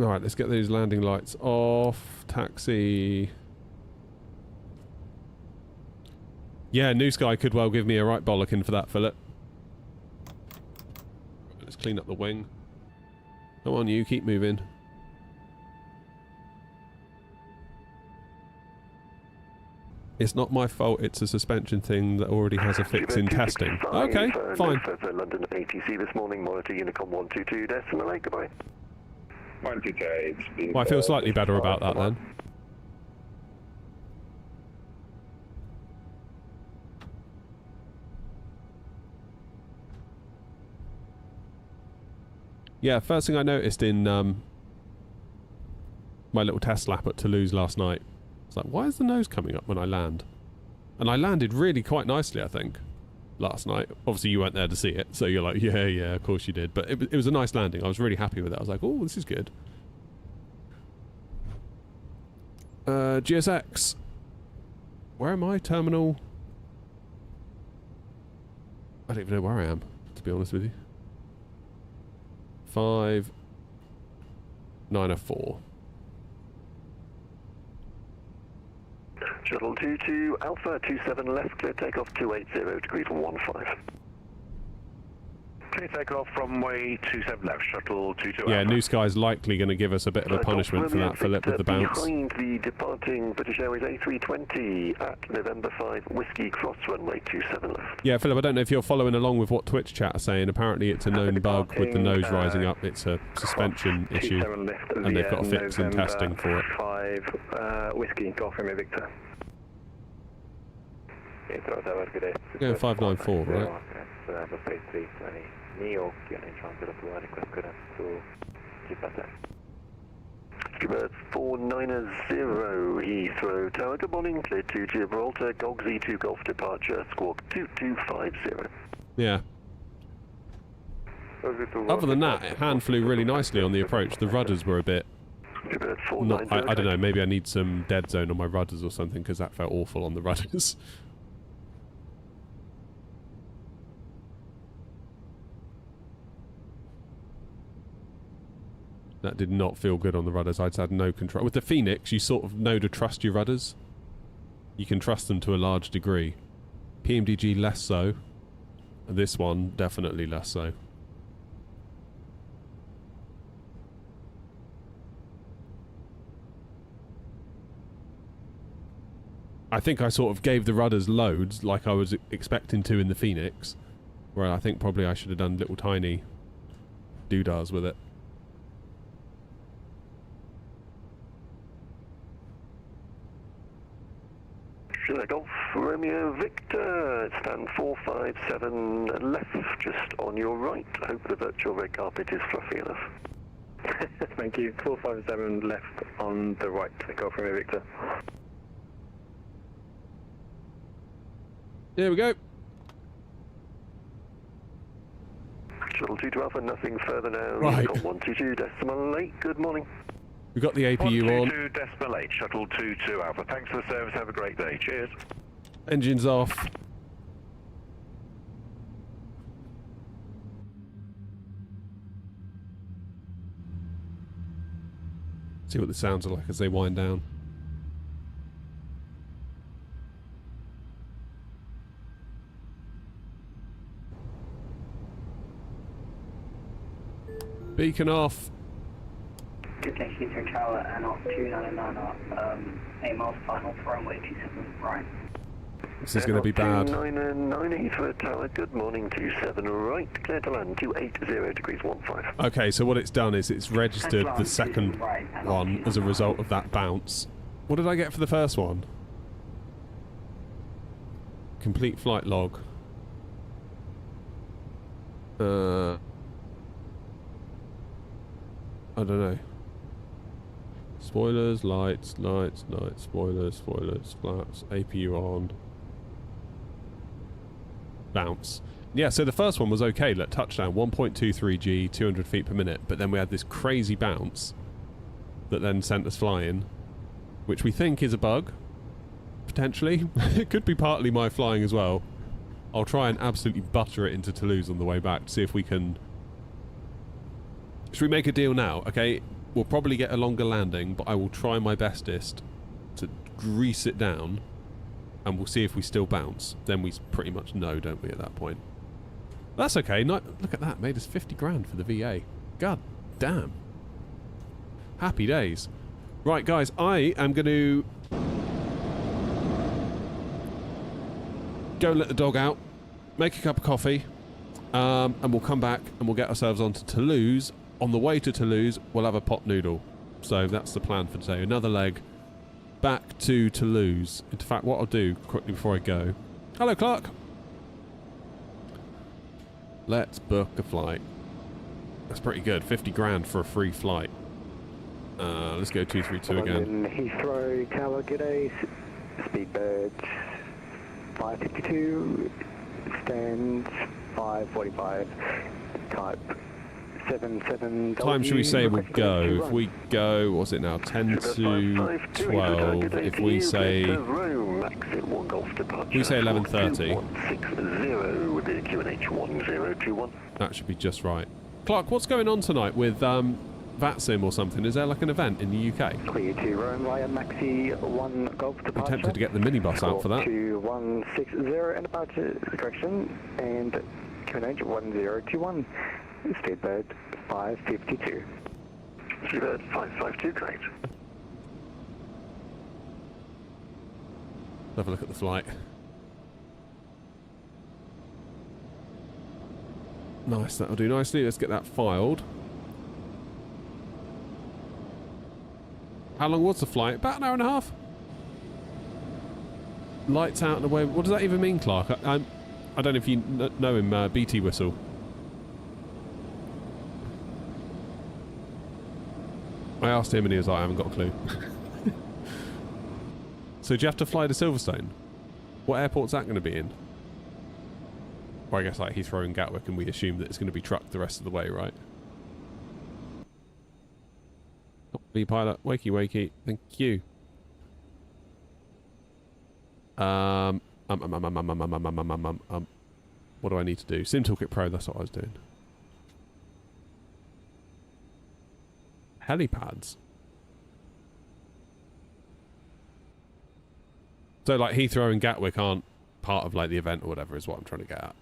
Alright, let's get those landing lights off. Taxi. Yeah, New Sky could well give me a right bollocking for that, Philip. Let's clean up the wing. Come on, you, keep moving. It's not my fault, it's a suspension thing that already has a fix in testing. Okay, fine. For London ATC this morning, monitor Unicom 122, decimal 8, goodbye. 128. Well, I feel slightly better about that then. Yeah, first thing I noticed in my little test lap at Toulouse last night, it's like, why is the nose coming up when I land? And I landed really quite nicely, I think, last night. Obviously, you weren't there to see it, so you're like, yeah, of course you did. But it was a nice landing. I was really happy with it. I was like, oh, this is good. GSX. Where am I? Terminal? I don't even know where I am, to be honest with you. 594. Shuttle 22 Alpha 27 left, clear takeoff 280 degrees 15. Clear takeoff from runway 27 left, shuttle 22 Yeah, Alpha. New Sky's likely going to give us a bit of a punishment for that, Philip, with the bounce. Behind the departing British Airways A320 at November 5 Whiskey cross runway 27 left. Yeah, Philip, I don't know if you're following along with what Twitch chat are saying. Apparently it's a known bug with the nose rising up. It's a suspension issue, and they've got a fix in testing for it. 5 Whiskey, Golf Romeo Victor. Go 594, right? Skipper 490 Heathrow Tower, good morning, clear to Gibraltar, Gog Z2 Golf departure, squawk 2250. Yeah. Other than that, it hand flew really nicely on the approach. The rudders were a bit... Not, I don't know, maybe I need some dead zone on my rudders or something, because that felt awful on the rudders. That did not feel good on the rudders. I just had no control. With the Phoenix, you sort of know to trust your rudders. You can trust them to a large degree. PMDG less so. This one, definitely less so. I think I sort of gave the rudders loads like I was expecting to in the Phoenix, where I think probably I should have done little tiny doodahs with it. Sugar Golf Romeo Victor, stand 457 left, just on your right. Hope the virtual red carpet is fluffy enough. Thank you. 457 left on the right. Golf Romeo Victor. Here we go. Shuttle 22 Alpha, nothing further now. Right. 122.8. Good morning. We've got the APU on. 122.8, Shuttle 22 Alpha. Thanks for the service. Have a great day. Cheers. Engines off. See what the sounds are like as they wind down. Beacon off. Good day, Heathrow Tower, AirNOTT 299, 8 miles final for runway 27 right. This is going to be bad. 299 Heathrow Tower, good morning, 27 right, clear to land, 280 degrees 15. Okay, so what it's done is it's registered the second one as a result of that bounce. What did I get for the first one? Complete flight log. I don't know. Spoilers, lights, lights, lights, spoilers, spoilers, flaps, APU on. Bounce. Yeah, so the first one was okay, look, touchdown, 1.23 G, 200 feet per minute, but then we had this crazy bounce that then sent us flying, which we think is a bug, potentially. It could be partly my flying as well. I'll try and absolutely butter it into Toulouse on the way back to see if we can... Should we make a deal now? Okay, we'll probably get a longer landing, but I will try my bestest to grease it down, and we'll see if we still bounce. Then we pretty much know, don't we, at that point? That's okay. Look at that. Made us 50 grand for the VA. God damn. Happy days. Right, guys, I am going to go let the dog out, make a cup of coffee, and we'll come back and we'll get ourselves onto Toulouse. On the way to Toulouse, we'll have a pot noodle. So that's the plan for today. Another leg back to Toulouse. In fact, what I'll do quickly before I go... Hello, Clark. Let's book a flight. That's pretty good. 50 grand for a free flight. Let's go 232 again. Heathrow Tower, g'day. Speedbird 552, stand 545, type 77. Time should we say we'll go? If we go, what's it now? 10 to 12. If we say... we say 11:30. That should be just right. Clark, what's going on tonight with VATSIM or something? Is there like an event in the UK? Clear to Rome via Maxi 1 Golf departure. I'm tempted to get the minibus out for that. 2160 and departure correction, and QNH 1021. Speedbird 552. Speedbird 552, great. Have a look at the flight. Nice, that'll do nicely. Let's get that filed. How long was the flight? About an hour and a half. Lights out and away. What does that even mean, Clark? I don't know if you know him, BT Whistle. I asked him and he was like, I haven't got a clue. So do you have to fly to Silverstone? What airport's that going to be in? Or I guess like Heathrow and Gatwick, and we assume that it's going to be trucked the rest of the way, right? V-pilot, wakey wakey, thank you. What do I need to do? Sim Toolkit Pro, that's what I was doing. Helipads. So like Heathrow and Gatwick aren't part of like the event or whatever is what I'm trying to get at.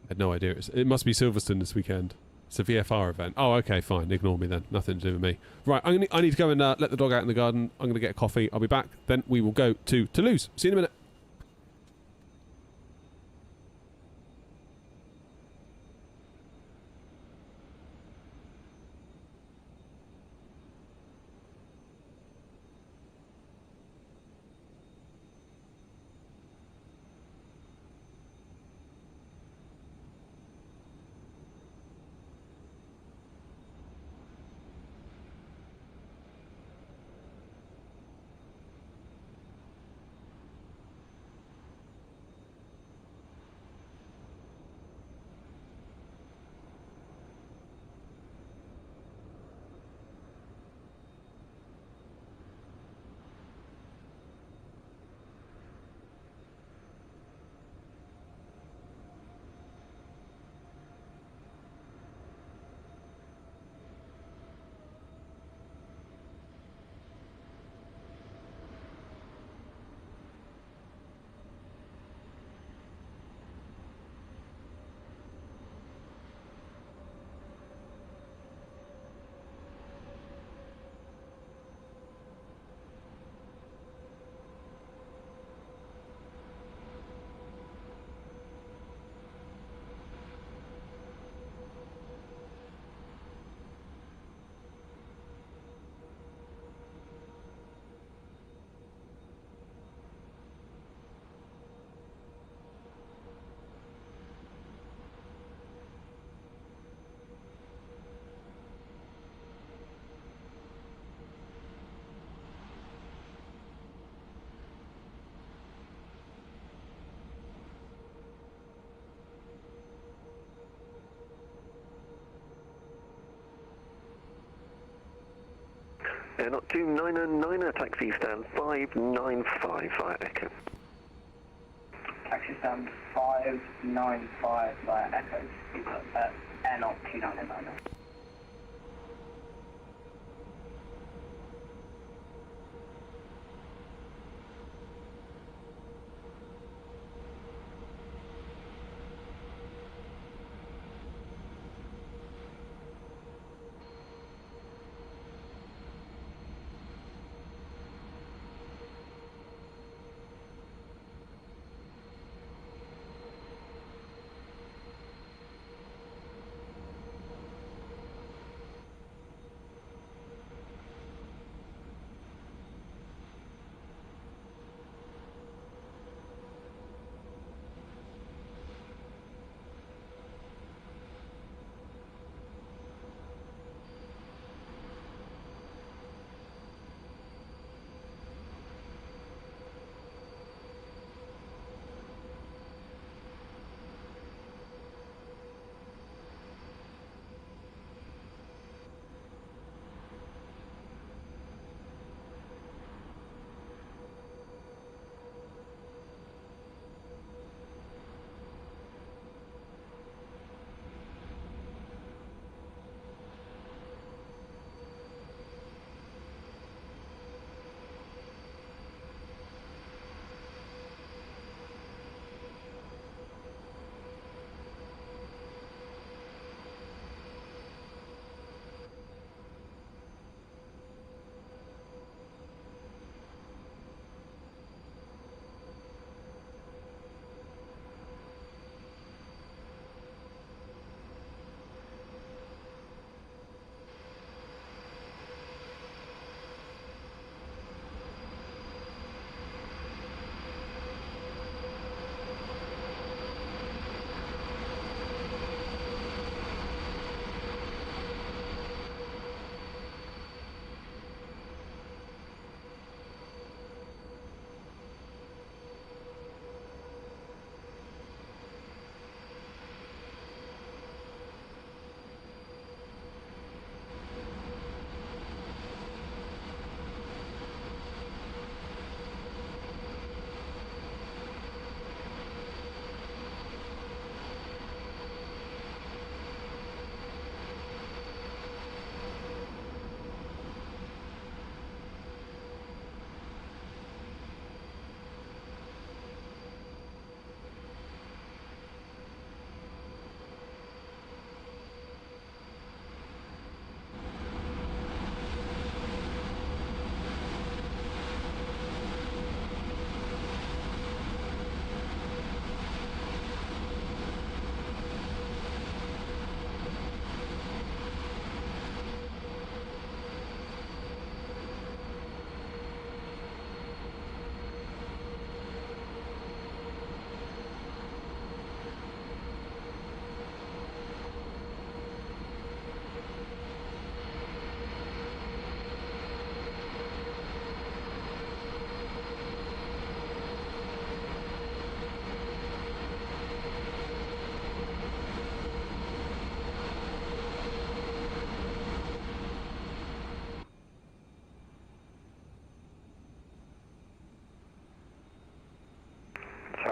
I had no idea. It must be Silverstone this weekend. It's a VFR event. Oh, okay, fine. Ignore me then. Nothing to do with me. Right, I need to go and let the dog out in the garden. I'm going to get a coffee. I'll be back. Then we will go to Toulouse. See you in a minute. AirNOTT 299, taxi stand 595 via Echo. Taxi stand 595 via Echo. AirNOTT 299.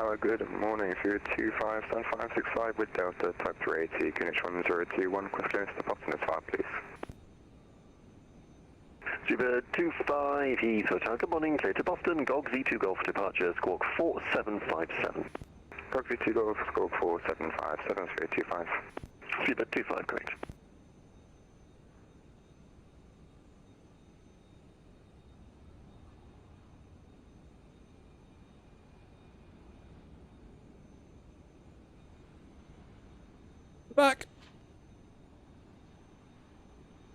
Tower, good morning. If you're 257565 with Delta Type 380, Greenwich 1021, request clearance to Boston as far, please. Super 25 Heathrow Tower, good morning, clear to Boston, GOG Z2 Golf departure, squawk 4757. GOG Z2 Golf, squawk 4757, 325. Super 25, correct. Back.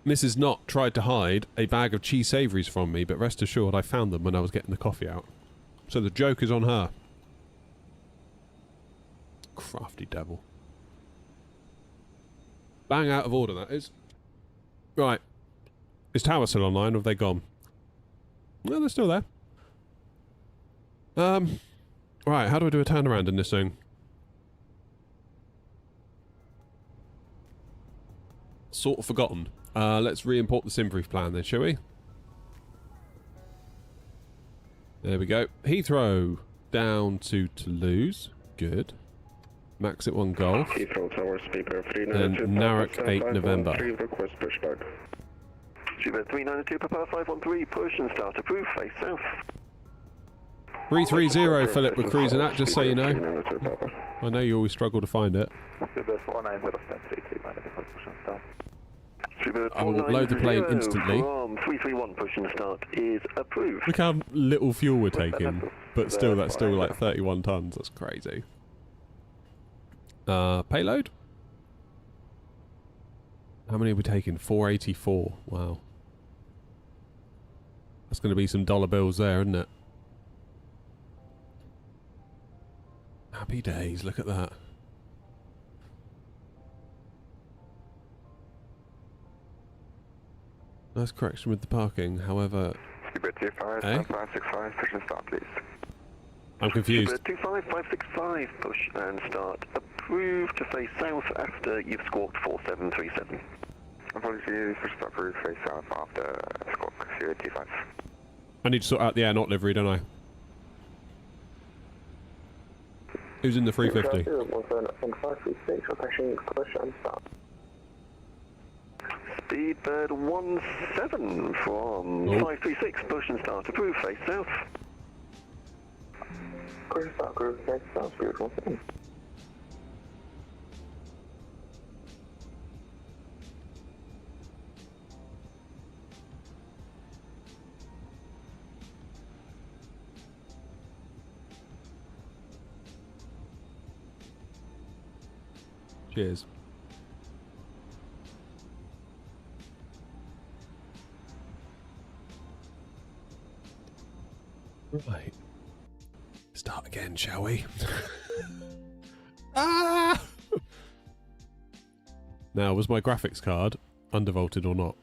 Mrs. Knott tried to hide a bag of cheese savouries from me, but rest assured I found them when I was getting the coffee out. So the joke is on her. Crafty devil. Bang out of order, that is. Right. Is Tower still online, or have they gone? No, they're still there. Right, how do I do a turnaround in this thing? Sort of forgotten. Let's re-import the SimBrief plan then, shall we? There we go. Heathrow down to Toulouse. Good. Max at 1 Golf. Heathrow Tower, speaker 392. Then Narrock 8 November. Request pushback. Super 392, Papa 513, push and start approved, face south. 330 Philip, we're cruising at, just so you know. I know you always struggle to find it. I will load the plane instantly. From 331, push and start is approved. Look how little fuel we're taking, but still, that's still like 31 tons. That's crazy. Payload? How many are we taking? 484. Wow. That's going to be some dollar bills there, isn't it? Happy days, look at that. Nice correction with the parking, however... Super 257565, push and start, please. I'm confused. Super 25565, push and start approved to face south after you've squawked 4737. Apologies, push and start approved, face south after squawk 025. I need to sort out the AirNOTT livery, don't I? Who's in the 350? Speedbird 17 from 536, push and start approved, face south. Push and start approved, face south, beautiful. Cheers. Right. Start again, shall we? Ah! Now, was my graphics card undervolted or not?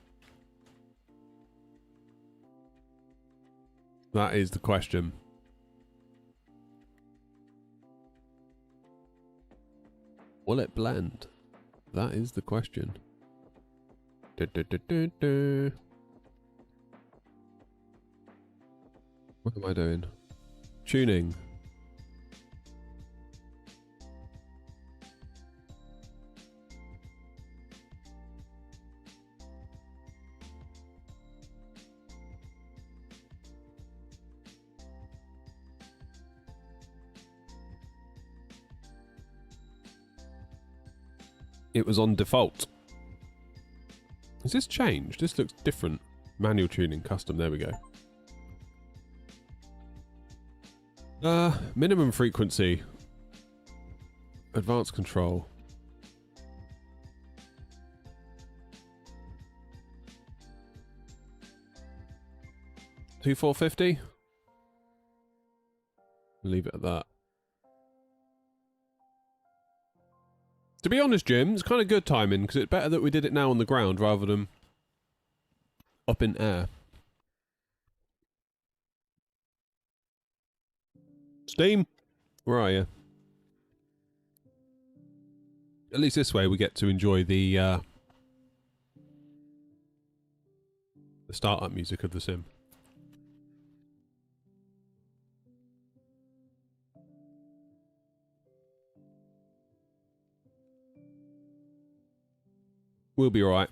That is the question. Will it blend? That is the question. What am I doing? Tuning. It was on default. Has this changed? This looks different. Manual tuning, custom, there we go. Minimum frequency. Advanced control. Two 450? Leave it at that. To be honest, Jim, it's kind of good timing, because it's better that we did it now on the ground rather than up in air. Steam, where are you? At least this way we get to enjoy the startup music of the sim. We'll be alright.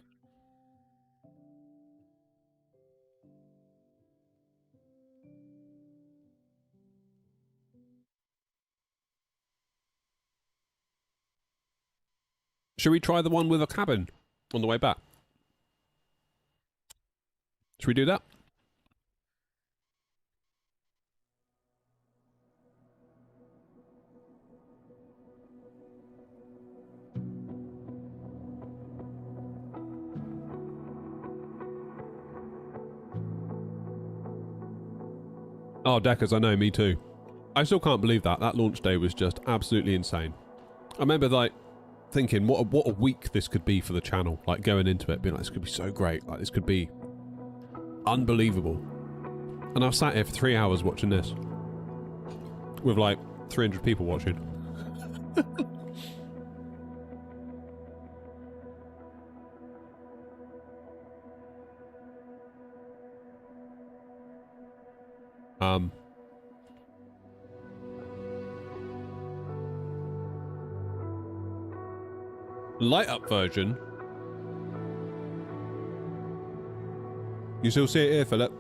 Should we try the one with a cabin on the way back? Should we do that? Oh, Deckers, I know, me too. I still can't believe that. That launch day was just absolutely insane. I remember, like, thinking what a week this could be for the channel. Like, going into it, being like, this could be so great. Like, this could be unbelievable. And I was sat here for 3 hours watching this. With, like, 300 people watching. Light up version. You still see it here, Philip?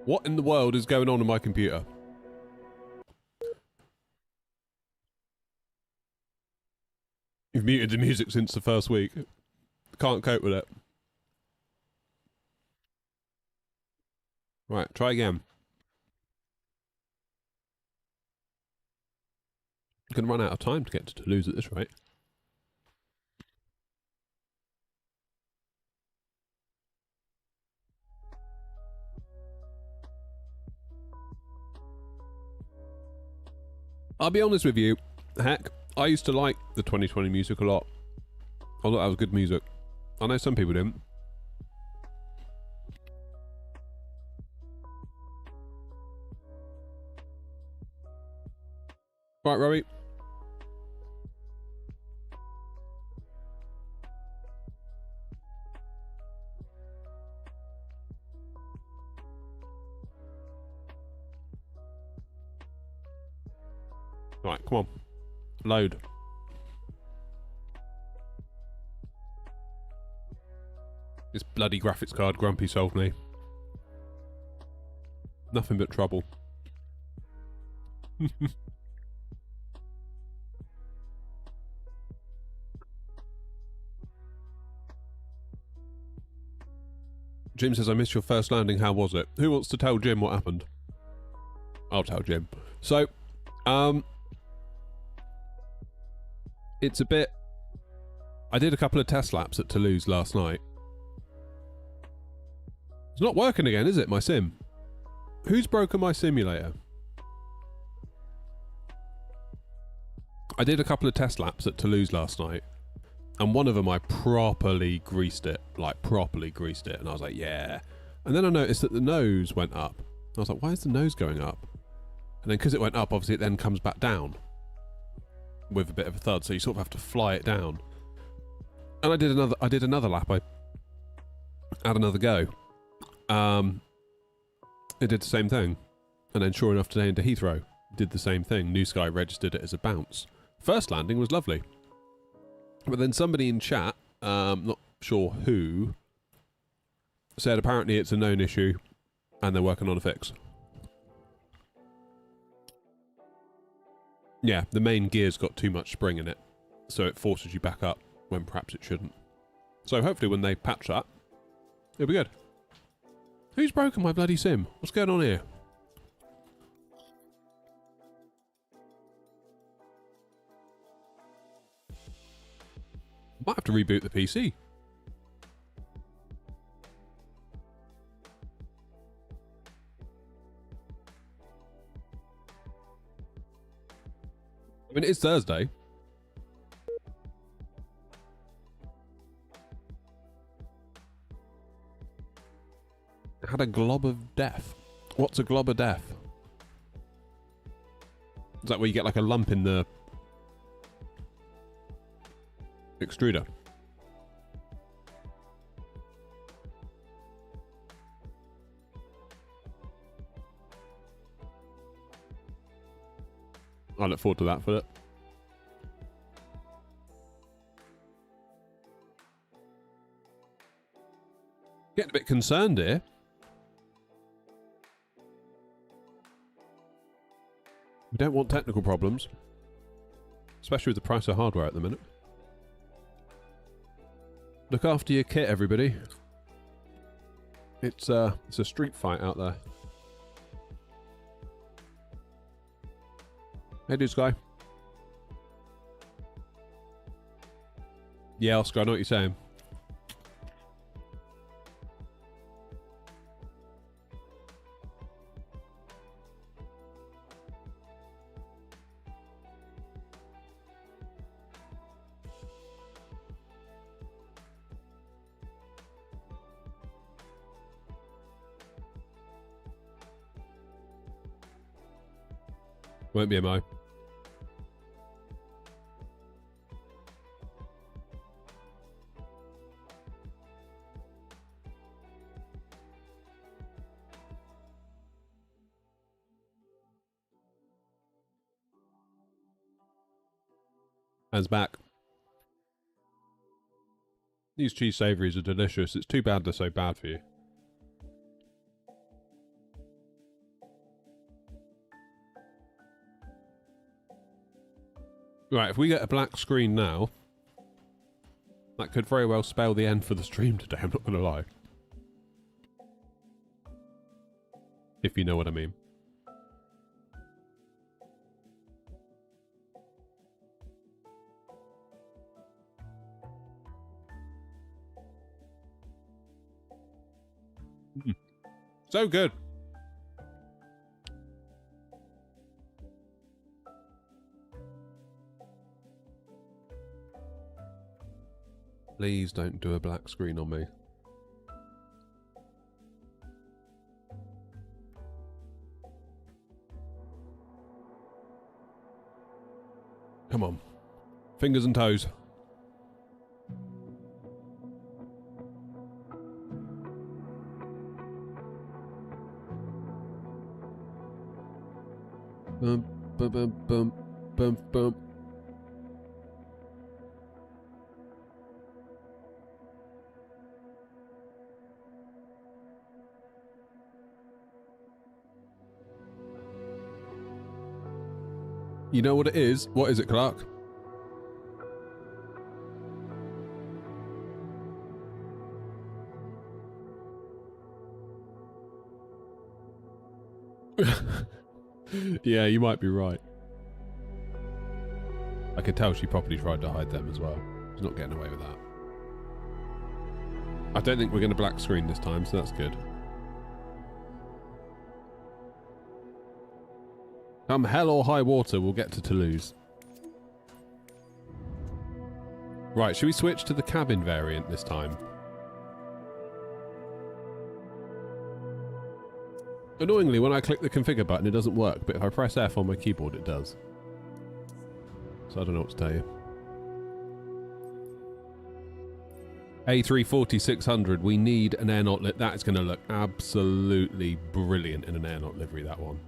What in the world is going on my computer? You've muted the music since the first week. Can't cope with it. Right, try again. I'm going to run out of time to get to Toulouse at this rate. I'll be honest with you, heck, I used to like the 2020 music a lot. I thought that was good music. I know some people didn't. Right, Rowie. Right, come on. Load. This bloody graphics card Grumpy sold me. Nothing but trouble. Jim says, I missed your first landing. How was it? Who wants to tell Jim what happened? I'll tell Jim. So, it's a bit... I did a couple of test laps at Toulouse last night. It's not working again, is it, my sim? Who's broken my simulator? I did a couple of test laps at Toulouse last night, and one of them I properly greased it. Like, properly greased it. And I was like, yeah. And then I noticed that the nose went up. I was like, why is the nose going up? And then because it went up, obviously it then comes back down with a bit of a thud, so you sort of have to fly it down. And I did another lap. I had another go. It did the same thing. And then sure enough, today into Heathrow, did the same thing. New Sky registered it as a bounce. First landing was lovely. But then somebody in chat, not sure who, said apparently it's a known issue and they're working on a fix. Yeah, the main gear's got too much spring in it, so it forces you back up when perhaps it shouldn't. So hopefully when they patch that, it'll be good. Who's broken my bloody sim? What's going on here? Might have to reboot the PC. I mean, it's Thursday. I had a glob of death. What's a glob of death? Is that where you get like a lump in the extruder? I look forward to that, Philip. Getting a bit concerned here. We don't want technical problems, especially with the price of hardware at the minute. Look after your kit, everybody. It's a street fight out there. Hey, dude, Sky. Yeah, Oscar, I know what you're saying. Won't be a mo. Hands back. These cheese savouries are delicious. It's too bad they're so bad for you. Right, if we get a black screen now, that could very well spell the end for the stream today, I'm not going to lie. If you know what I mean. So good. Please don't do a black screen on me. Come on. Fingers and toes. Bum, bum, bum, bum, bum, bum. You know what it is? What is it, Clark? Yeah, you might be right. I could tell she probably tried to hide them as well. She's not getting away with that. I don't think we're going to black screen this time, so that's good. Come hell or high water, we'll get to Toulouse. Right, should we switch to the cabin variant this time? Annoyingly, when I click the configure button, it doesn't work, but if I press F on my keyboard, it does. So I don't know what to tell you. A340-600, we need an AirNOTT. That is going to look absolutely brilliant in an AirNOTT livery, that one.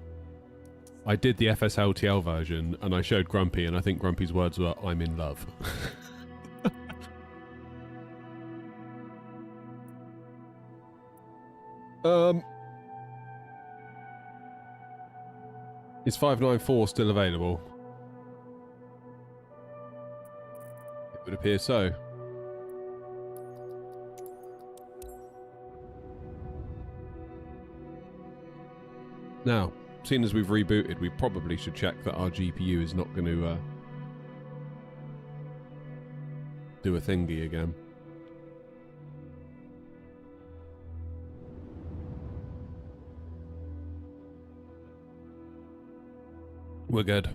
I did the FSLTL version, and I showed Grumpy, and I think Grumpy's words were, "I'm in love." Is 594 still available? It would appear so. Now, seeing as we've rebooted, we probably should check that our GPU is not going to do a thingy again. We're good.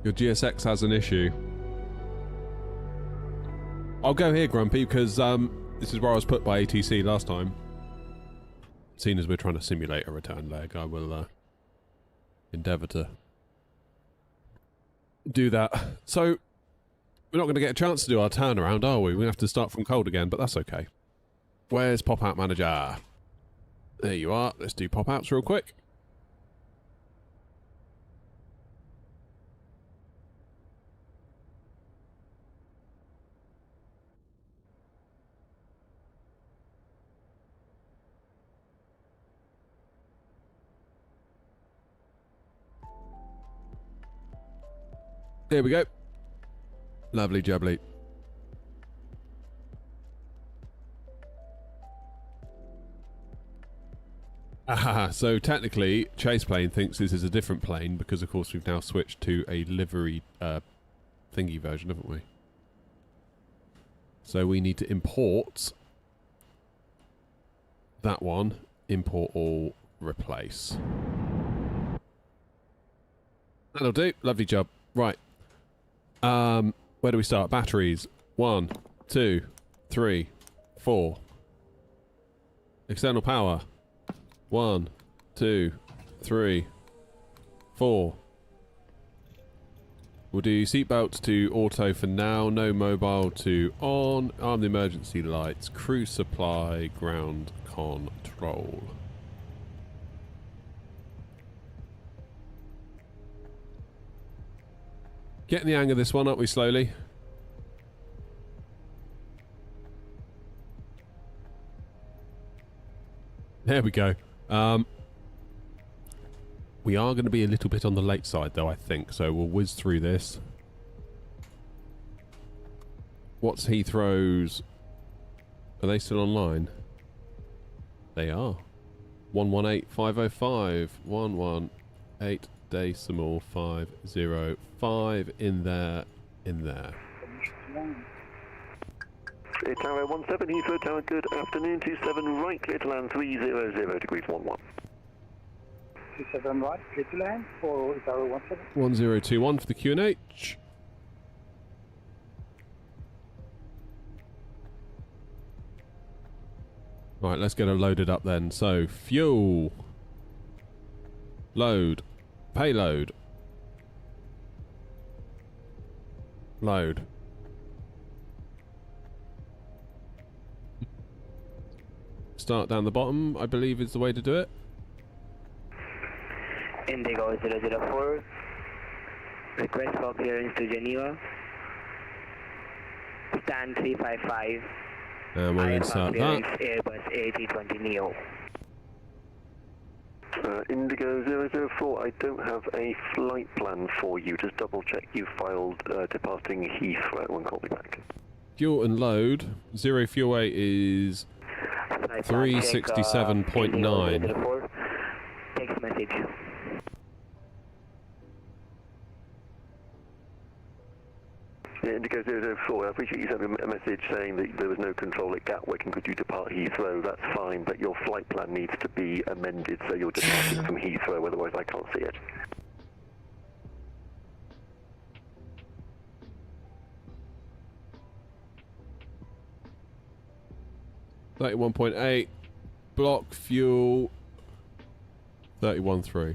Your GSX has an issue. I'll go here, Grumpy, because this is where I was put by ATC last time. Seeing as we're trying to simulate a return leg, I will endeavour to do that. So we're not going to get a chance to do our turnaround, are we? We have to start from cold again, but that's okay. Where's pop-out manager? There you are. Let's do pop-outs real quick. Here we go. Lovely jubbly. Aha, so technically, Chase Plane thinks this is a different plane because, of course, we've now switched to a livery thingy version, haven't we? So we need to import that one, import all, replace. That'll do. Lovely job. Right. Where do we start? Batteries. 1, 2, 3, 4. External power. 1, 2, 3, 4. We'll do seatbelts to auto for now. No mobile to on. Arm the emergency lights. Crew supply. Ground control. Getting the hang of this one, aren't we, slowly? There we go. We are going to be a little bit on the late side, though, I think, so we'll whiz through this. What's Heathrow's... Are they still online? They are. 118505. 118 decimal 505 in there. Tower 17, Heathrow Tower, good afternoon, 27 right, clear to land 300 degrees 11. 27 right, clear to land for Tower 17. 1021 for the Q&H. Right, let's get her loaded up then. So, fuel. Load. Payload. Load. Start down the bottom, I believe is the way to do it. Indigo 004. Request for clearance to Geneva. Stand 355. And we'll insert that. Airbus A320neo. Indigo 004, I don't have a flight plan for you. Just double check you filed departing Heathrow and call me back. Fuel and load. Zero fuel weight is 367.9. Text message. Indigo 004, I appreciate you sent me a message saying that there was no control at Gatwick and could you depart Heathrow. That's fine, but your flight plan needs to be amended so you're departing from Heathrow, otherwise I can't see it. $31.8. Block fuel 31.3.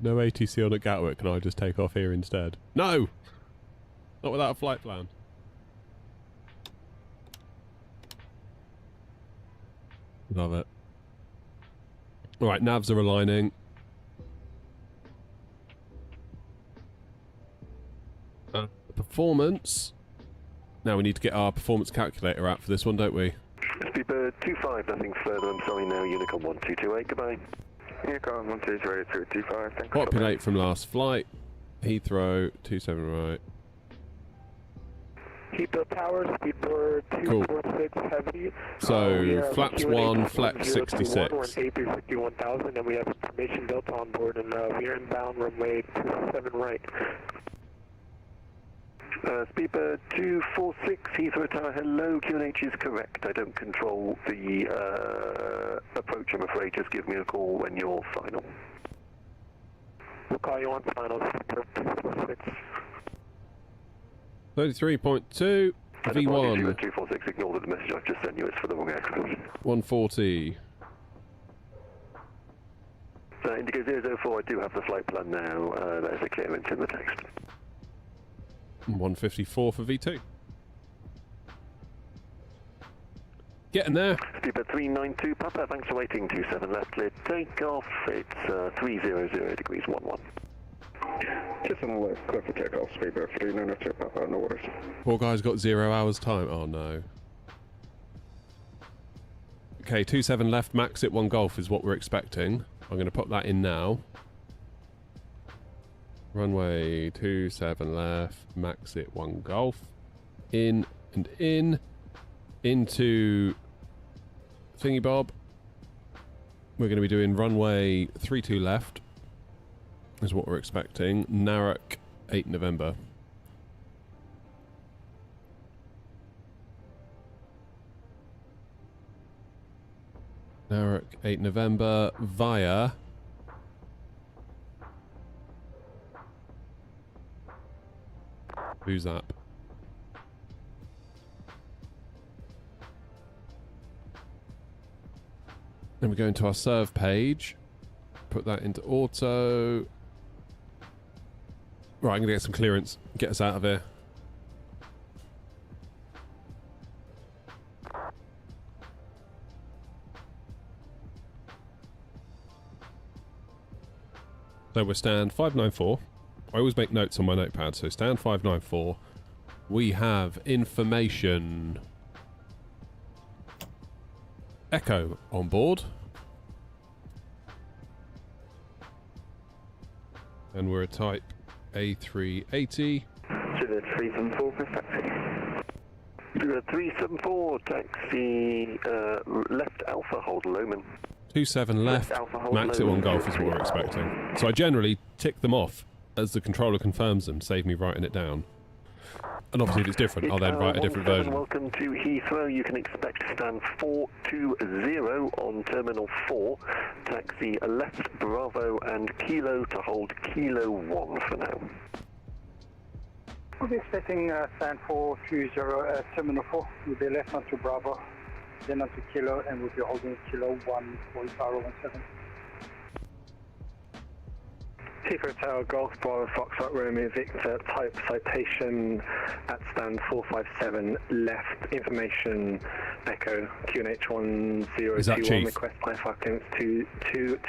No ATC on at Gatwick, can I just take off here instead? No! Not without a flight plan. Love it. Alright, navs are aligning. Performance. Now we need to get our performance calculator out for this one, don't we? Speedbird 25, nothing further. I'm sorry now, Unicom 1228, goodbye. Unicom 1228, thanks. Populate from last flight. Heathrow, 27 right. Heathrow Tower, Speedbird 246 heavy. So, flaps 1, flex 66. We're in A350-1000 and we have information built on board and we're inbound runway 27 right. Speedbird 246, Heathrow Tower, hello, QNH is correct. I don't control the approach, I'm afraid. Just give me a call when you're final. We'll call you on final, Speedbird 246. 33.2 V1. 246, ignore the message I've just sent you, it's for the wrong aircraft. 140. Indigo 004, I do have the flight plan now. There's a clearance in the text. 154 for V2. Getting there. Speedbird 392, Papa, thanks for waiting. 27 left, clear takeoff. It's 300 degrees 11. Just on the left, clear for takeoff. Speedbird 392, Papa, no worries. Poor guy's got 0 hours time. Oh no. Okay, 27 left, max at 1 Golf is what we're expecting. I'm going to put that in now. Runway 27 left, max it 1 Golf. In and in. Into Thingy Bob. We're going to be doing runway 32 left. Is what we're expecting. Narrock 8 November. Narrock 8 November via who's that? Then we go into our serve page, put that into auto. Right, I'm gonna get some clearance, get us out of here. So we're stand 594. I always make notes on my notepad, so stand 594. We have information Echo on board. And we're a type A380. 374, taxi. 374, taxi, left Alpha, hold Lowman. 27 left, max at 1 Golf is what we're expecting. So I generally tick them off as the controller confirms them, save me writing it down. And obviously if it's different, I'll then write a different version. Welcome to Heathrow. You can expect stand 420 on Terminal 4. Taxi left Bravo and Kilo to hold Kilo 1 for now. We'll be expecting stand 420 at Terminal 4. We'll be left onto Bravo, then onto Kilo, and we'll be holding Kilo 1 for Bravo 17. Heathrow Tower, Golf Bravo, Foxtrot, Romeo, Victor, type citation at stand 457, left, information, Echo, QNH 1021, request I-5 clearance to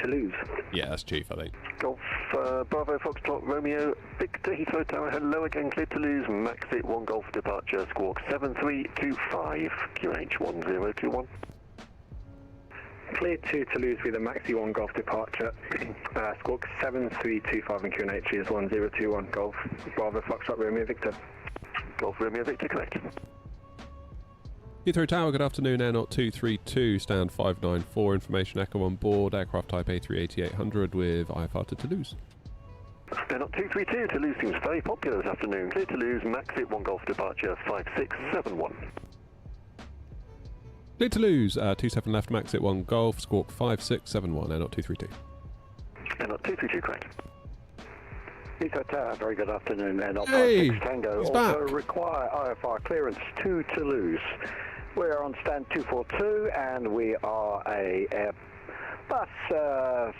Toulouse. Yeah, that's Chief, I think. Golf Bravo, Foxtrot, Romeo, Victor, Heathrow Tower, hello again, clear Toulouse, max it 1 Golf departure, squawk 7325, QNH 1021. Clear to Toulouse with a Maxi 1 Golf departure. Squawk 7325 and QNH is 1021 Golf. Bravo Foxtrot Romeo Victor. Golf Romeo Victor, correct. Heathrow Tower, good afternoon, AirNOTT 232, stand 594, information Echo on board, aircraft type A380-800 with IFR to Toulouse. AirNOTT 232, Toulouse seems very popular this afternoon. Clear Toulouse, max it 1 Golf departure, 5671. Clear Toulouse, 27 left, max at 1 Golf, squawk 5671, AirNOTT 232. AirNOTT 232, correct. Heathrow Tower, very good afternoon, AirNOTT 56 Tango. He's also back. require IFR clearance to Toulouse. We are on stand 242 and we are a Airbus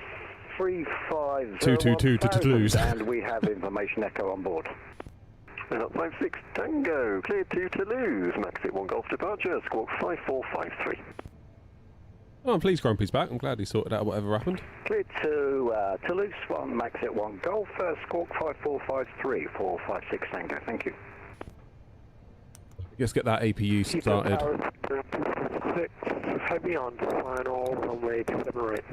350 222 to Toulouse. and we have information Echo on board. AirNOTT 56 Tango, clear to Toulouse, max it 1 Golf departure, squawk 5453. Oh, I'm pleased Grumpy's back. I'm glad he sorted out whatever happened. Clear to Toulouse, max at 1 Golf, squawk 5453 for 56 Tango, thank you. Let's get that APU started. Heavy on final runway 27 right.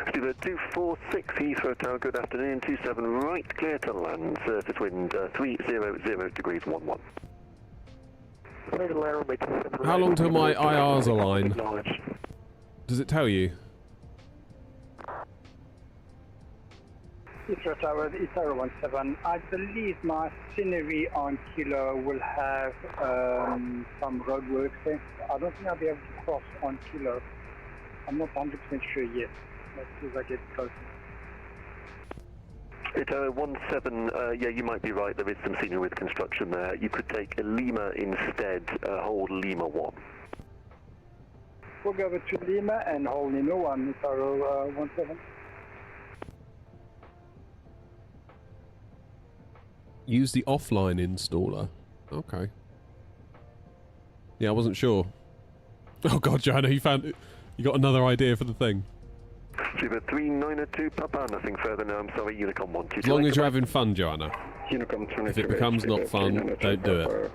Speedbird 246, Heathrow Tower, good afternoon, 27 right, clear to land, surface wind 300 degrees 11. How long till my IRs align? Does it tell you? Heathrow Tower, Heathrow 17. I believe my scenery on Kilo will have some roadworks there. I don't think I'll be able to cross on Kilo. I'm not 100% sure yet. As soon as I get closer. It's 17, yeah, you might be right, there is some scenery with construction there. You could take a Lima instead, hold Lima 1. We'll go over to Lima and hold Lima 1, Heathrow 17. Use the offline installer. Okay. Yeah, I wasn't sure. Oh god, Joanna, you got another idea for the thing. Super 3902 Papa, nothing further now, I'm sorry, Unicom 122. As long as you're having fun, Joanna. Unicom 22. If it becomes not fun, don't do it.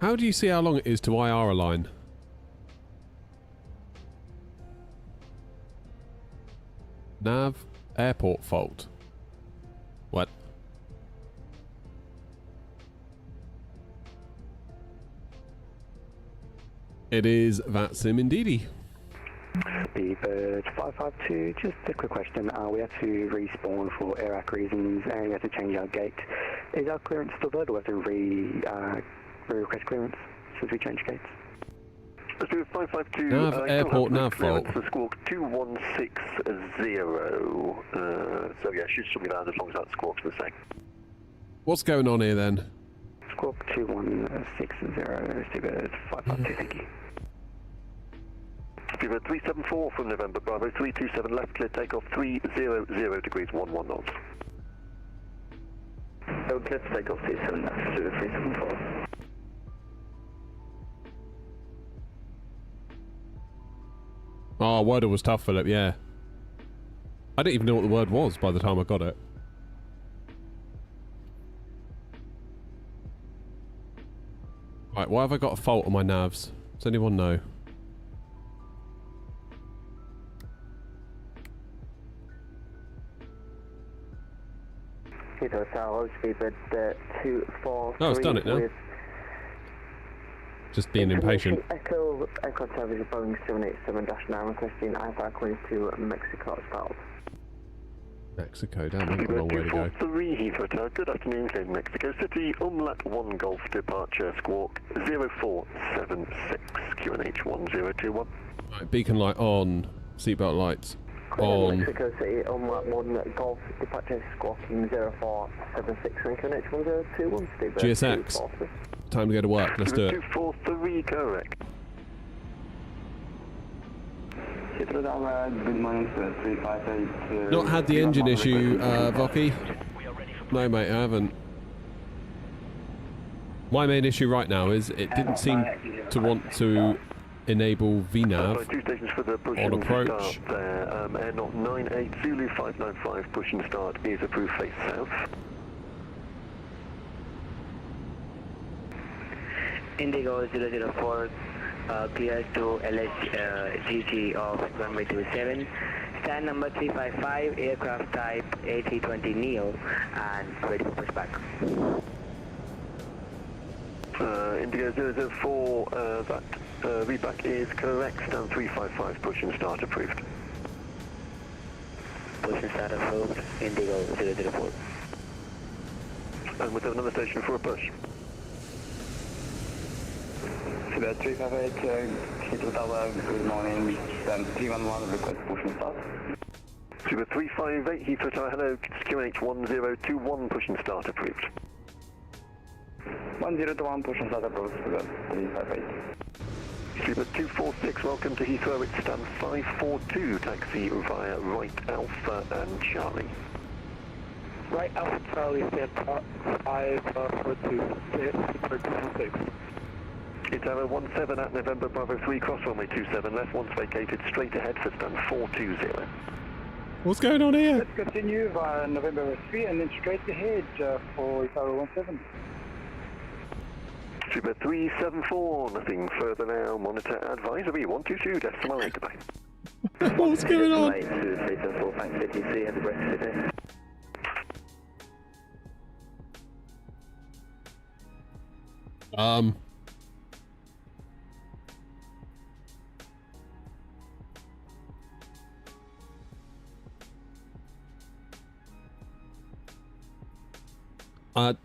How do you see how long it is to IR align? Nav, airport fault. What? It is that sim indeedy. Speedbird 552, just a quick question. We had to respawn for Iraq reasons and we had to change our gate. Is our clearance still there, or do we have to re-request clearance since we changed gates? Let's do 552. Nav, airport, nav fault. The squawk 2160. So yeah, should be around as long as that squawk's the same. What's going on here then? Squawk 2160, Speedbird 552, thank you. Speedbird 374 from November Bravo 327 left, clear takeoff 300 degrees 11 knots. So clear to take off 37 left to 374. Oh, Wordle was tough, Philip, yeah. I didn't even know what the word was by the time I got it. Right, why have I got a fault on my navs? Does anyone know? Heathrow Tower, Speedbird 243. Oh, it's done it now. Just being impatient. Echo Service Boeing 787-9 requesting IFR calling to Mexico at start. Mexico, damn, I've got a long way to go. 243 Heathrow Tower, good afternoon, Clear Mexico City, Umlaut 1 Golf departure, squawk 0476, QNH 1021. Right, beacon light on, seatbelt lights on. Mexico City, Umlaut 1 Golf departure, squawking 0476 and QNH 1021, Speedbird GSX, time to go to work, let's do it. 243, correct. Good morning, sir. 358. Not had the engine issue, Vocky. No, mate, I haven't. My main issue right now is it didn't seem to want to enable VNAV Two stations for the push on and approach. start there. AirNOTT 98 Zulu 595, push and start is approved, face south. Indigo 004. Clear to LHGG of runway 27. Stand number 355, aircraft type A320neo, and ready for pushback. Indigo 004, that readback is correct. Stand 355, push and start approved. Push and start approved, Indigo 004. And we'll have another station for a push. Speedbird 358, Heathrow Tower, good morning. Stand 311, request push and start. Super 358, Heathrow Tower, hello, QNH 1021, push and start approved. 1021, push and start approved, Speedbird 358. Super 246, welcome to Heathrow, it's stand 542, taxi via right Alpha and Charlie. Right Alpha Charlie, stand 542, 246. It's Arrow 17 at November Bravo 3, cross runway 27 left, once vacated, straight ahead for stand 420. What's going on here? Let's continue via November 3 and then straight ahead for Arrow 17. Super 374, nothing further now, monitor advisory 122, decimal 8, goodbye. What's going on? 374, thanks, ATC, have a great day.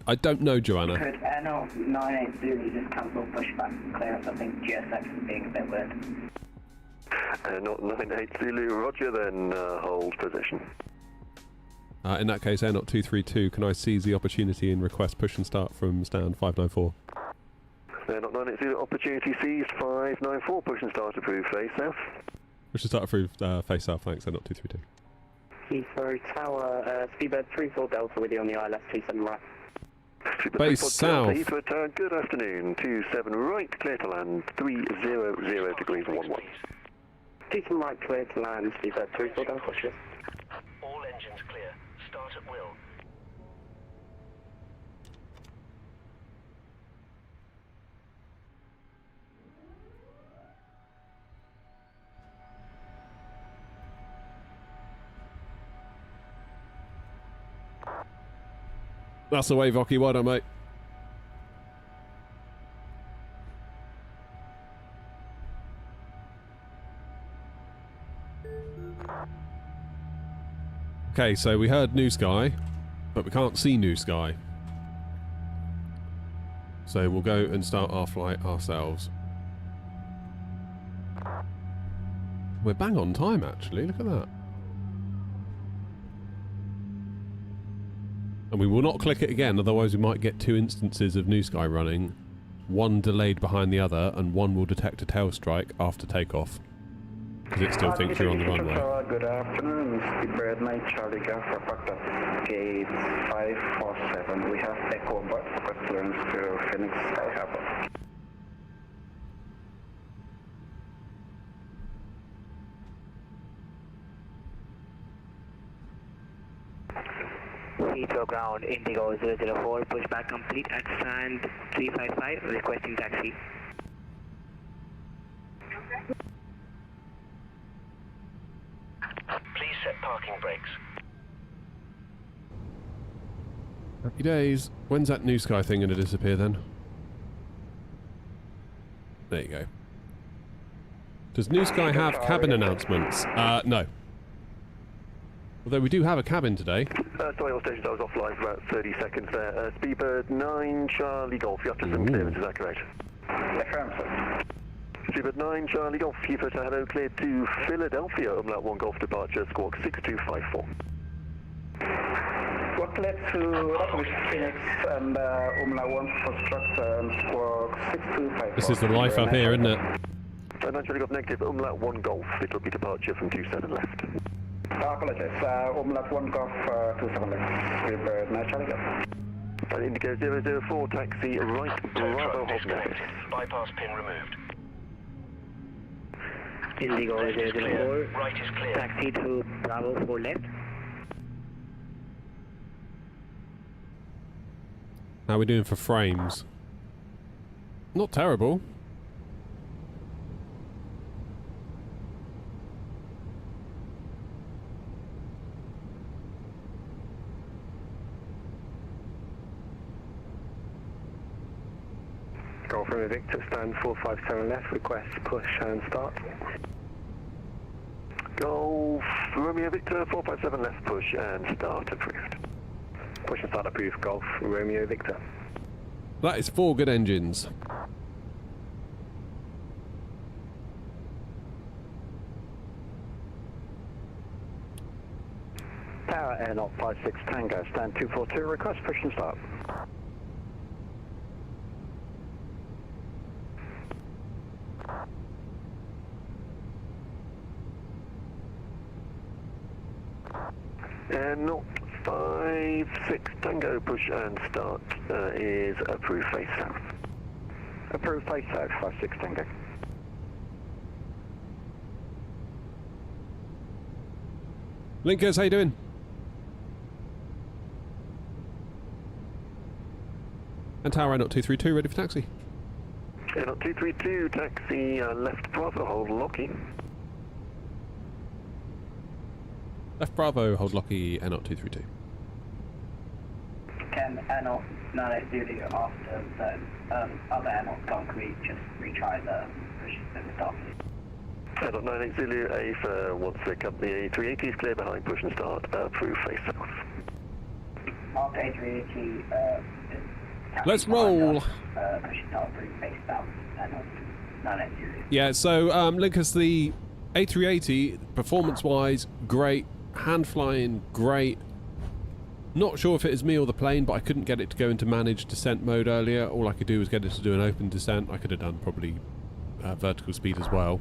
I don't know, Joanna. Could AirNOTT 980 just cancel pushback clearance? I think GSX is being a bit weird. AirNOTT 98 Zulu, roger then, hold position. In that case, AirNOTT 232, can I seize the opportunity and request push and start from stand 594? AirNOTT 98 Zulu, opportunity seized, 594, push and start approved, face south. Push and start approved, face south, thanks, AirNOTT 232. Heathrow Tower, Speedbird 34 Delta with you on the ILS 27 right. Base south. Heathrow Tower, good afternoon, 27 right, clear to land, 300 degrees 11. 27 right, clear to land, Speedbird 34 Delta, cheers. All engines clear. Start at will. That's the way, Vocky, well done, mate. Okay, so we heard New Sky, but we can't see New Sky. So we'll go and start our flight ourselves. We're bang on time, actually, look at that. And we will not click it again, otherwise we might get two instances of New Sky running. One delayed behind the other, and one will detect a tail strike after takeoff. Because it still thinks you're on the runway. Good afternoon, Speedbird 9 Charlie Golf for Factor Gate 547. We have Echo Bus for clearance to Phoenix Sky Harbor. Heathrow ground, Indigo 004, pushback complete at stand 355, requesting taxi. Please set parking brakes. Happy days. When's that New Sky thing going to disappear then? There you go. Does New Sky have cabin announcements? No. Although we do have a cabin today. Sorry, all stations, I was offline for about 30 seconds there. Speedbird 9 Charlie Golf, you have to some clearance, is that correct? Affirmative. Speedbird 9 Charlie Golf, Heathrow to hello, cleared to Philadelphia, Umlaut 1 Golf departure, squawk 6254. Squawk cleared to Rockwood Phoenix and Umlaut 1 construct squawk 6254. This is the life up here, isn't it? 9 Charlie Golf negative, Umlaut 1 Golf, it will be departure from 27 left. I apologize. Umlaut 1 Golf 27 left. Speedbird 9 Charlie Golf. And Indigo 004, taxi right, Bravo Hogsmeade. Bypass pin removed. Indigo Left is clear. 004, Right is clear. taxi to Bravo 4 left. How are we doing for frames? Not terrible. Golf Romeo Victor, stand 457 left, request push and start. Golf Romeo Victor 457 left, push and start approved. Push and start approved, Golf Romeo Victor. That is 4 good engines. Tower AirNOTT 56 Tango, stand 242, request push and start. AirNOTT 56 Tango, push and start is approved face south. Approved face south, 56 Tango. Linkers, how you doing? And Tower AirNOTT 232, ready for taxi. AirNOTT 232, taxi left Bravo, hold Locky. Left Bravo, hold Locky, AirNOTT 232. Can AirNOTT 980 after the other AirNOTT concrete just retry the push and start? AirNOTT 980 A for once the company A380 is clear behind push and start, approved face south. After A380, Let's roll. push and start approved face south, AirNOTT 980. Yeah, so Linkers, the A380, performance-wise, great. Hand flying, great. Not sure if it is me or the plane, but I couldn't get it to go into managed descent mode earlier. All I could do was get it to do an open descent. I could have done probably vertical speed as well.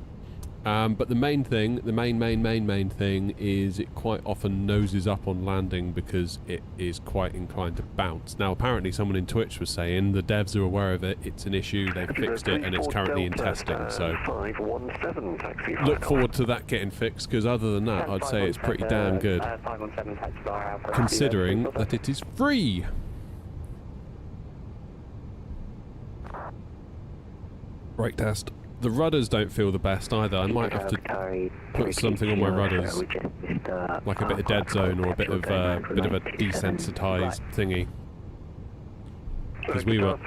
But the main thing, the main thing is it quite often noses up on landing because it is quite inclined to bounce. Now, apparently someone in Twitch was saying the devs are aware of it, it's an issue, they've fixed it, and it's currently in testing. So 517 taxi. look forward to that getting fixed, because other than that, I'd say it's pretty damn good, 517 taxi bar Alpha. considering that it is free. Brake test. The rudders don't feel the best either. I might have to put something on my rudders, like a bit of dead zone or a bit of a desensitized thingy, because we were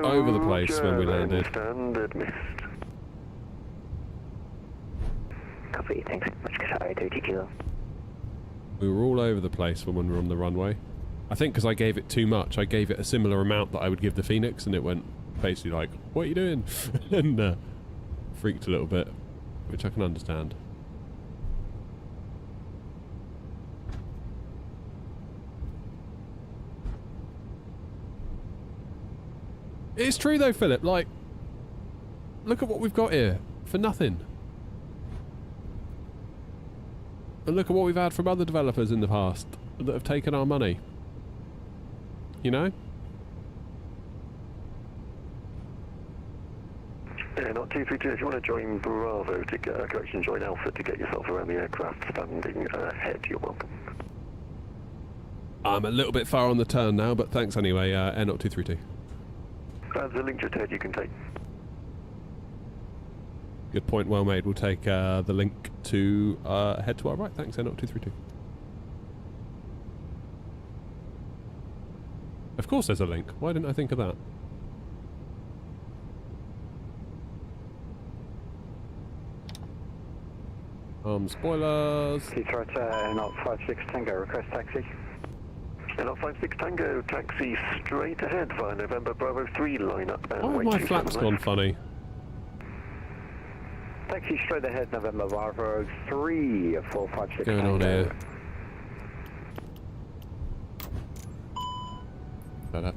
all over the place when we landed. Copy, thanks much, Qatari 30 kilo. We were all over the place when we were on the runway. I think because I gave it too much. I gave it a similar amount that I would give the Phoenix, and it went basically like, "What are you doing?" and freaked a little bit, which I can understand. It's true though, Philip, like, look at what we've got here for nothing. And look at what we've had from other developers in the past that have taken our money. You know? AirNOTT 232, if you want to join Bravo to get a correction, join Alpha to get yourself around the aircraft standing ahead, you're welcome. I'm a little bit far on the turn now, but thanks anyway, AirNOTT 232. There's a link just ahead you can take. Good point, well made. We'll take the link to head to our right. Thanks, AirNOTT 232. Of course there's a link. Why didn't I think of that? Spoilers. Heathrow to AirNOTT 56 Tango, request taxi. AirNOTT 56 Tango, taxi straight ahead via November Bravo 3 lineup. Why have my flaps gone funny? Taxi straight ahead, November Bravo 3, 456 What's going on here? Better.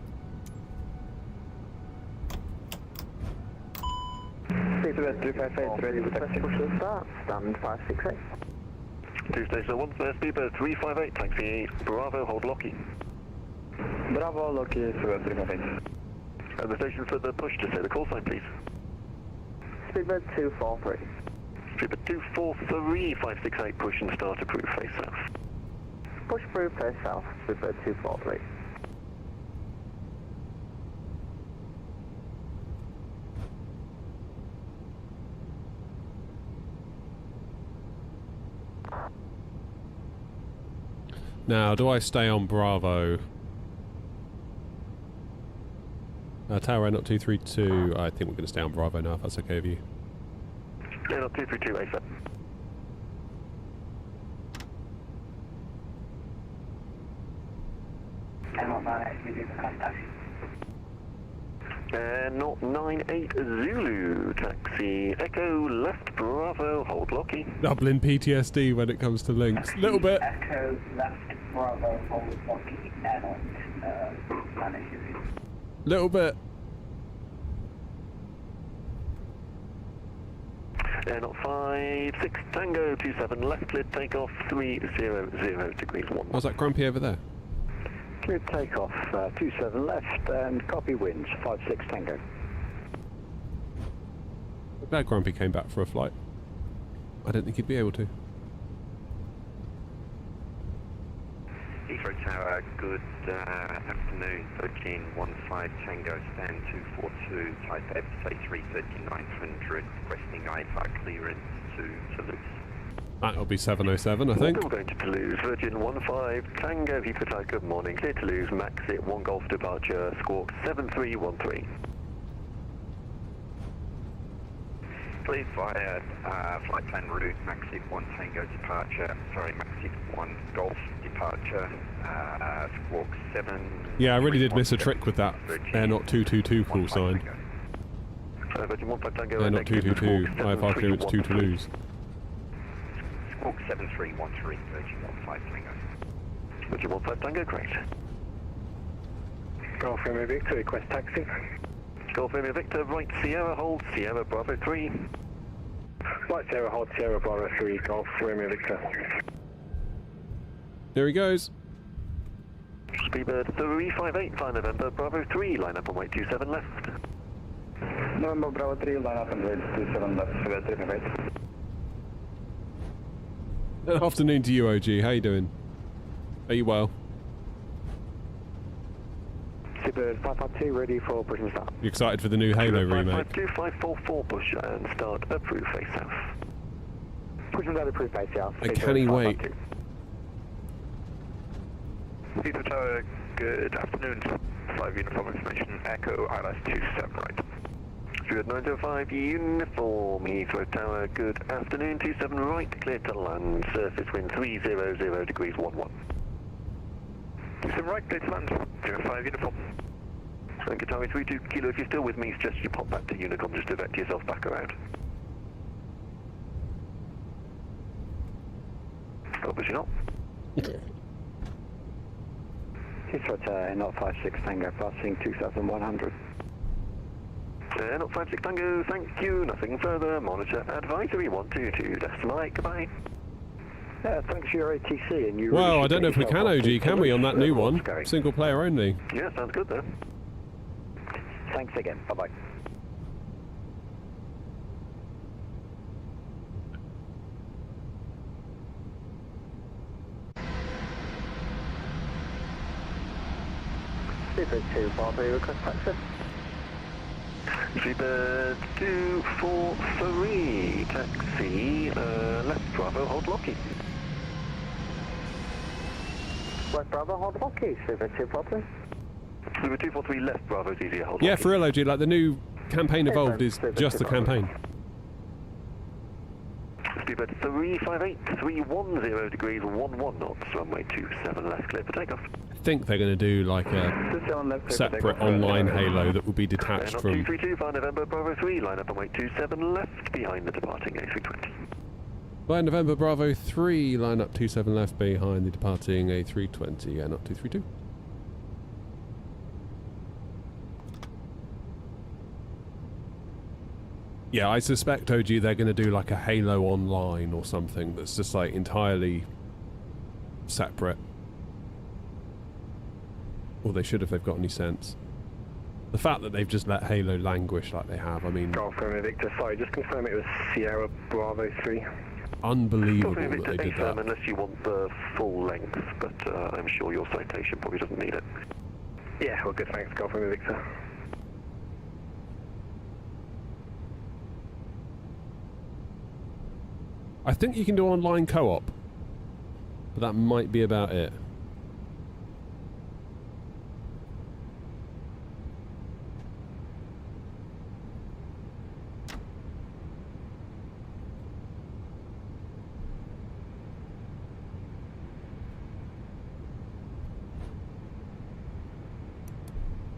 Ready with taxi push start, stand 568. Tuesday, so 1 speedbird 358, taxi Bravo, hold Locky. Bravo, Locky, 358. And the station for the push to say the call sign, please. Speedbird 243. Speedbird 243, 568, push and start approved, face south. Push approved, face south, Speedbird 243. Now, do I stay on Bravo? Tower AirNOTT 232. I think we're going to stay on Bravo now, if that's okay with you. AirNOTT 232, ASAP. AirNOTT 98 Zulu, taxi Echo left Bravo, hold Locky. Dublin PTSD when it comes to links. Little bit. Echo left Bravo, hold Locky, AirNOTT manages. Little bit. AirNOTT 56 Tango 27 left, lid takeoff 300 degrees 1. How's that grumpy over there? Cleared takeoff, 27 left, and copy winds, 56 Tango. I'm glad Grumpy came back for a flight. I don't think he'd be able to. Heathrow Tower, good afternoon, 1315 Tango, stand 242, type FSA 33900, requesting IFR clearance to Toulouse. That'll be 707, I think. We're going to Toulouse, Virgin 15 Tango, Heathrow Tower, good morning, clear Toulouse, max it, 1 Golf departure, squawk 7313. Please via flight plan route, Maxit 1 Tango departure, sorry, Maxit 1 Golf departure, squawk 7... Yeah, I really did miss a trick with that AirNOTT 222 call sign. Virgin 15 Tango, AirNOTT 222, IFR clearance to Toulouse. Squawk 7313, Virgin 15 Tango. Virgin 15 Tango, great. Golf Romeo Victor, request taxi. Golf Romeo Victor, right Sierra, hold Sierra Bravo 3. Right Sierra, hold Sierra Bravo 3, Golf Romeo Victor. There he goes. Speedbird 358, fly November Bravo 3, line up on weight 27 left. November Bravo 3, line up on weight 27 left, 358. Good afternoon to you, OG. How you doing? Are you well? Seabird 552, ready for push and start. You excited for the new Halo remake? 552, 544 push and start approved face south. Push and start approved face south. Can he wait? Heathrow Tower, good afternoon. 5 uniform information, Echo, ILS 27 right. Good 905 uniform, Heathrow Tower, good afternoon, 27 right, clear to land, surface wind 300 degrees 11. 27 right, clear to land, 05 uniform. And Qatari 32 Kilo, if you're still with me, suggest you pop back to Unicom just to vector yourself back around. Obviously not. Heathrow Tower, not 56 Tango, passing 2100. Not 56 Tango, thank you, nothing further, monitor advisory 122, decimal 8, goodbye. Thanks for your ATC and you. Well, I don't know if we can, OG, can we, on that new one? Single player only. Yeah, sounds good then. Thanks again, bye-bye. Seabird 2, Bravo, request taxi. Seabird 243, taxi, left Bravo, hold Lockheed. Right Bravo, hold Lockheed, Seabird 243. Seabird 243, left Bravo's easier, hold Yeah, Lockheed. for real, OG, like the new campaign evolved is just the campaign. Speedbird 358, 310 degrees, 11 knots, runway 27 left, clear for takeoff. I think they're going to do like a separate online Halo that will be detached from... 232, fly November Bravo 3, line up on weight 27 left, behind the departing A320. By November Bravo 3, line up 27 left behind the departing A320, AirNOTT 232. Yeah, I suspect, OG, they're going to do like a Halo Online or something that's just like entirely separate. Or they should if they've got any sense. The fact that they've just let Halo languish like they have, I mean... Golf Romeo Victor, sorry, just confirm it was Sierra Bravo 3. Unbelievable that Victor, they did that. unless you want the full length, but I'm sure your citation probably doesn't need it. Yeah, well good, thanks, Golf Romeo Victor. I think you can do online co-op, but that might be about it.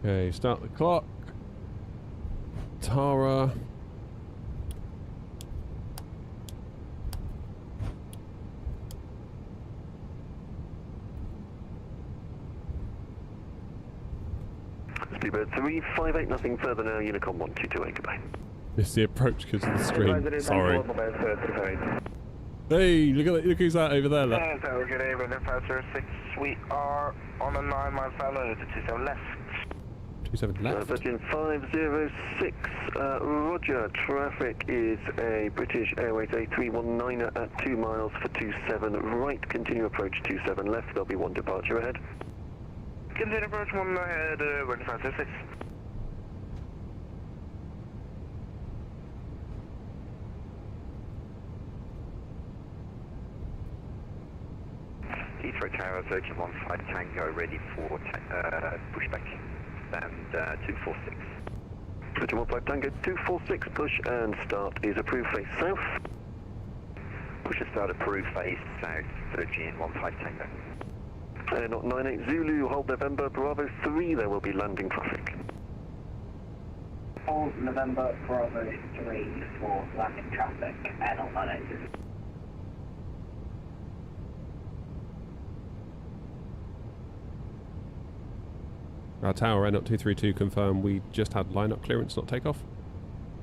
Okay, start the clock. Tara. Speedbird 358, nothing further now, Unicom 1228, goodbye. Missed the approach because of the stream. Sorry. Hey, look who's that over there, look. Tower, good day, Runner 506. We are on a 9-mile follow to 27 left. 27 left. Virgin 506, roger, traffic is a British Airways A319 at 2 miles for 27 right, continue approach 27 left, there'll be one departure ahead. Continue approach 1 ahead, Runner 506. Heathrow Tower, Virgin 15 Tango, ready for pushback. And 246. Virgin 15 Tango, 246, push and start is approved face south. Push and start approved face south, Virgin 15 Tango. AirNOTT 98 Zulu, hold November Bravo 3, there will be landing traffic. Hold November Bravo 3 for landing traffic, AirNOTT 98 Zulu. Our tower, AirNOTT 232, confirm we just had line-up clearance, not takeoff.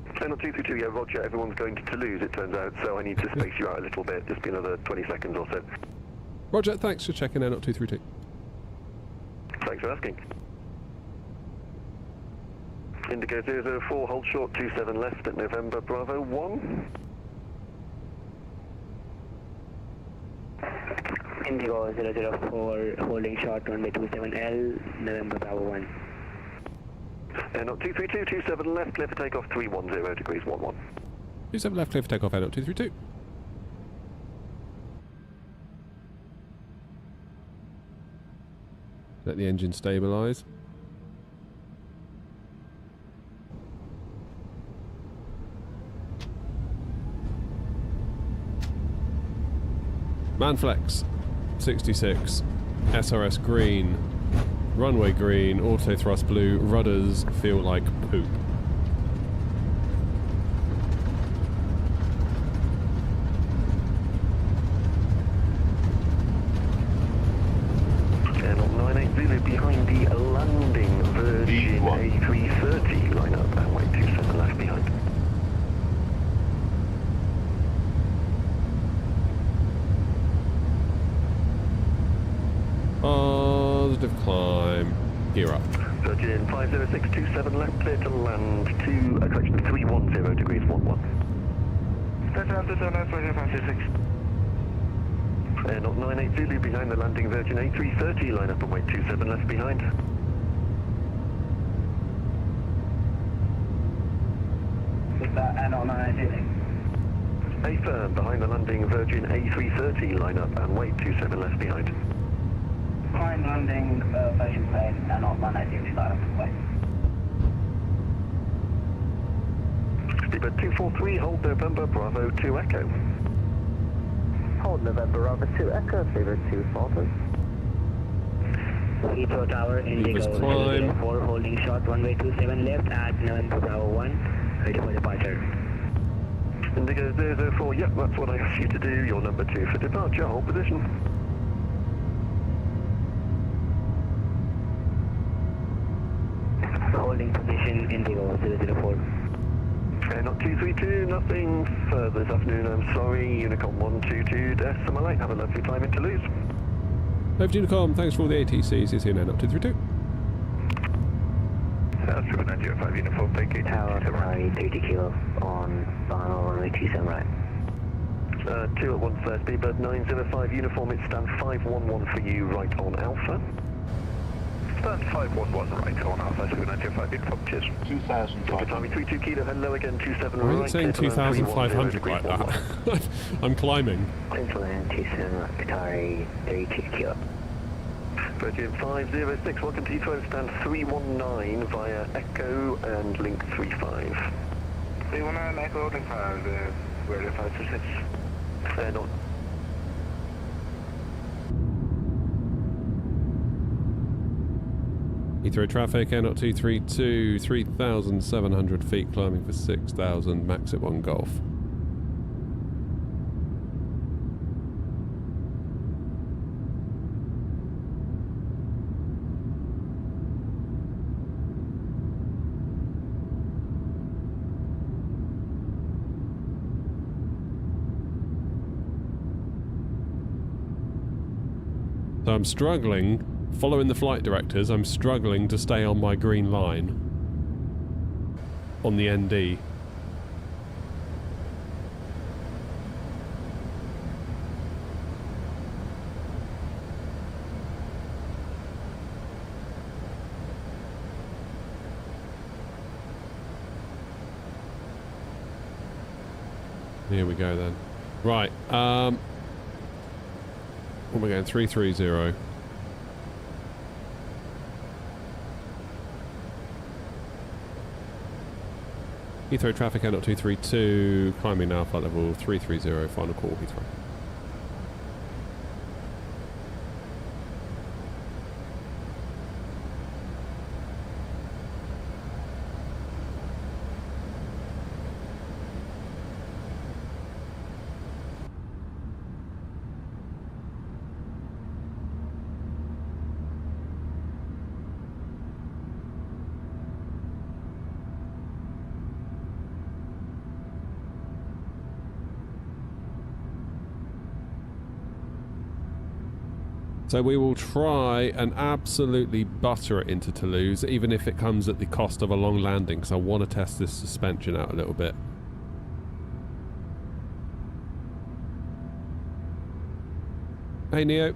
AirNOTT 232, yeah, roger, everyone's going to Toulouse, it turns out, so I need to space you out a little bit, just be another 20 seconds or so. Roger, thanks for checking AirNOTT 232. Thanks for asking. Indigo 004, hold short, 27 left at November Bravo 1. Indigo 004, holding short runway 27L, November Bravo 1. AirNOTT 232, 27 left, clear for takeoff, 310 degrees 11. 27 left, clear for takeoff, AirNOTT 232. Let the engine stabilise. Manflex 66, SRS green, runway green, auto thrust blue, rudders feel like poop. AirNOTT 980 behind the landing, Virgin A330, line up and wait 27 left behind. Positive climb. Gear up. Virgin 50627 left, clear to land to, correction, 310 degrees 11. AirNOTT 980 behind the landing, Virgin A330, line up and wait 27 left behind. Is that AirNOTT 980? A firm behind the landing, Virgin A330, line up and wait 27 left behind. Behind landing, Virgin plane, AirNOTT 980, line up and wait. Speedbird 243, hold November Bravo 2 Echo. Hold November Bravo 2 Echo, Speedbird 240. Heathrow Tower, Indigo 004, holding short runway 27 left at November Bravo 1, ready for departure. Indigo 004, yep, that's what I asked you to do. You're number 2 for departure, hold position. Holding position, Indigo 004. AirNOTT 232, nothing further this afternoon, I'm sorry. Unicorn 122, decimal 8, have a lovely time in Toulouse. Over to Unicom, thanks for all the ATCs. See you soon, AirNOTT 232. 7905 uniform, thank you. Tower, Ferrari 30 kilo on final runway 27 right. 2 at 1 first, Speedbird 905 uniform, it's stand 511 for you, right on Alpha. Stand 511 right on Alpha, 7905 uniform, cheers. 2,500. 32 kilo, hello again, 27 Why right. are you saying 2,500 like that? I'm climbing. Central and 27 right, Qatari 32 kilo. Virgin 506, welcome to Heathrow, stand 319 via Echo and link 35. 319 Echo, link 5, where the 526. AirNOTT. Heathrow traffic, AirNOTT 232, 3,700 feet, climbing for 6,000, max at 1 Golf. So I'm struggling, following the flight directors, I'm struggling to stay on my green line on the ND. Here we go then. Right, what am I going? 330. Heathrow traffic, AirNOTT 232, climbing now, flight level 330, final call, Heathrow. So we will try and absolutely butter it into Toulouse, even if it comes at the cost of a long landing, because I want to test this suspension out a little bit. Hey, Neo.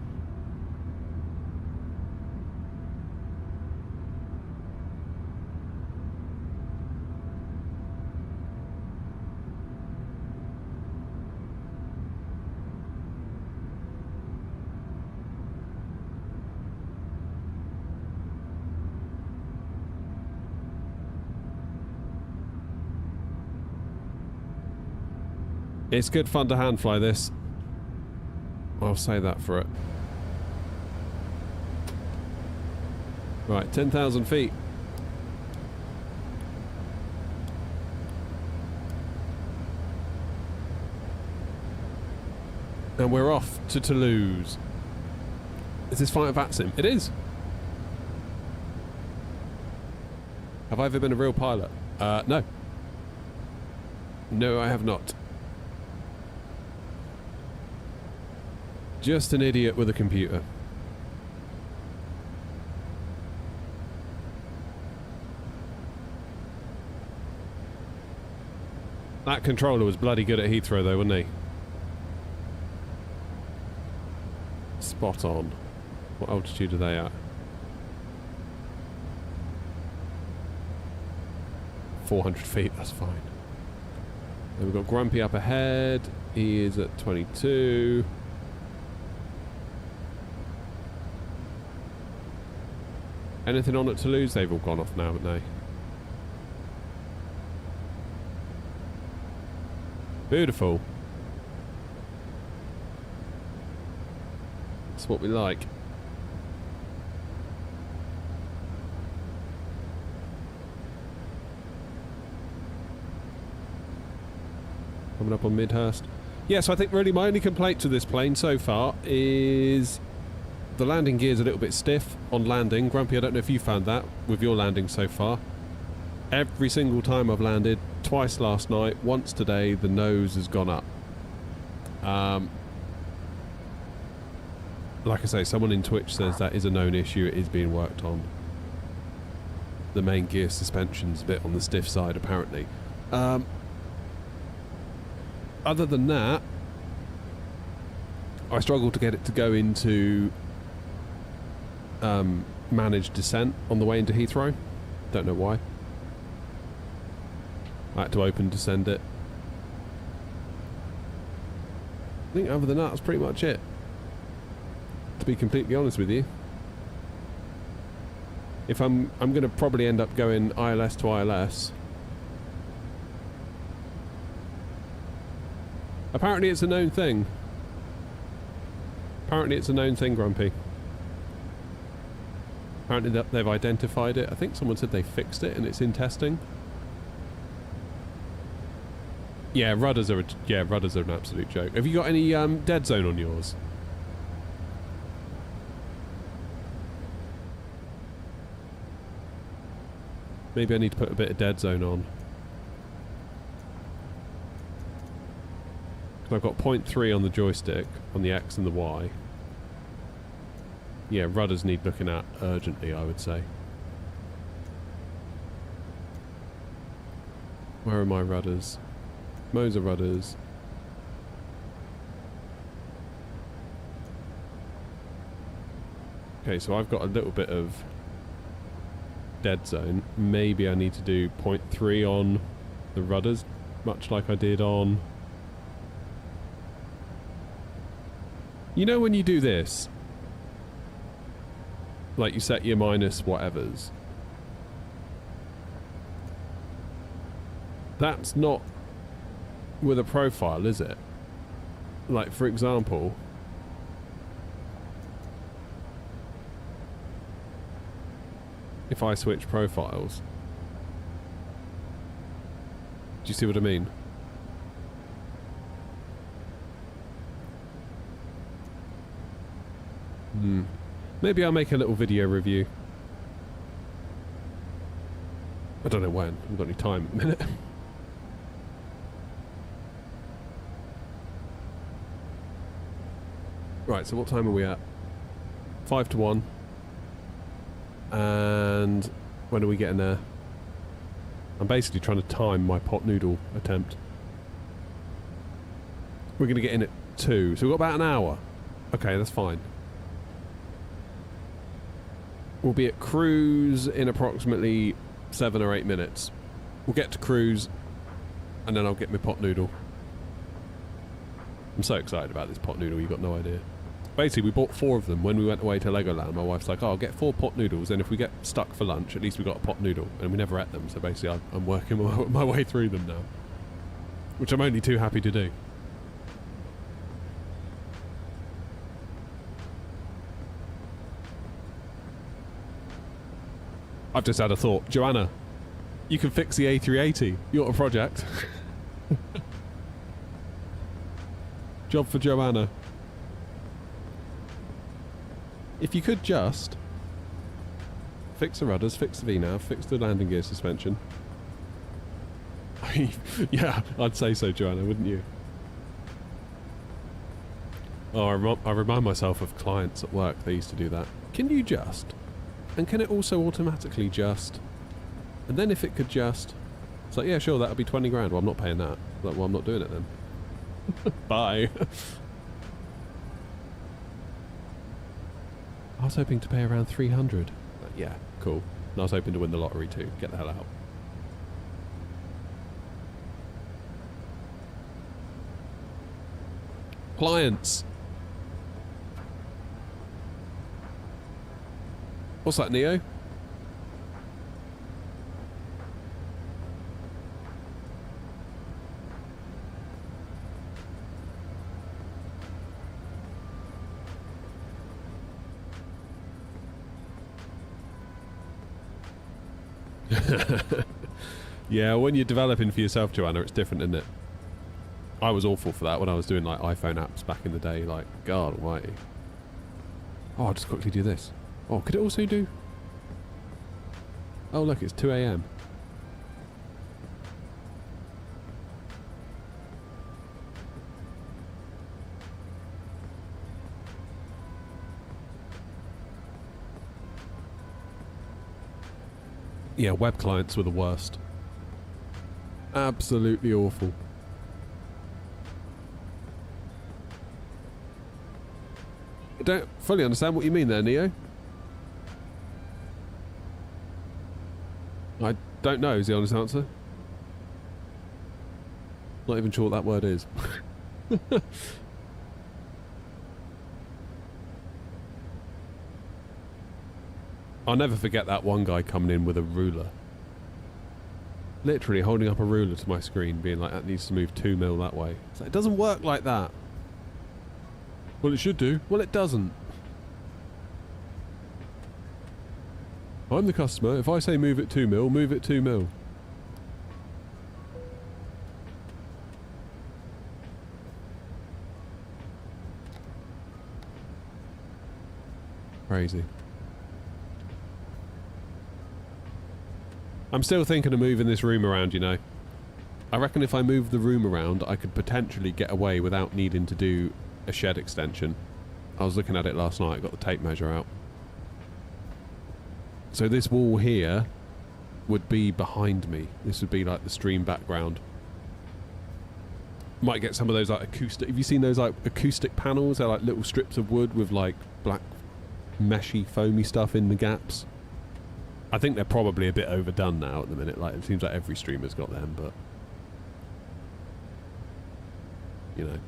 It's good fun to hand fly this. I'll say that for it. Right, 10,000 feet. And we're off to Toulouse. Is this flight of VATSIM? It is. Have I ever been a real pilot? No. No, I have not. Just an idiot with a computer. That controller was bloody good at Heathrow though, wasn't he? Spot on. What altitude are they at? 400 feet, that's fine. Then we've got Grumpy up ahead. He is at 22. Anything on at Toulouse? They've all gone off now, haven't they? Beautiful. That's what we like. Coming up on Midhurst. Yeah, so I think really my only complaint to this plane so far is the landing gear's a little bit stiff on landing. Grumpy, I don't know if you found that with your landing so far. Every single time I've landed, twice last night, once today, the nose has gone up. Like I say, someone in Twitch says that is a known issue. It is being worked on. The main gear suspension's a bit on the stiff side, apparently. Other than that, I struggle to get it to go into managed descent on the way into Heathrow. Don't know why. I had to open descend it. I think other than that, that's pretty much it. To be completely honest with you. If I'm going to probably end up going ILS to ILS. Apparently it's a known thing. Apparently it's a known thing, Grumpy. Apparently they've identified it. I think someone said they fixed it and it's in testing. Yeah, rudders are an absolute joke. Have you got any dead zone on yours? Maybe I need to put a bit of dead zone on. I've got 0.3 on the joystick, on the X and the Y. Yeah, rudders need looking at urgently, I would say. Where are my rudders? Moser rudders. Okay, so I've got a little bit of dead zone. Maybe I need to do 0.3 on the rudders, much like I did on... You know when you do this, like you set your minus whatevers, that's not with a profile, is it? Like, for example, if I switch profiles, do you see what I mean? Maybe I'll make a little video review. I don't know when. I haven't got any time at the minute. Right, so what time are we at? 5 to 1. And when are we getting there? I'm basically trying to time my pot noodle attempt. We're going to get in at 2, so we've got about an hour. Okay, that's fine. We'll be at cruise in approximately 7 or 8 minutes. We'll get to cruise, and then I'll get my pot noodle. I'm so excited about this pot noodle, you've got no idea. Basically, we bought 4 of them when we went away to Legoland. My wife's like, oh, I'll get 4 pot noodles, and if we get stuck for lunch, at least we got a pot noodle. And we never ate them, so basically I'm working my way through them now. Which I'm only too happy to do. I've just had a thought. Joanna, you can fix the A380. You're a project. Job for Joanna. If you could just fix the rudders, fix the VNAV, fix the landing gear suspension. Yeah, I'd say so, Joanna, wouldn't you? Oh, I remind myself of clients at work. They used to do that. Can you just? And can it also automatically just? And then if it could just... It's like, yeah, sure, that'll be 20 grand. Well, I'm not paying that. Like, well, I'm not doing it then. Bye. I was hoping to pay around 300. Yeah, cool. And I was hoping to win the lottery too. Get the hell out. Clients. What's that, Neo? Yeah, when you're developing for yourself, Joanna, it's different, isn't it? I was awful for that when I was doing like iPhone apps back in the day. Like, God almighty. Oh, I'll just quickly do this. Oh, could it also do... Oh, look, it's 2 AM. Yeah, web clients were the worst. Absolutely awful. I don't fully understand what you mean there, Neo. I don't know is the honest answer. Not even sure what that word is. I'll never forget that one guy coming in with a ruler. Literally holding up a ruler to my screen, being like, that needs to move 2 mil that way. It's like, it doesn't work like that. Well, it should do. Well, it doesn't. I'm the customer. If I say move it 2 mil, move it 2 mil. Crazy. I'm still thinking of moving this room around, you know. I reckon if I move the room around, I could potentially get away without needing to do a shed extension. I was looking at it last night, got the tape measure out. So this wall here would be behind me. This would be like the stream background. Might get some of those like acoustic... Have you seen those like acoustic panels? They're like little strips of wood with like black meshy foamy stuff in the gaps. I think they're probably a bit overdone now at the minute. Like, it seems like every streamer's got them, but... You know.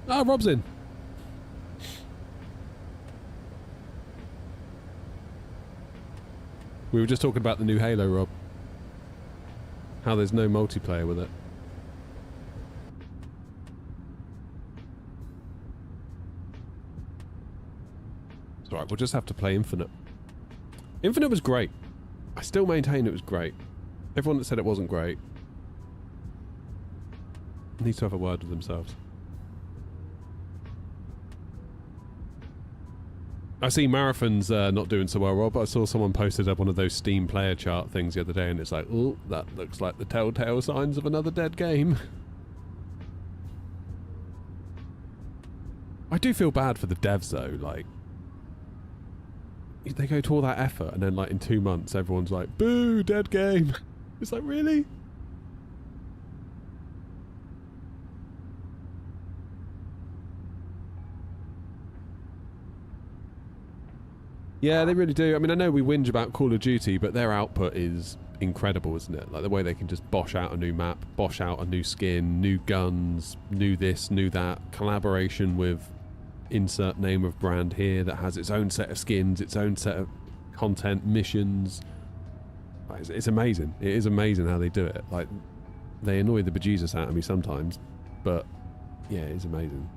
Ah, Rob's in. We were just talking about the new Halo, Rob. How there's no multiplayer with it. It's alright, we'll just have to play Infinite. Infinite was great. I still maintain it was great. Everyone that said it wasn't great needs to have a word with themselves. I see Marathon's not doing so well, Rob. I saw someone posted up one of those Steam player chart things the other day, and it's like, oh, that looks like the telltale signs of another dead game. I do feel bad for the devs though, like, they go to all that effort and then like in 2 months everyone's like, boo, dead game. It's like, really? Yeah, they really do. I mean, I know we whinge about Call of Duty, but their output is incredible, isn't it? Like the way they can just bosh out a new map, bosh out a new skin, new guns, new this, new that, collaboration with insert name of brand here that has its own set of skins, its own set of content, missions. It's amazing. It is amazing how they do it. Like, they annoy the bejesus out of me sometimes, but yeah, it's amazing.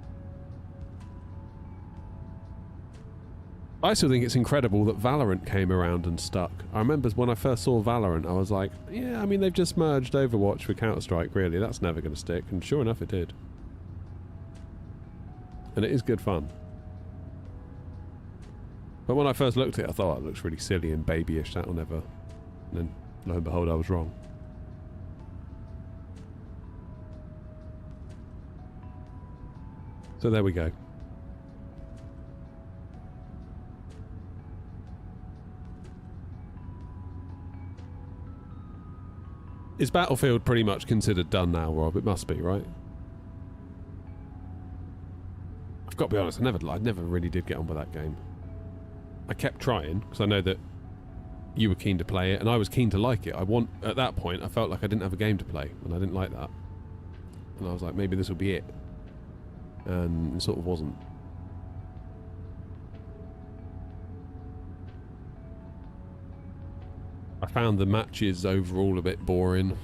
I still think it's incredible that Valorant came around and stuck. I remember when I first saw Valorant, I was like, yeah, I mean, they've just merged Overwatch with Counter-Strike, really. That's never going to stick. And sure enough, it did. And it is good fun. But when I first looked at it, I thought, it looks really silly and babyish. That'll never... And then, lo and behold, I was wrong. So there we go. Is Battlefield pretty much considered done now, Rob? It must be, right? I've got to be honest, I never really did get on with that game. I kept trying, because I know that you were keen to play it, and I was keen to like it. At that point, I felt like I didn't have a game to play, and I didn't like that. And I was like, maybe this will be it. And it sort of wasn't. I found the matches overall a bit boring.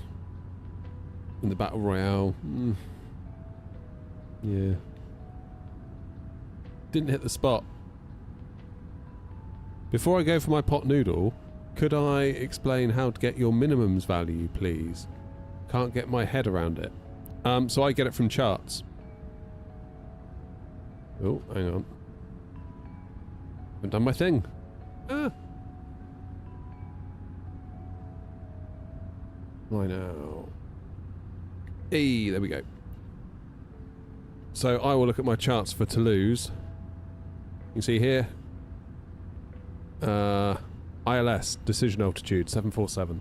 In the Battle Royale, yeah. Didn't hit the spot. Before I go for my pot noodle, could I explain how to get your minimums value, please? Can't get my head around it. So I get it from charts. Oh, hang on. Haven't done my thing. Ah. Why now? Hey, there we go. So I will look at my charts for Toulouse. You can see here. ILS, decision altitude, 747.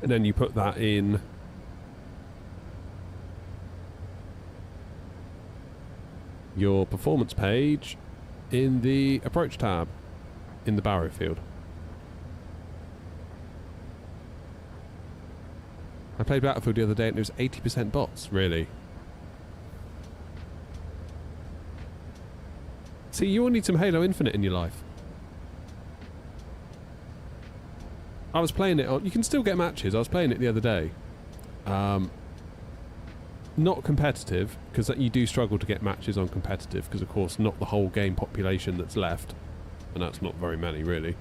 And then you put that in your performance page in the approach tab in the barrow field. I played Battlefield the other day and it was 80% bots, really. See, you all need some Halo Infinite in your life. I was playing it on... You can still get matches. I was playing it the other day. Not competitive, because you do struggle to get matches on competitive, because of course not the whole game population that's left, and that's not very many really.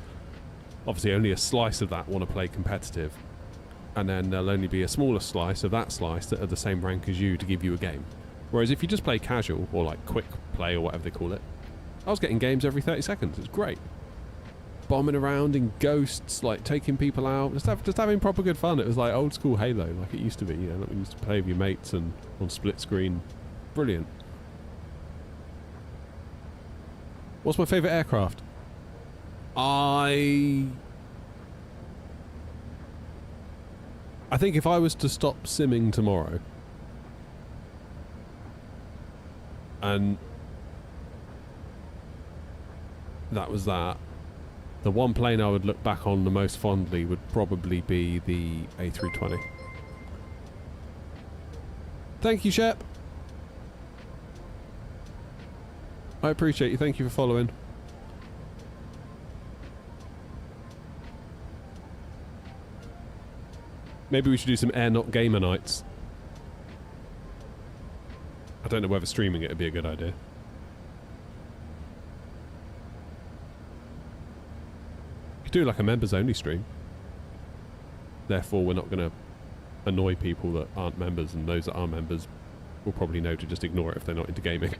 Obviously only a slice of that want to play competitive, and then there'll only be a smaller slice of that slice that are the same rank as you to give you a game. Whereas if you just play casual, or like quick play or whatever they call it, I was getting games every 30 seconds. It's great. Bombing around in ghosts, like taking people out, just having proper good fun. It was like old school Halo, like it used to be. You know, like we used to play with your mates and on split screen. Brilliant. What's my favourite aircraft? I think if I was to stop simming tomorrow, and that was that. The one plane I would look back on the most fondly would probably be the A320. Thank you, Shep. I appreciate you. Thank you for following. Maybe we should do some AirNOTT gamer nights. I don't know whether streaming it would be a good idea. Do like a members only stream. Therefore we're not going to annoy people that aren't members, and those that are members will probably know to just ignore it if they're not into gaming.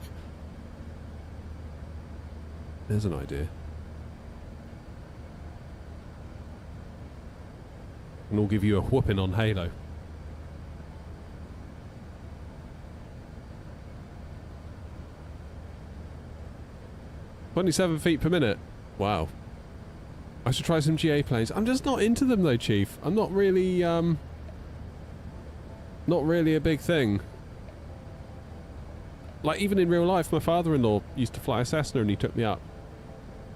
There's an idea. And we'll give you a whooping on Halo. 27 feet per minute. Wow. I should try some GA planes. I'm just not into them though, Chief. I'm not really a big thing. Like, even in real life, my father-in-law used to fly a Cessna and he took me up,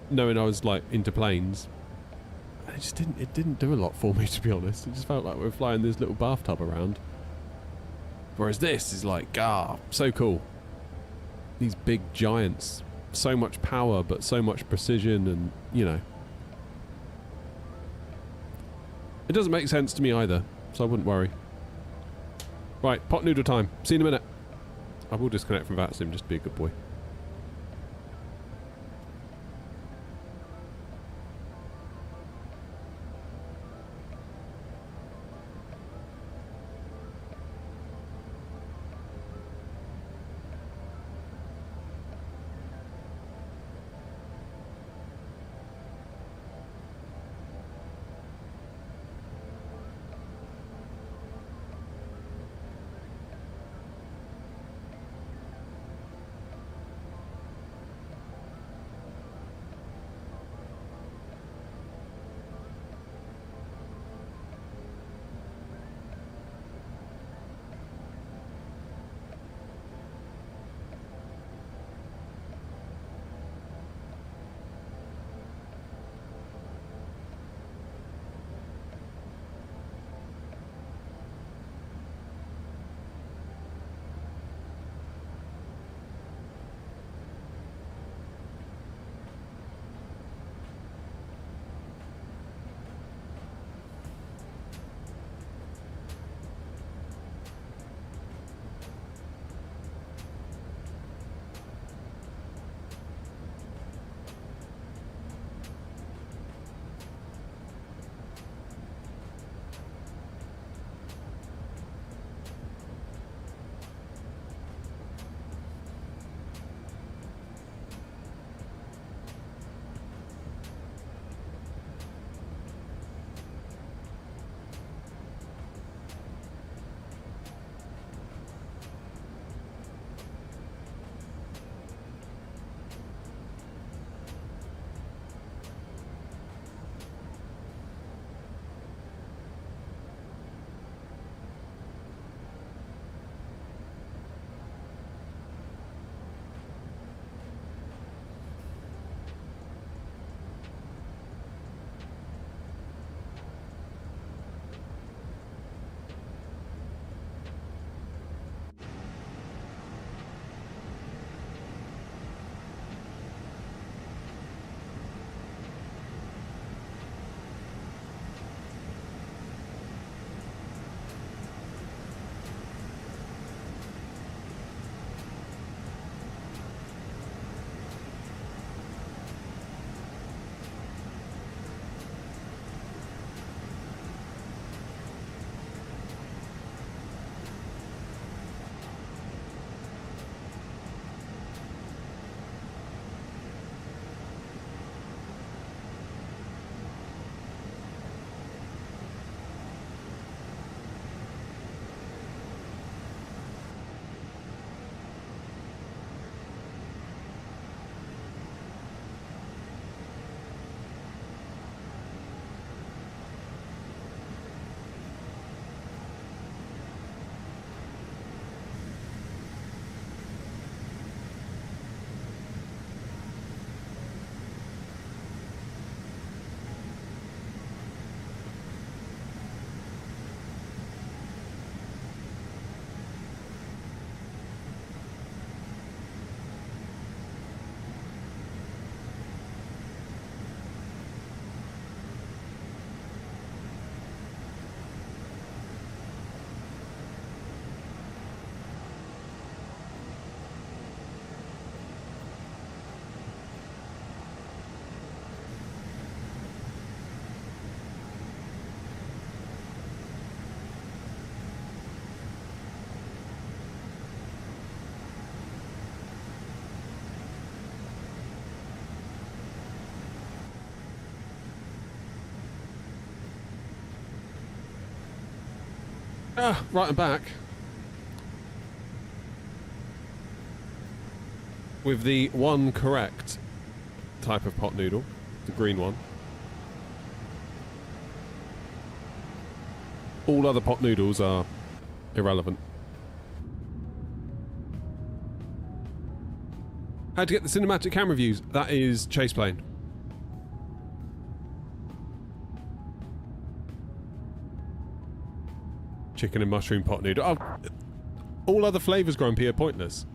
knowing I was, like, into planes. And it didn't do a lot for me, to be honest. It just felt like we were flying this little bathtub around. Whereas this is like, so cool. These big giants. So much power, but so much precision and, you know. It doesn't make sense to me either, so I wouldn't worry. Right, pot noodle time. See you in a minute. I will disconnect from VATSIM just to be a good boy. Right, I'm back. With the one correct type of pot noodle, the green one. All other pot noodles are irrelevant. How to get the cinematic camera views? That is chase plane. Chicken and mushroom pot noodle. Oh, all other flavours, Grumpy, are pointless.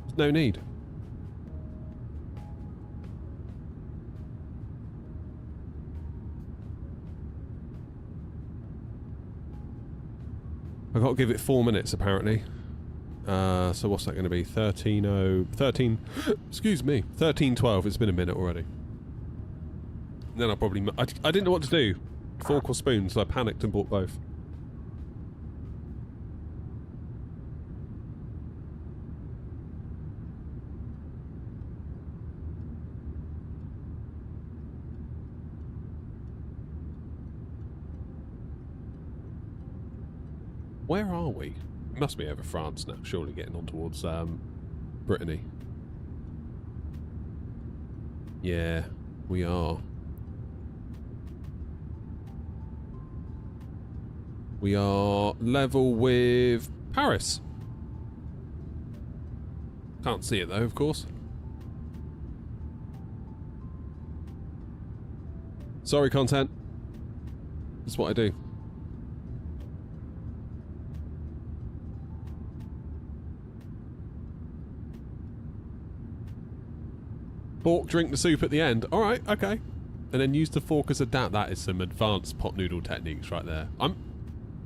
There's no need. I've got to give it 4 minutes, apparently. So what's that going to be? 13:12. It's been a minute already. And then I probably... I didn't know what to do. Fork or spoon, so I panicked and bought both. Where are we? We must be over France now, surely getting on towards Brittany. Yeah, we are. We are level with Paris. Can't see it though, of course. Sorry, content. That's what I do. Fork, drink the soup at the end. Alright, okay. And then use the fork as a dab. That is some advanced pot noodle techniques right there. I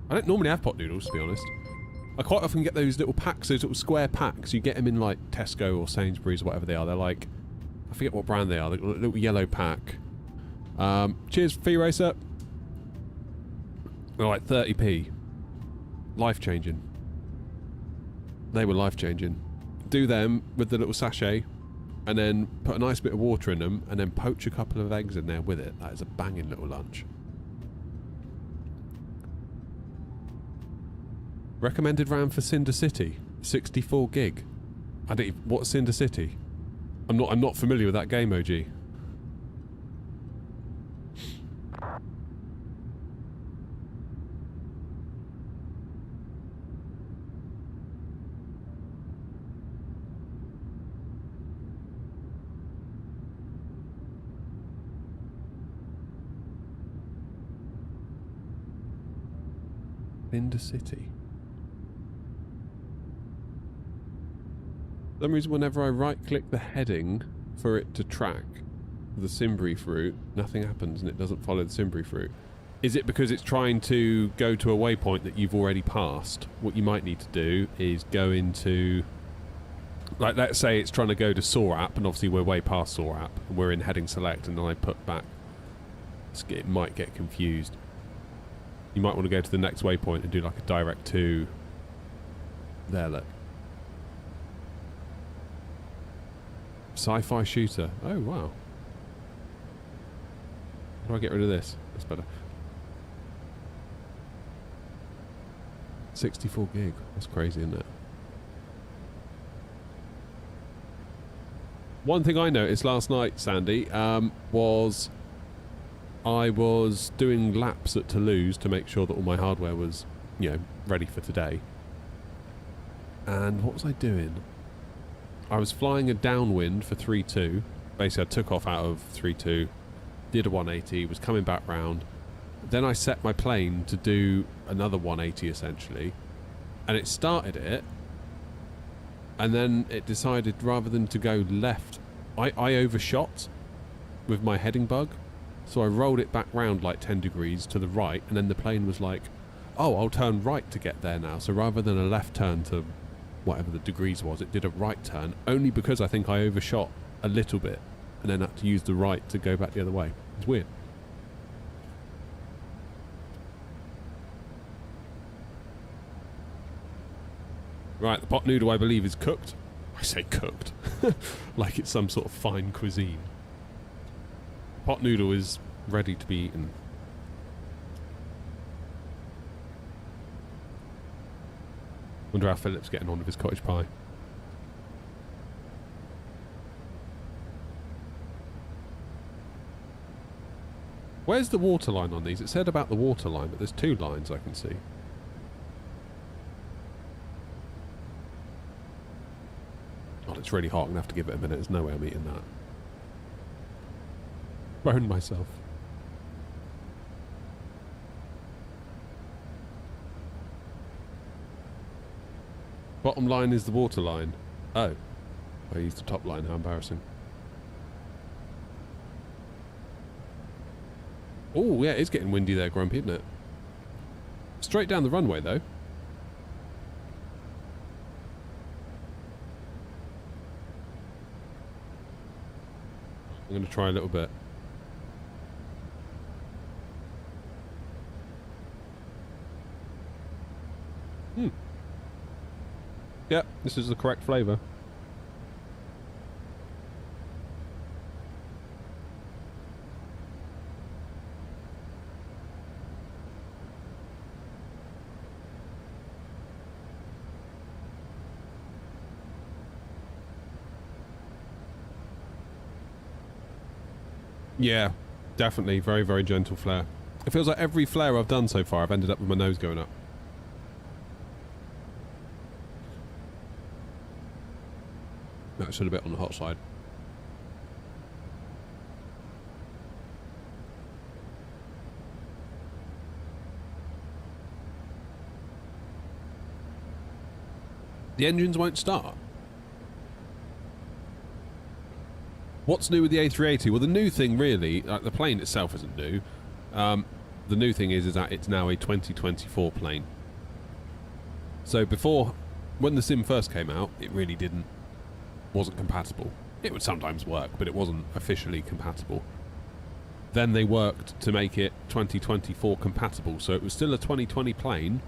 don't normally have pot noodles, to be honest. I quite often get those little packs, those little square packs. You get them in like Tesco or Sainsbury's or whatever they are. They're like, I forget what brand they are. The little yellow pack. Cheers, Fee Racer. They're like 30p. Life-changing. They were life-changing. Do them with the little sachet. And then put a nice bit of water in them, and then poach a couple of eggs in there with it. That is a banging little lunch. Recommended RAM for Cinder City, 64 gig. I don't even, what's Cinder City? I'm not familiar with that game, OG. Cinder City. For some reason, whenever I right-click the heading for it to track the Simbrief route, nothing happens and it doesn't follow the Simbrief route. Is it because it's trying to go to a waypoint that you've already passed? What you might need to do is go into... Like, let's say it's trying to go to Sorap, and obviously we're way past Sorap, and we're in heading select, and then I put back... It might get confused. You might want to go to the next waypoint and do like a direct to... There, look. Sci-fi shooter. Oh, wow. How do I get rid of this? That's better. 64 gig. That's crazy, isn't it? One thing I noticed last night, Sandy, was... I was doing laps at Toulouse to make sure that all my hardware was, you know, ready for today. And what was I doing? I was flying a downwind for 3-2. Basically, I took off out of 3-2, did a 180, was coming back round. Then I set my plane to do another 180, essentially. And it started it. And then it decided, rather than to go left, I overshot with my heading bug. So I rolled it back round like 10 degrees to the right, and then the plane was like, oh, I'll turn right to get there now. So rather than a left turn to whatever the degrees was, it did a right turn, only because I think I overshot a little bit, and then had to use the right to go back the other way. It's weird. Right, the pot noodle, I believe, is cooked. I say cooked. Like it's some sort of fine cuisine. Pot noodle is ready to be eaten. Wonder how Philip's getting on with his cottage pie. Where's the water line on these? It said about the water line, but there's 2 lines I can see. God, it's really hot. I'm going to have to give it a minute. There's no way I'm eating that. Bone myself. Bottom line is the water line. Oh. I used the top line. How embarrassing. Oh, yeah, it's getting windy there, Grumpy, isn't it? Straight down the runway, though. I'm going to try a little bit. Yep, this is the correct flavour. Yeah, definitely. Very, very gentle flare. It feels like every flare I've done so far, I've ended up with my nose going up. That's still a bit on the hot side. The engines won't start. What's new with the A380? Well, the new thing really, like the plane itself isn't new. The new thing is that it's now a 2024 plane. So before, when the sim first came out, it really wasn't compatible. It would sometimes work, but it wasn't officially compatible. Then they worked to make it 2024 compatible, so it was still a 2020 plane,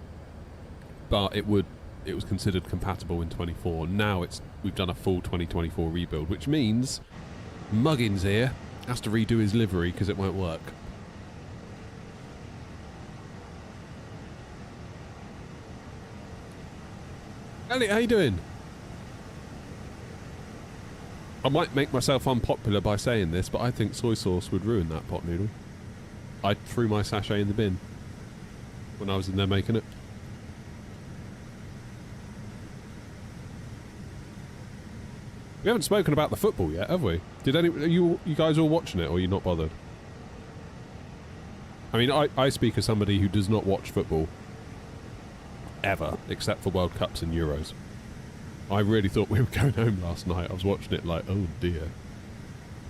but it was considered compatible in 24. Now we've done a full 2024 rebuild, which means Muggins here has to redo his livery because it won't work. Elliot, how you doing? I might make myself unpopular by saying this, but I think soy sauce would ruin that pot noodle. I threw my sachet in the bin when I was in there making it. We haven't spoken about the football yet, have we? Are you guys all watching it, or are you not bothered? I mean, I speak as somebody who does not watch football ever, except for World Cups and Euros. I really thought we were going home last night. I was watching it like, oh dear.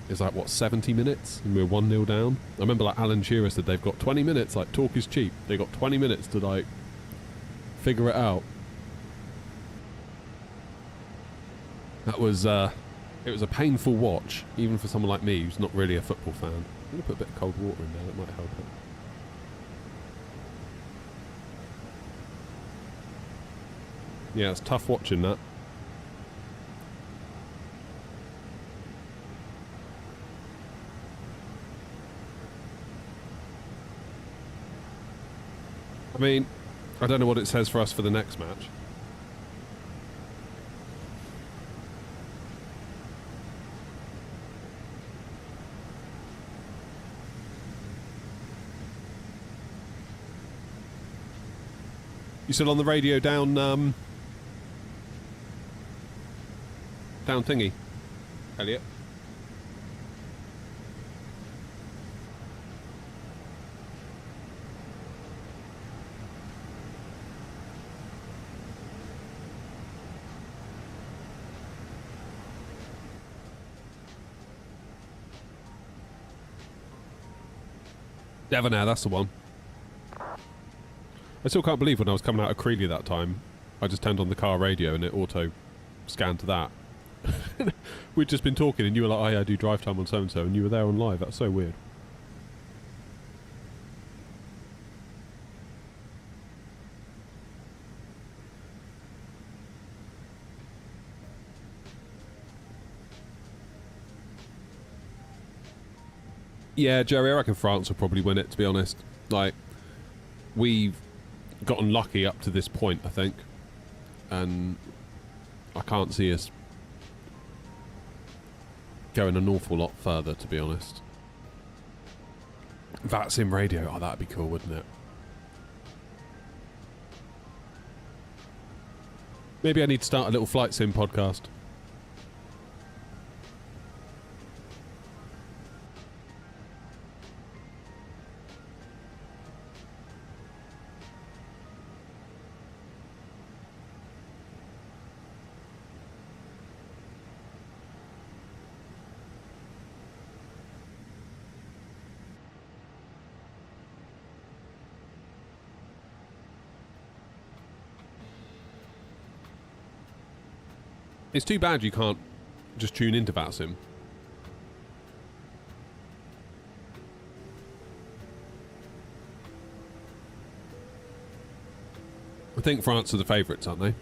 It's like, what, 70 minutes? And we're 1-0 down? I remember like Alan Shearer said they've got 20 minutes, like talk is cheap. They got 20 minutes to like figure it out. That was, it was a painful watch, even for someone like me who's not really a football fan. I'm going to put a bit of cold water in there, that might help it. Yeah, it's tough watching that. I mean, I don't know what it says for us for the next match. You still on the radio down, down thingy, Elliot? Devonair, that's the one. I still can't believe when I was coming out of Creeley that time, I just turned on the car radio and it auto scanned to that. We'd just been talking and you were like, oh yeah, I do drive time on so-and-so, and you were there on live. That's so weird. Yeah, Jerry, I reckon France will probably win it, to be honest. Like, we've gotten lucky up to this point, I think. And I can't see us going an awful lot further, to be honest. VATSIM radio, oh, that'd be cool, wouldn't it? Maybe I need to start a little flight sim podcast. It's too bad you can't just tune into VATSIM. I think France are the favourites, aren't they?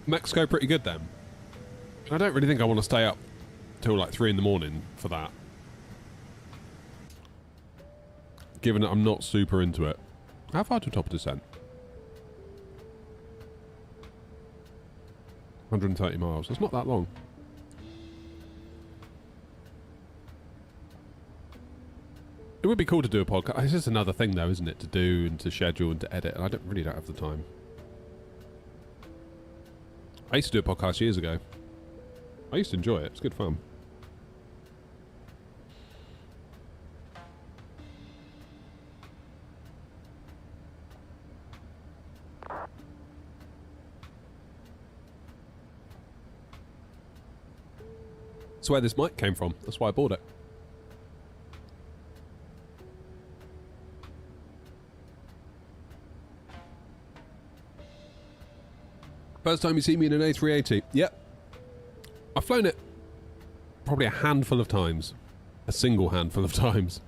Mexico pretty good then. I don't really think I want to stay up till like 3 in the morning for that. Given that I'm not super into it. How far to top of descent? 130 miles. It's not that long. It would be cool to do a podcast. It's just another thing though, isn't it? To do and to schedule and to edit. And I don't have the time. I used to do a podcast years ago. I used to enjoy it. It's good fun. That's where this mic came from. That's why I bought it. First time you see me in an A380. Yep. I've flown it probably a handful of times. A single handful of times.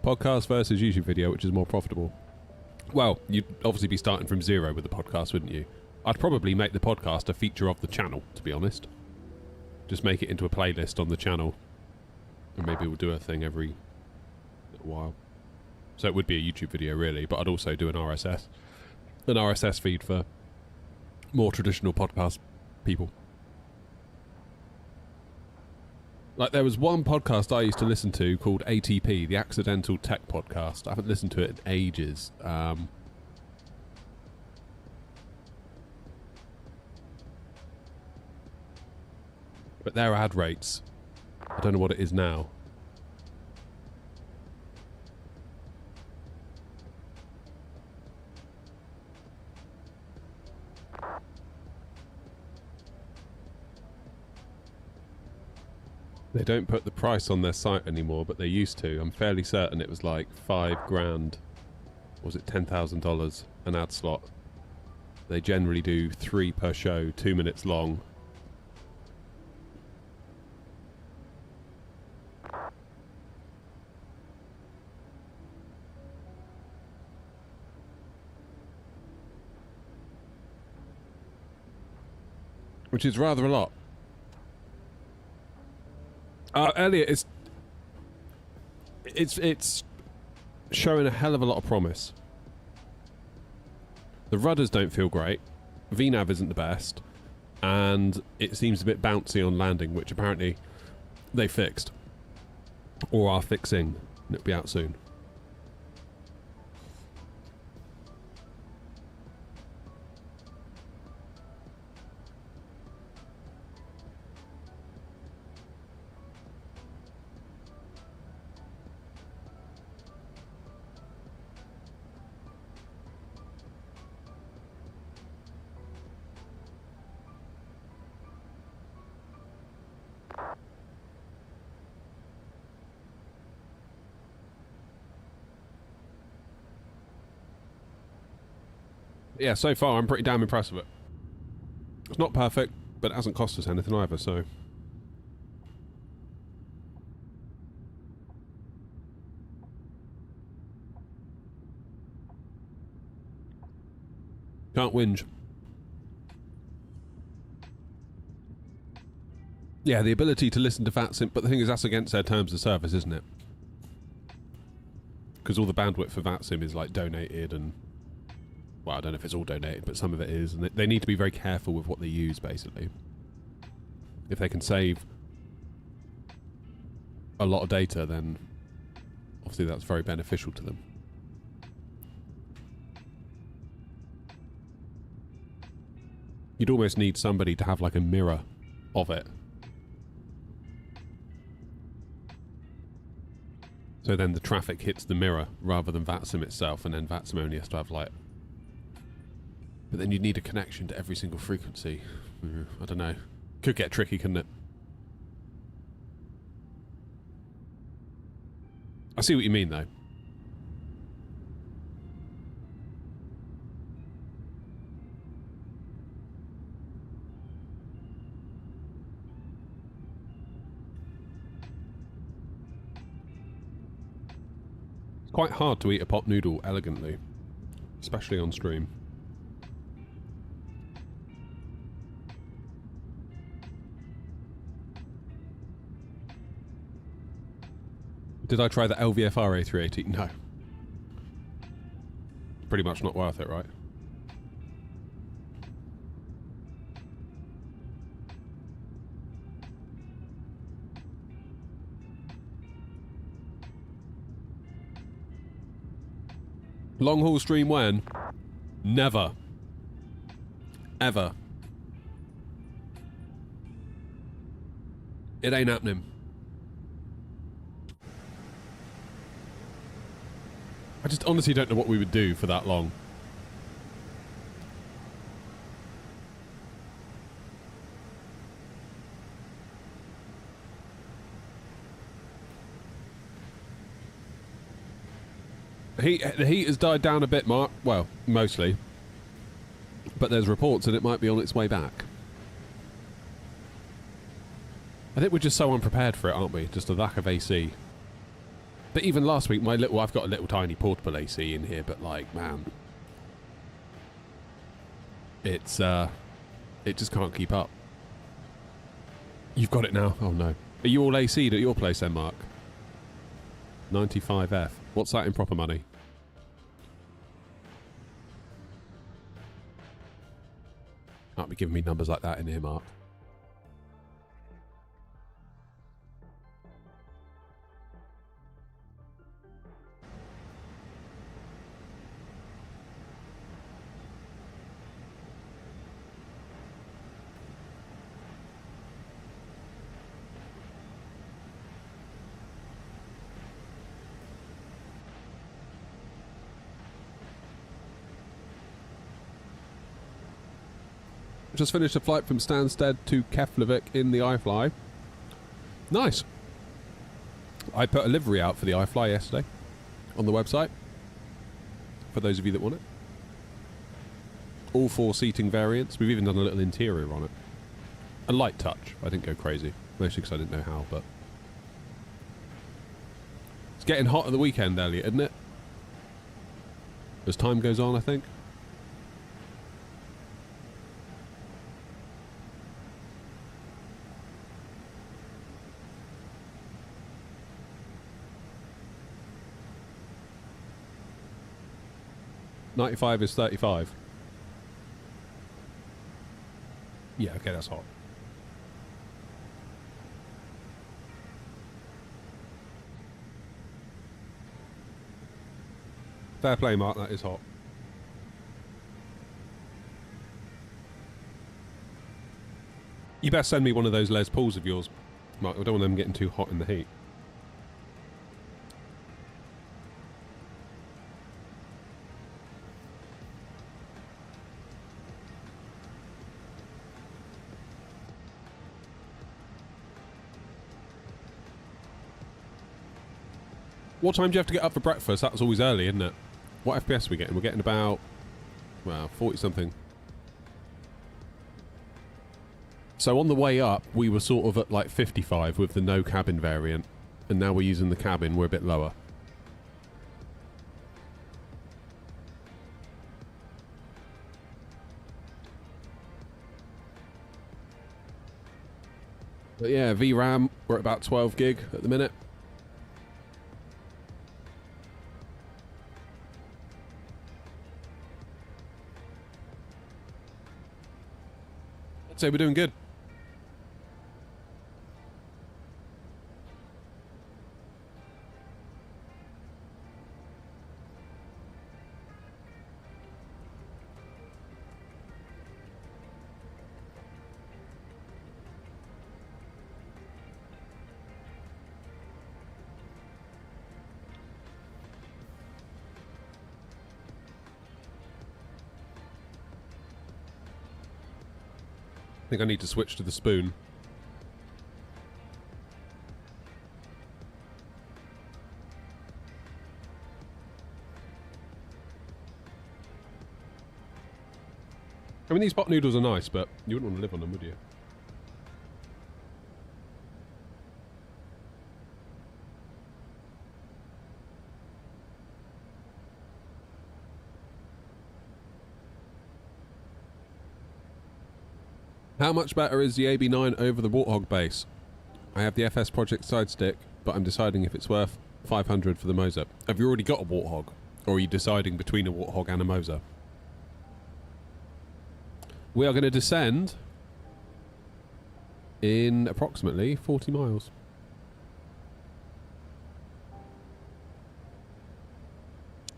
Podcast versus YouTube video, which is more profitable? Well, you'd obviously be starting from zero with the podcast, wouldn't you? I'd probably make the podcast a feature of the channel, to be honest. Just make it into a playlist on the channel. And maybe we'll do a thing every little while. So it would be a YouTube video, really, but I'd also do an RSS feed for more traditional podcast people. Like, there was one podcast I used to listen to called ATP, the Accidental Tech Podcast. I haven't listened to it in ages. But their ad rates, I don't know what it is now. They don't put the price on their site anymore, but they used to. I'm fairly certain it was like $5,000. Or was it $10,000 an ad slot? They generally do 3 per show, 2 minutes long. Which is rather a lot. Elliot, it's showing a hell of a lot of promise. The rudders don't feel great. VNAV isn't the best. And it seems a bit bouncy on landing, which apparently they fixed. Or are fixing. And it'll be out soon. Yeah, so far I'm pretty damn impressed with it. It's not perfect, but it hasn't cost us anything either, so... Can't whinge. Yeah, the ability to listen to VATSIM, but the thing is that's against their terms of service, isn't it? Because all the bandwidth for VATSIM is like donated and... Well, I don't know if it's all donated, but some of it is, and they need to be very careful with what they use, basically. If they can save a lot of data, then obviously that's very beneficial to them. You'd almost need somebody to have like a mirror of it. So then the traffic hits the mirror rather than VATSIM itself, and then VATSIM only has to have like... But then you'd need a connection to every single frequency. I don't know. Could get tricky, couldn't it? I see what you mean, though. It's quite hard to eat a pot noodle elegantly, especially on stream. Did I try the LVFR A380? No. Pretty much not worth it, right? Long haul stream when? Never. Ever. It ain't happening. I just honestly don't know what we would do for that long. The heat has died down a bit, Mark. Well, mostly. But there's reports that it might be on its way back. I think we're just so unprepared for it, aren't we? Just a lack of AC. But even last week, I've got a little tiny portable AC in here, but like, man, it's it just can't keep up. You've got it now. Oh no, are you all AC'd at your place then, Mark? 95F. What's that in proper money? Can't be giving me numbers like that in here, Mark. Just finished a flight from Stansted to Keflavik in the iFly. Nice. I put a livery out for the iFly yesterday on the website, for those of you that want it. All 4 seating variants. We've even done a little interior on it. A light touch. I didn't go crazy, mostly because I didn't know how, but... It's getting hot at the weekend, Elliot, isn't it? As time goes on, I think. $95 is $35. Yeah, okay, that's hot. Fair play, Mark, that is hot. You best send me one of those Les Pauls of yours, Mark. I don't want them getting too hot in the heat. What time do you have to get up for breakfast? That was always early, isn't it? What FPS are we getting? We're getting about well, 40 something. So on the way up, we were sort of at like 55 with the no cabin variant, and now we're using the cabin, we're a bit lower. But yeah, VRAM, we're at about 12 gig at the minute. I'd say we're doing good. I think I need to switch to the spoon. I mean, these pot noodles are nice, but you wouldn't want to live on them, would you? How much better is the AB9 over the Warthog base? I have the FS Project side stick, but I'm deciding if it's worth 500 for the Moser. Have you already got a Warthog? Or are you deciding between a Warthog and a Moser? We are going to descend in approximately 40 miles.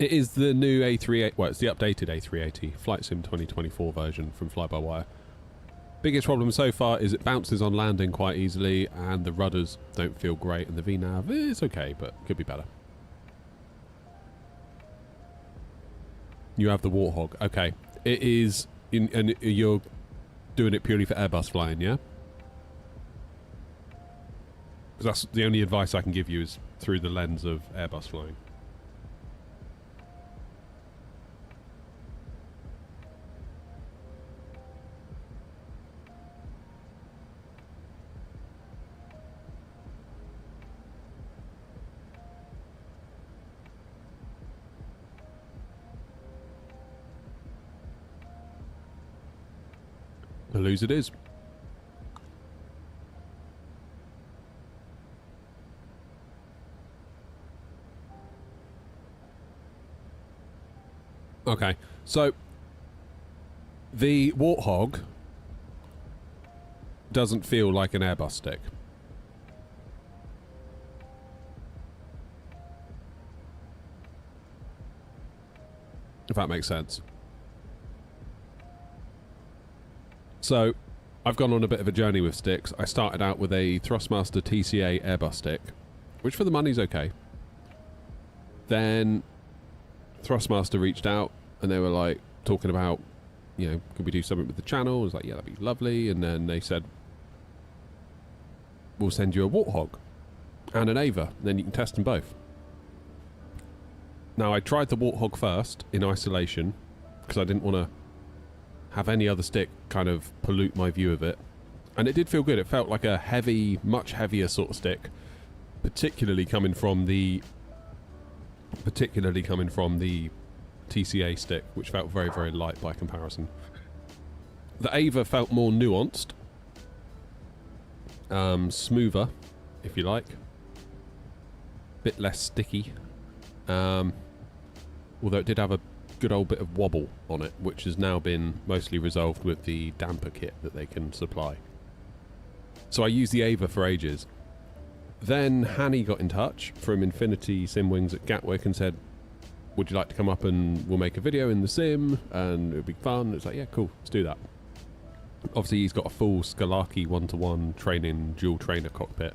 It is the new A380, well, it's the updated A380 Flight Sim 2024 version from FlyByWire. Biggest problem so far is it bounces on landing quite easily and the rudders don't feel great, and the VNav is okay, but could be better. You have the Warthog. Okay. It is, and you're doing it purely for Airbus flying, yeah? Because that's the only advice I can give you is through the lens of Airbus flying. Toulouse it is. Okay, so the Warthog doesn't feel like an Airbus stick. If that makes sense. So, I've gone on a bit of a journey with sticks. I started out with a Thrustmaster TCA Airbus stick, which for the money's okay. Then Thrustmaster reached out and they were like talking about, you know, could we do something with the channel? I was like, yeah, that'd be lovely. And then they said, we'll send you a Warthog and an Ava, and then you can test them both. Now, I tried the Warthog first in isolation because I didn't want to have any other stick kind of pollute my view of it, and it did feel good. It felt like a heavy, much heavier sort of stick, particularly coming from the TCA stick, which felt very, very light by comparison. The Ava felt more nuanced, smoother, if you like, bit less sticky, although it did have a good old bit of wobble on it, which has now been mostly resolved with the damper kit that they can supply. So I used the Ava for ages. Then Hanny got in touch from Infinity Sim Wings at Gatwick and said, would you like to come up and we'll make a video in the sim and it'll be fun. It's like, yeah, cool, let's do that. Obviously he's got a full Skalaki 1-to-1 training dual trainer cockpit,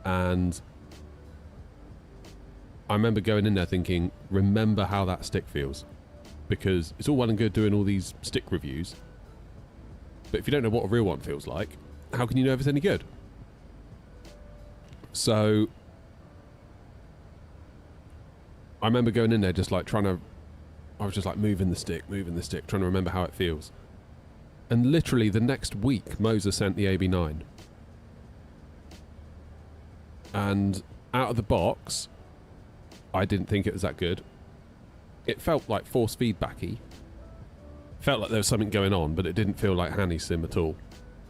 and I remember going in there thinking, remember how that stick feels. Because it's all well and good doing all these stick reviews, but if you don't know what a real one feels like, how can you know if it's any good? So I remember going in there just like trying to I was just like moving the stick, trying to remember how it feels. And literally the next week, Moser sent the AB9. And out of the box, I didn't think it was that good. It felt like force feedbacky. Felt like there was something going on, but it didn't feel like Hanny sim at all.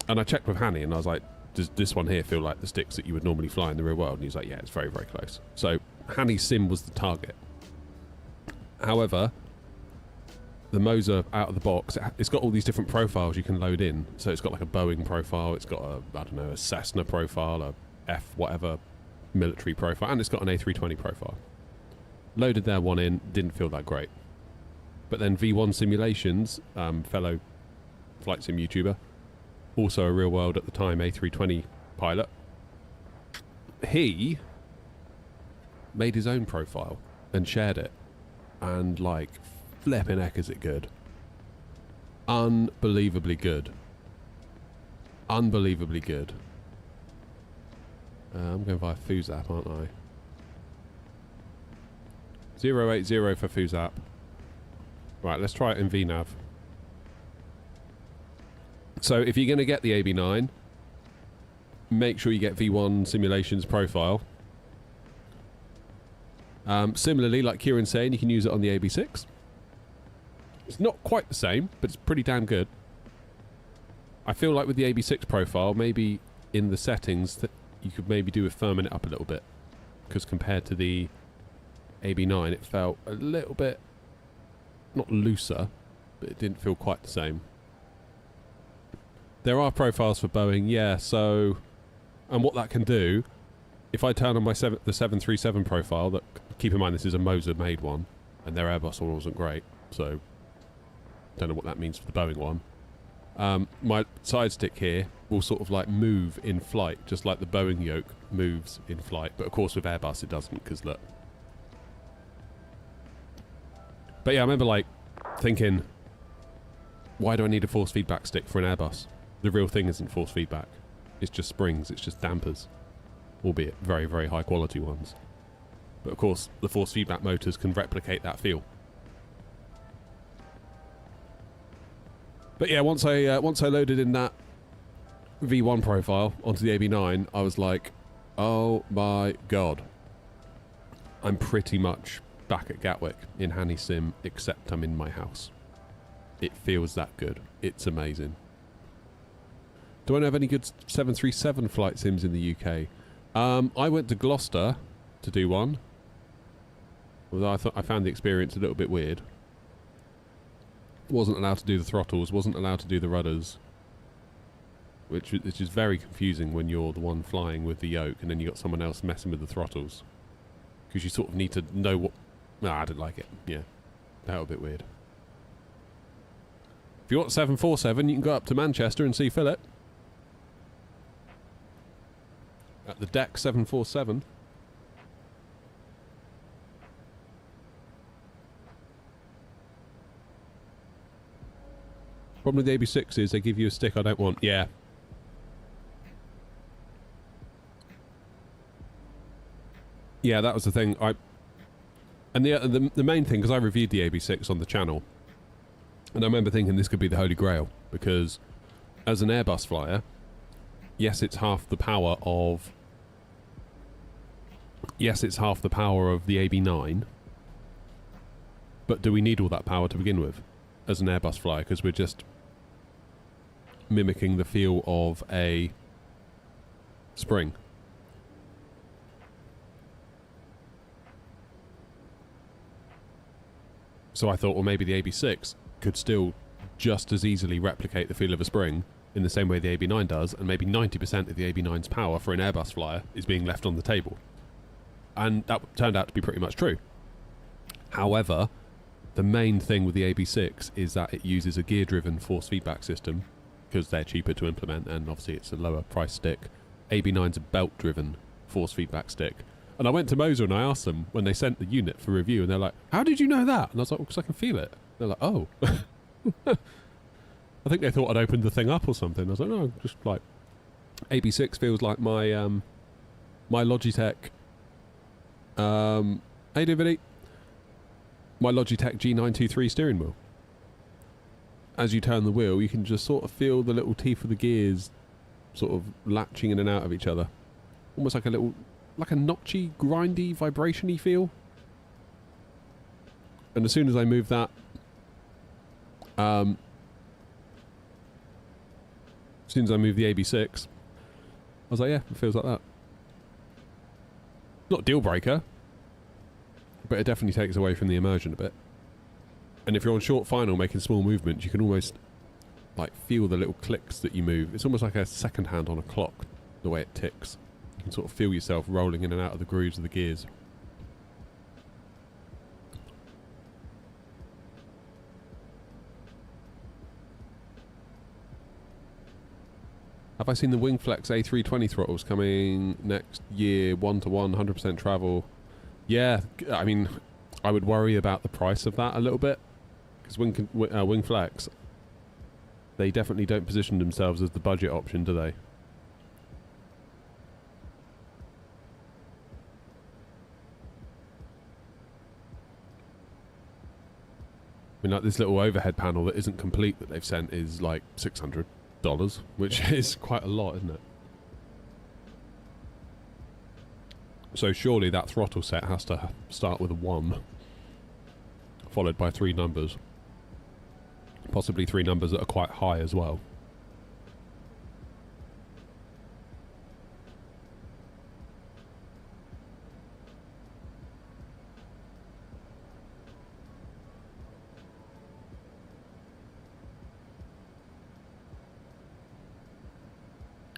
And I checked with Hanny and I was like, does this one here feel like the sticks that you would normally fly in the real world? And he was like, yeah, it's very, very close. So Hanny sim was the target. However, the Moser out of the box, it's got all these different profiles you can load in. So it's got like a Boeing profile, it's got a, I don't know, a Cessna profile, a F whatever military profile, and it's got an A320 profile. Loaded their one in, didn't feel that great. But then V1 Simulations, fellow flight sim YouTuber, also a real world at the time A320 pilot, he made his own profile and shared it, and like flipping heck is it good. Unbelievably good. Unbelievably good. I'm going via Fuzap, aren't I? 080 for Fuzap. Right, let's try it in VNav. So if you're going to get the AB9, make sure you get V1 Simulations profile. Similarly, like Kieran's saying, you can use it on the AB6. It's not quite the same, but it's pretty damn good. I feel like with the AB6 profile, maybe in the settings that you could maybe do with firming it up a little bit, because compared to the AB9 it felt a little bit not looser, but it didn't feel quite the same. There are profiles for Boeing, yeah, so and what that can do, if I turn on my the 737 profile, that keep in mind this is a Moser made one and their Airbus one wasn't great, so don't know what that means for the Boeing one. My side stick here will sort of like move in flight, just like the Boeing yoke moves in flight. But of course with Airbus it doesn't, because look. But yeah, I remember like thinking, why do I need a force feedback stick for an Airbus? The real thing isn't force feedback. It's just springs, it's just dampers. Albeit very, very high quality ones. But of course the force feedback motors can replicate that feel. But yeah, once I loaded in that V1 profile onto the AB9, I was like, oh my god. I'm pretty much back at Gatwick in Hanny Sim, except I'm in my house. It feels that good. It's amazing. Do I know of any good 737 flight sims in the UK? I went to Gloucester to do one. Although I found the experience a little bit weird. Wasn't allowed to do the throttles, wasn't allowed to do the rudders. Which is very confusing when you're the one flying with the yoke and then you got someone else messing with the throttles. Because you sort of need to know what... No, I didn't like it. Yeah. That was a bit weird. If you want 747, you can go up to Manchester and see Philip. At the deck 747. Problem with the AB6 is they give you a stick I don't want. Yeah. Yeah, that was the thing. And the main thing, because I reviewed the AB6 on the channel, and I remember thinking this could be the holy grail, because as an Airbus flyer, yes, it's half the power of... Yes, it's half the power of the AB9, but do we need all that power to begin with as an Airbus flyer? Because we're just mimicking the feel of a spring. So I thought, well, maybe the AB6 could still just as easily replicate the feel of a spring in the same way the AB9 does, and maybe 90% of the AB9's power for an Airbus flyer is being left on the table. And that turned out to be pretty much true. However, the main thing with the AB6 is that it uses a gear-driven force feedback system, because they're cheaper to implement, and obviously it's a lower price stick. AB9's a belt-driven force feedback stick. And I went to Moser and I asked them when they sent the unit for review, and they're like, how did you know that? And I was like, well, because I can feel it. They're like, oh. I think they thought I'd opened the thing up or something. I was like, no, just like, AB6 feels like my my Logitech. Hey, Divinity. my Logitech G923 steering wheel. As you turn the wheel, you can just sort of feel the little teeth of the gears sort of latching in and out of each other. Almost like a little, like a notchy, grindy, vibration-y feel. And as soon as I move that, as soon as I move the AB6, I was like, yeah, it feels like that. Not deal breaker, but it definitely takes away from the immersion a bit. And if you're on short final making small movements, you can almost like feel the little clicks that you move. It's almost like a second hand on a clock, the way it ticks. You can sort of feel yourself rolling in and out of the grooves of the gears. Have I seen the Wingflex A320 throttles coming next year, 1-to-1, 100% travel? Yeah, I mean, I would worry about the price of that a little bit. Because Wingflex, they definitely don't position themselves as the budget option, do they? I mean, like this little overhead panel that isn't complete that they've sent is like $600, which is quite a lot, isn't it? So surely that throttle set has to start with a 1, followed by 3 numbers. Possibly 3 numbers that are quite high as well.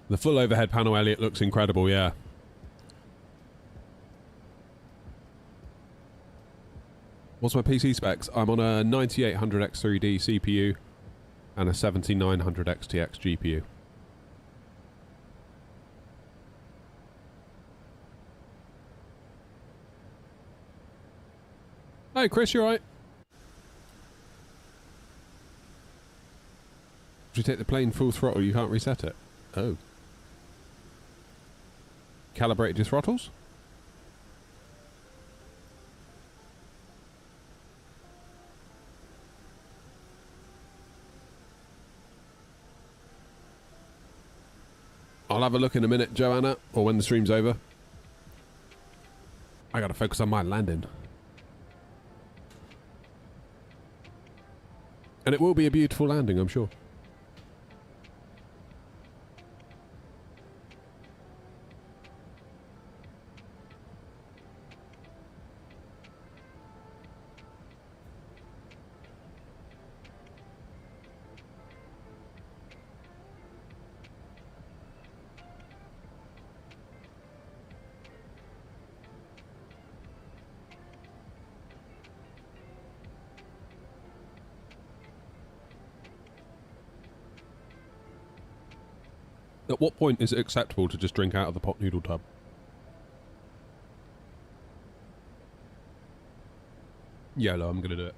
The full overhead panel, Elliot, looks incredible, yeah. What's my PC specs? I'm on a 9800X3D CPU and a 7900XTX GPU. Hey Chris, you alright? If you take the plane full throttle, you can't reset it. Oh. Calibrated your throttles? I'll have a look in a minute, Joanna, or when the stream's over. I gotta focus on my landing. And it will be a beautiful landing, I'm sure. At what point is it acceptable to just drink out of the pot noodle tub? YOLO, I'm gonna do it.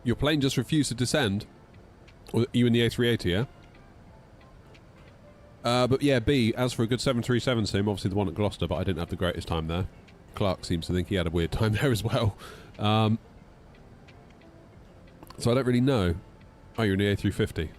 Your plane just refused to descend? Or you in the A380, yeah? But yeah, B, as for a good 737 sim, obviously the one at Gloucester, but I didn't have the greatest time there. Clark seems to think he had a weird time there as well. So I don't really know. Oh, you're in the A350.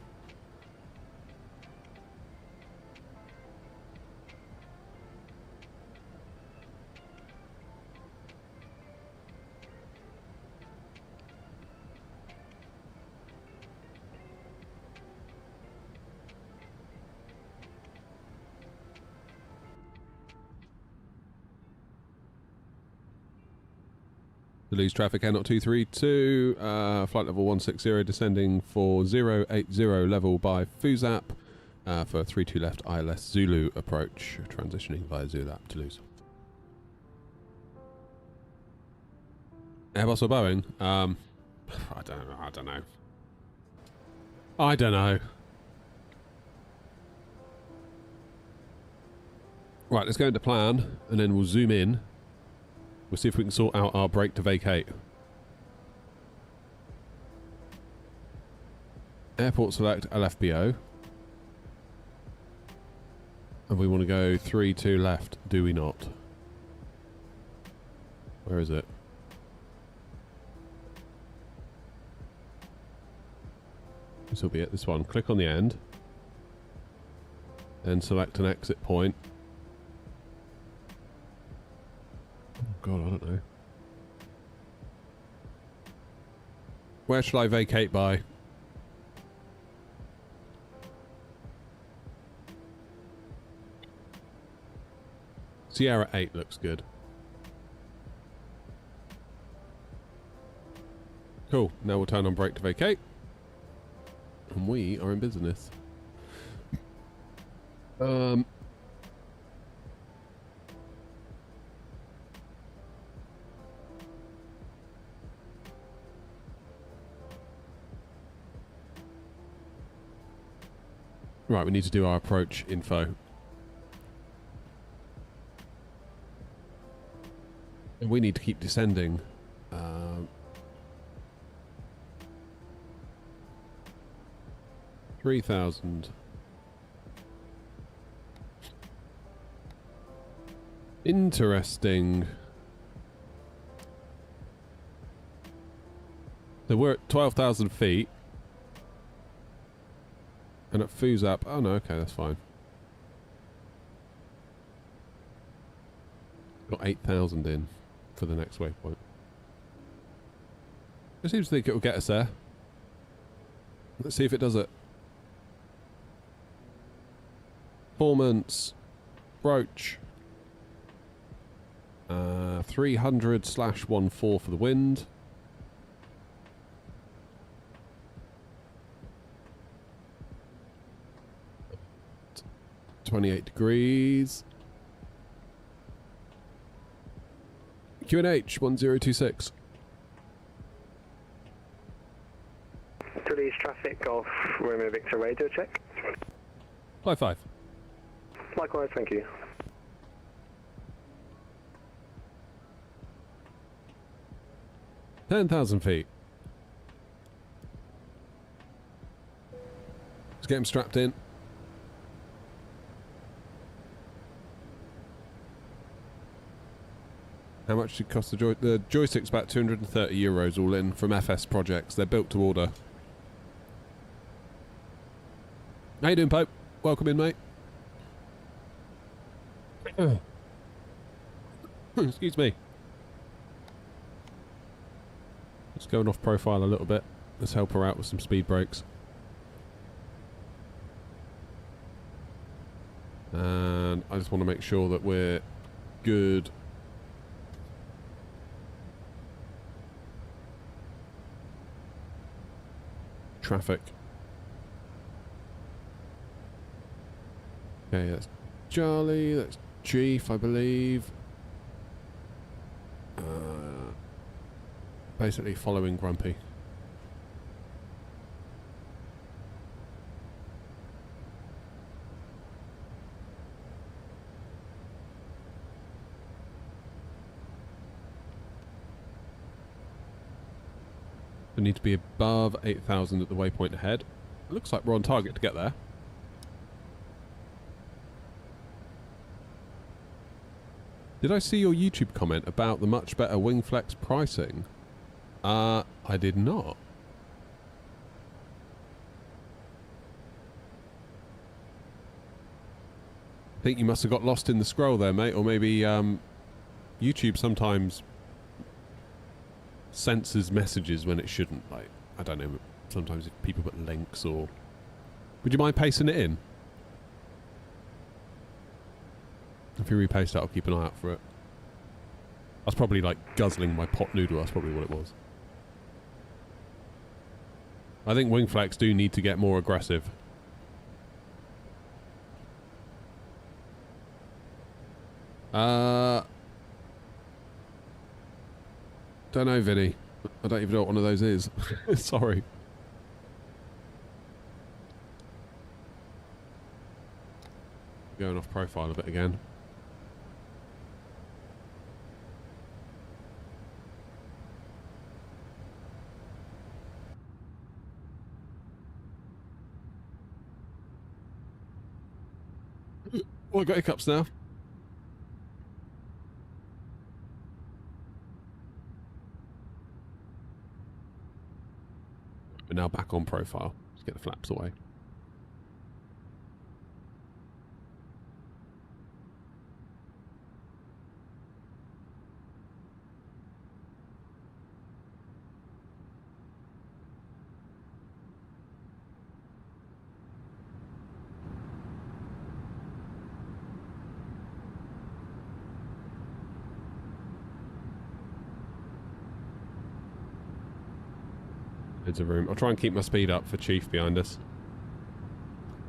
Toulouse traffic, AirNOTT 232, flight level 160, descending for 080 level by Fuzap, for 32 left ILS Zulu approach, transitioning via Zulap, Toulouse. Airbus or Boeing? I don't know. Right, let's go into plan, and then we'll zoom in. We'll see if we can sort out our brake to vacate. Airport select LFBO. And we want to go 3-2 left, do we not? Where is it? This will be it, this one. Click on the end. Then select an exit point. Oh god, I don't know. Where shall I vacate by? Sierra 8 looks good. Cool, now we'll turn on brake to vacate. And we are in business. Right, we need to do our approach info. And we need to keep descending. 3,000. Interesting. So we're at 12,000 feet. And at Fuzap, oh no, okay, that's fine. Got 8,000 in for the next waypoint. It seems to think it will get us there. Let's see if it does it. Performance. Approach. 300/14 for the wind. .28 degrees. QNH 1026. Toulouse traffic, Golf Romeo Victor radio check. Fly 5. Likewise, thank you. $10,000 feet. Let's get him strapped in. How much did it cost the joystick's about €230 all in from FS projects. They're built to order. How you doing, Pope? Welcome in, mate. Excuse me. Just going off profile a little bit. Let's help her out with some speed brakes. And I just want to make sure that we're good. Traffic. Okay, that's Charlie, that's Chief, I believe. Basically following Grumpy. We need to be above 8,000 at the waypoint ahead. It looks like we're on target to get there. Did I see your YouTube comment about the much better Wingflex pricing? I did not. I think you must have got lost in the scroll there, mate, or maybe YouTube sometimes censors messages when it shouldn't. Like, I don't know, sometimes if people put links or... Would you mind pasting it in? If you repaste it, I'll keep an eye out for it. I was probably like guzzling my pot noodle, that's probably what it was. I think Wingflex do need to get more aggressive. Don't know, Vinny. I don't even know what one of those is. Sorry. Going off profile a bit again. Oh, I got hiccups now. We're now back on profile. Let's get the flaps away. Loads of room. I'll try and keep my speed up for Chief behind us.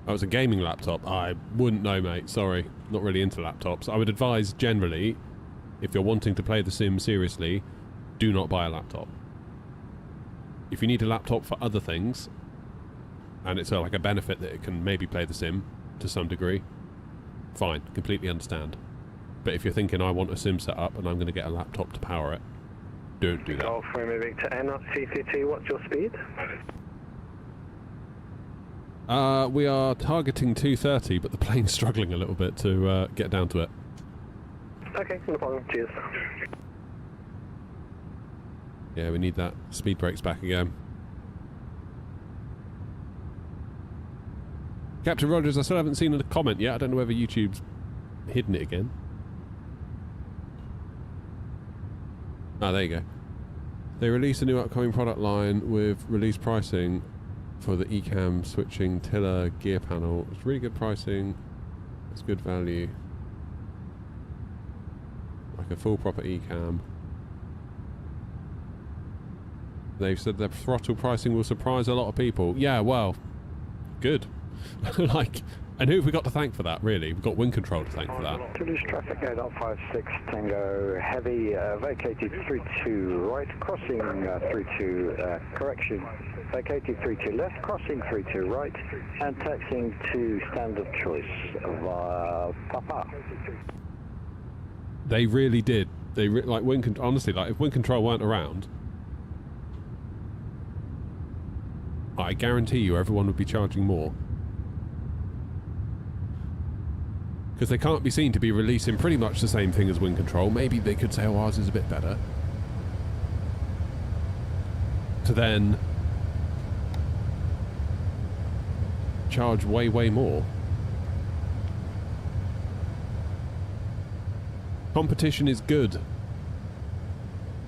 Oh, it's a gaming laptop. I wouldn't know, mate. Sorry. Not really into laptops. I would advise, generally, if you're wanting to play the sim seriously, do not buy a laptop. If you need a laptop for other things, and it's like a benefit that it can maybe play the sim to some degree, fine. Completely understand. But if you're thinking, I want a sim set up and I'm going to get a laptop to power it, don't do that. Golf, we're moving to AirNOTT CC2. What's your speed? We are targeting 230, but the plane's struggling a little bit to get down to it. Okay, no problem. Cheers. Yeah, we need that speed brakes back again. Captain Rogers, I still haven't seen a comment yet. I don't know whether YouTube's hidden it again. Ah, there you go. They released a new upcoming product line with release pricing for the eCam switching tiller gear panel. It's really good pricing. It's good value. Like a full proper eCam. They've said their throttle pricing will surprise a lot of people. Yeah, well, good. Like, and who have we got to thank for that, really? We've got wind control to thank for that. Toulouse traffic 856 Tango Heavy, vacated 32 right, crossing 32, correction, vacated 32 left, crossing 32 right, and taxiing to standard choice of Papa. They really did. They like wind honestly, like if wind control weren't around, I guarantee you everyone would be charging more. Because they can't be seen to be releasing pretty much the same thing as wind control. Maybe they could say, oh, ours is a bit better. To then charge way, way more. Competition is good.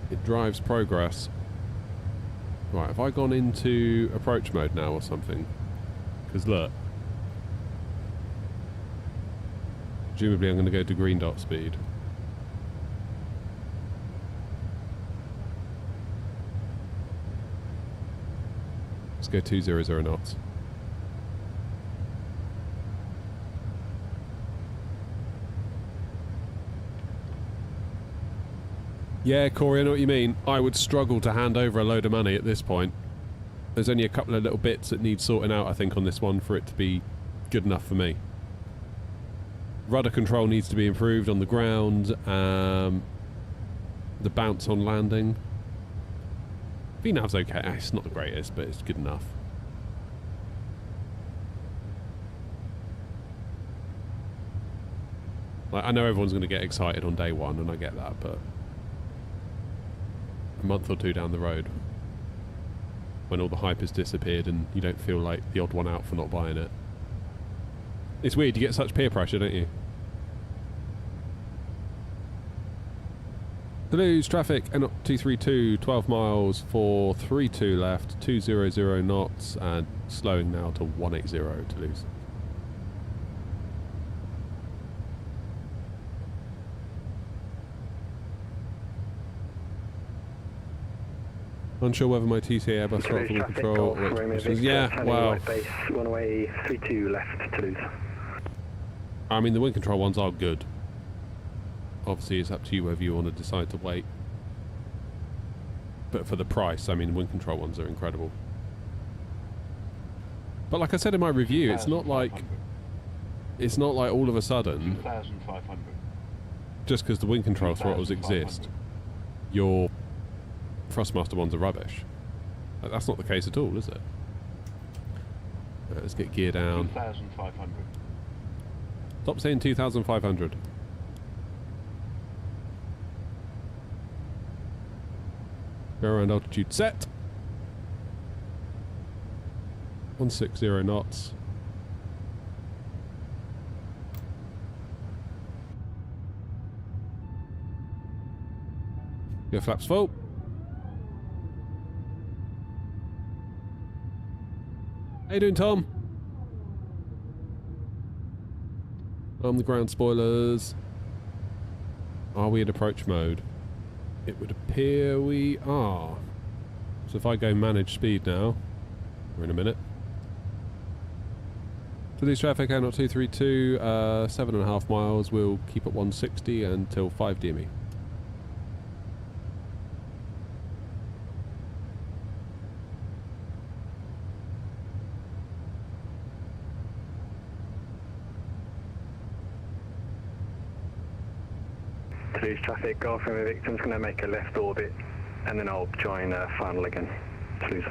It drives progress. Right, have I gone into approach mode now or something? Because look. Presumably I'm going to go to green dot speed. Let's go 200 knots. Yeah, Corey, I know what you mean. I would struggle to hand over a load of money at this point. There's only a couple of little bits that need sorting out, I think, on this one for it to be good enough for me. Rudder control needs to be improved on the ground. The bounce on landing. VNAV's okay. It's not the greatest, but it's good enough. Like, I know everyone's going to get excited on day one, and I get that, but a month or two down the road, when all the hype has disappeared and you don't feel like the odd one out for not buying it. It's weird, you get such peer pressure, don't you? Toulouse traffic, AirNOTT 232, 12 miles for 32 left, 200 knots, and slowing now to 180 Toulouse. Unsure whether my TCA Airbus throttle will control. Yeah, well. Base, runway 32 left, Toulouse. I mean, the wind control ones are good. Obviously, it's up to you whether you want to decide to wait. But for the price, I mean, the wind control ones are incredible. But like I said in my review, it's not like all of a sudden, just because the wind control throttles exist, your Thrustmaster ones are rubbish. That's not the case at all, is it? Right, let's get gear down. 2,500. Stop saying 2,500. Go around altitude set. 160 knots. Your flaps full. How you doing, Tom? Arm the ground spoilers. Are we in approach mode? It would appear we are. So if I go manage speed now, we're in a minute. Toulouse traffic, AirNOTT 232, 7.5 miles. We'll keep at 160 until 5 DME. Toulouse traffic, Golf Romeo Victim's going to make a left orbit, and then I'll join final again. Toulouse.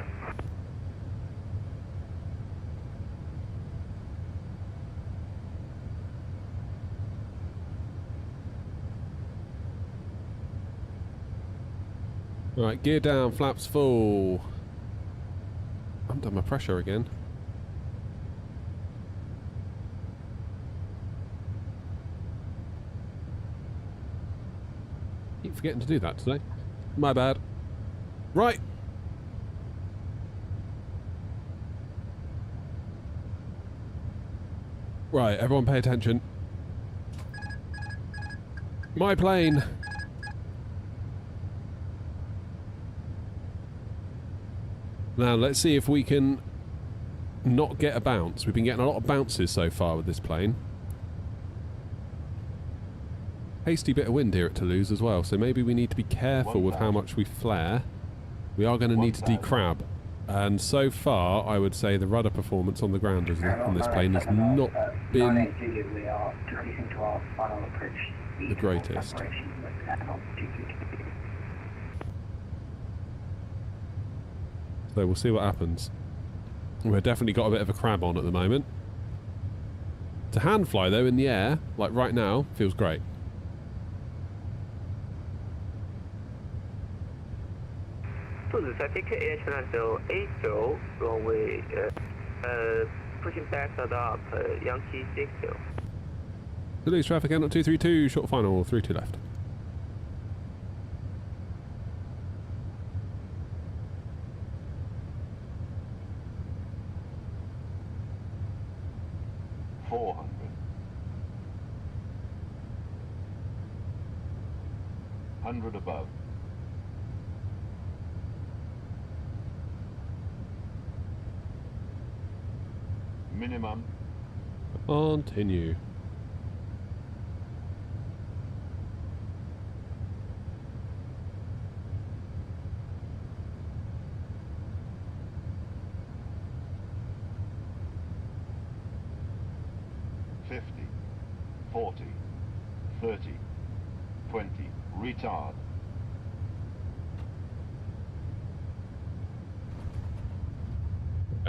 Right, gear down, flaps full. I haven't done my pressure again. Keep forgetting to do that today. My bad. Right. Right, everyone pay attention. My plane. Now, let's see if we can not get a bounce. We've been getting a lot of bounces so far with this plane. Hasty bit of wind here at Toulouse as well, so maybe we need to be careful with how much we flare. We are going to need to decrab. And so far, I would say the rudder performance on the ground on this plane has not been the greatest. So we'll see what happens. We've definitely got a bit of a crab on at the moment. To hand fly though in the air, like right now, feels great. Toulouse traffic, Air Channel Heathrow, runway, pushing back up, Yankee 60. Toulouse traffic, AirNOTT 232, short final, 32 left. Above. Minimum. Continue. $50, $40, $30, $20, retard.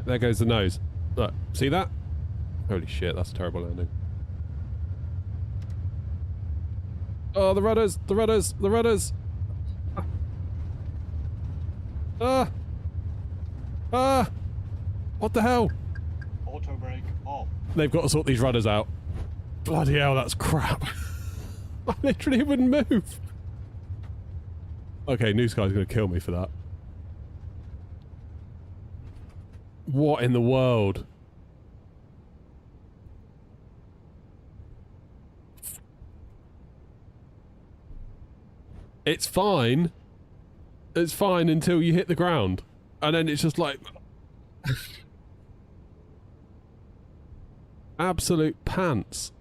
There goes the nose. Look, see that? Holy shit, that's a terrible landing. Oh, the rudders! The rudders! The rudders! Ah! Ah! What the hell? Auto brake off. They've got to sort these rudders out. Bloody hell, that's crap. I literally wouldn't move. Okay, New Sky's going to kill me for that. What in the world? It's fine. It's fine until you hit the ground. And then it's just like... absolute pants.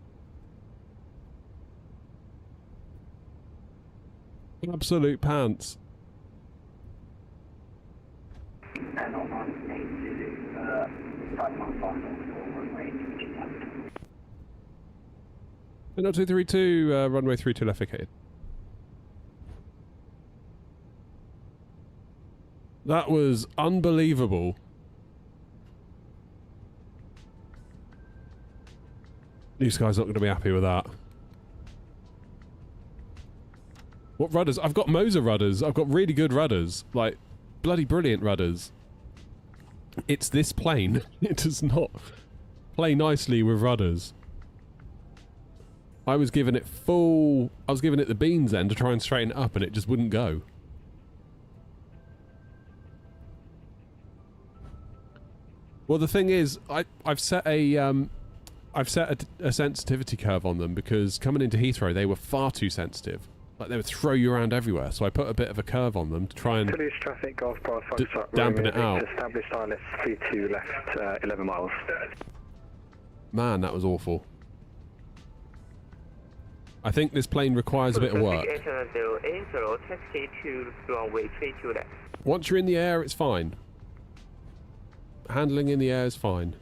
Absolute pants. And on 5 miles final for runway 32 left. AirNOTT 232, runway 32 left vacated. That was unbelievable. New Sky's not going to be happy with that. What rudders? I've got Moser rudders. I've got really good rudders. Like, bloody brilliant rudders. It's this plane. It does not play nicely with rudders. I was giving it the beans then to try and straighten it up, and it just wouldn't go. Well, the thing is, I've set a sensitivity curve on them because coming into Heathrow they were far too sensitive. Like they would throw you around everywhere. So I put a bit of a curve on them to try and Toulouse traffic, Golf Bar, dampen it out. Established ILS 32 left, 11 miles. Man, that was awful. I think this plane requires a bit of work. Once you're in the air, it's fine. Handling in the air is fine.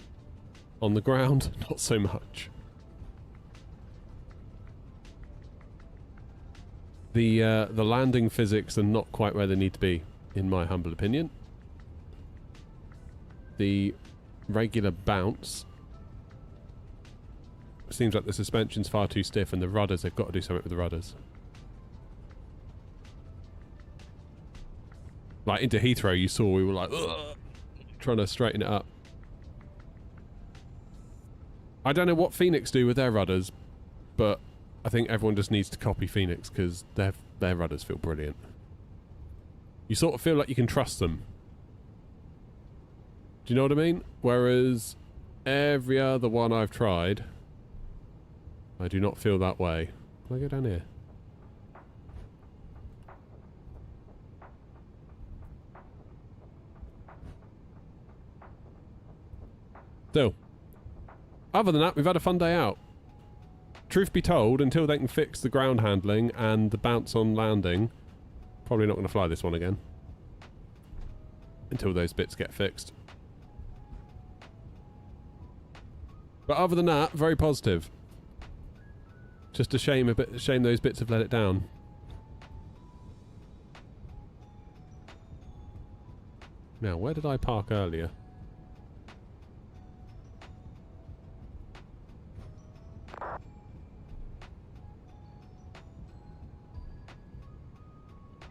On the ground, not so much. The landing physics are not quite where they need to be, in my humble opinion. The regular bounce seems like the suspension's far too stiff, and the rudders, they've got to do something with the rudders. Like into Heathrow, you saw we were like, ugh, trying to straighten it up. I don't know what Phoenix do with their rudders, but I think everyone just needs to copy Phoenix because their rudders feel brilliant. You sort of feel like you can trust them. Do you know what I mean? Whereas every other one I've tried, I do not feel that way. Can I go down here? Still. Other than that, we've had a fun day out. Truth be told, until they can fix the ground handling and the bounce on landing, probably not going to fly this one again. Until those bits get fixed. But other than that, very positive. Just a shame those bits have let it down. Now, where did I park earlier?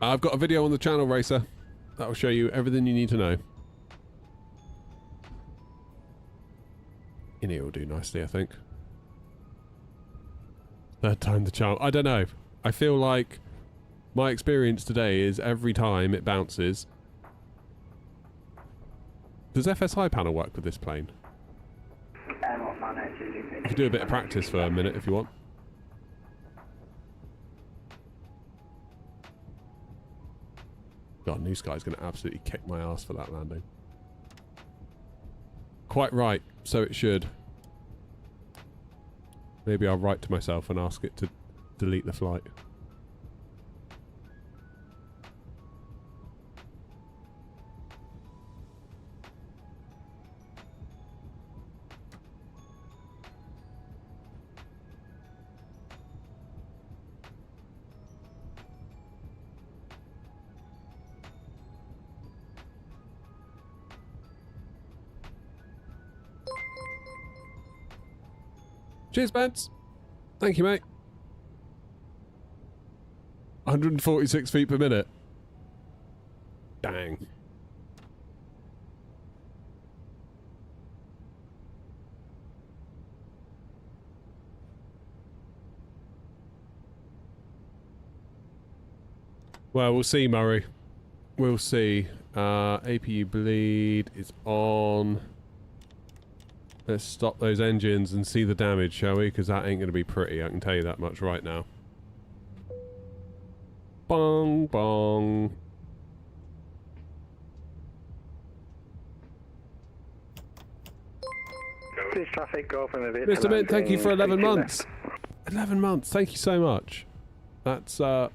I've got a video on the channel, Racer. That will show you everything you need to know. In here will do nicely, I think. Third time the charm. I don't know. I feel like my experience today is every time it bounces. Does FSI panel work with this plane? You can do a bit of practice for a minute if you want. God, New Sky's going to absolutely kick my ass for that landing. Quite right, so it should. Maybe I'll write to myself and ask it to delete the flight. Cheers, Spence. Thank you, mate. 146 feet per minute. Dang. Well, we'll see, Murray. We'll see. APU bleed is on. Let's stop those engines and see the damage, shall we? Because that ain't going to be pretty, I can tell you that much right now. Bong, bong. Please traffic, go from a bit. Mr. Mint, thank you for 11 months. 11 months, thank you so much. That's very,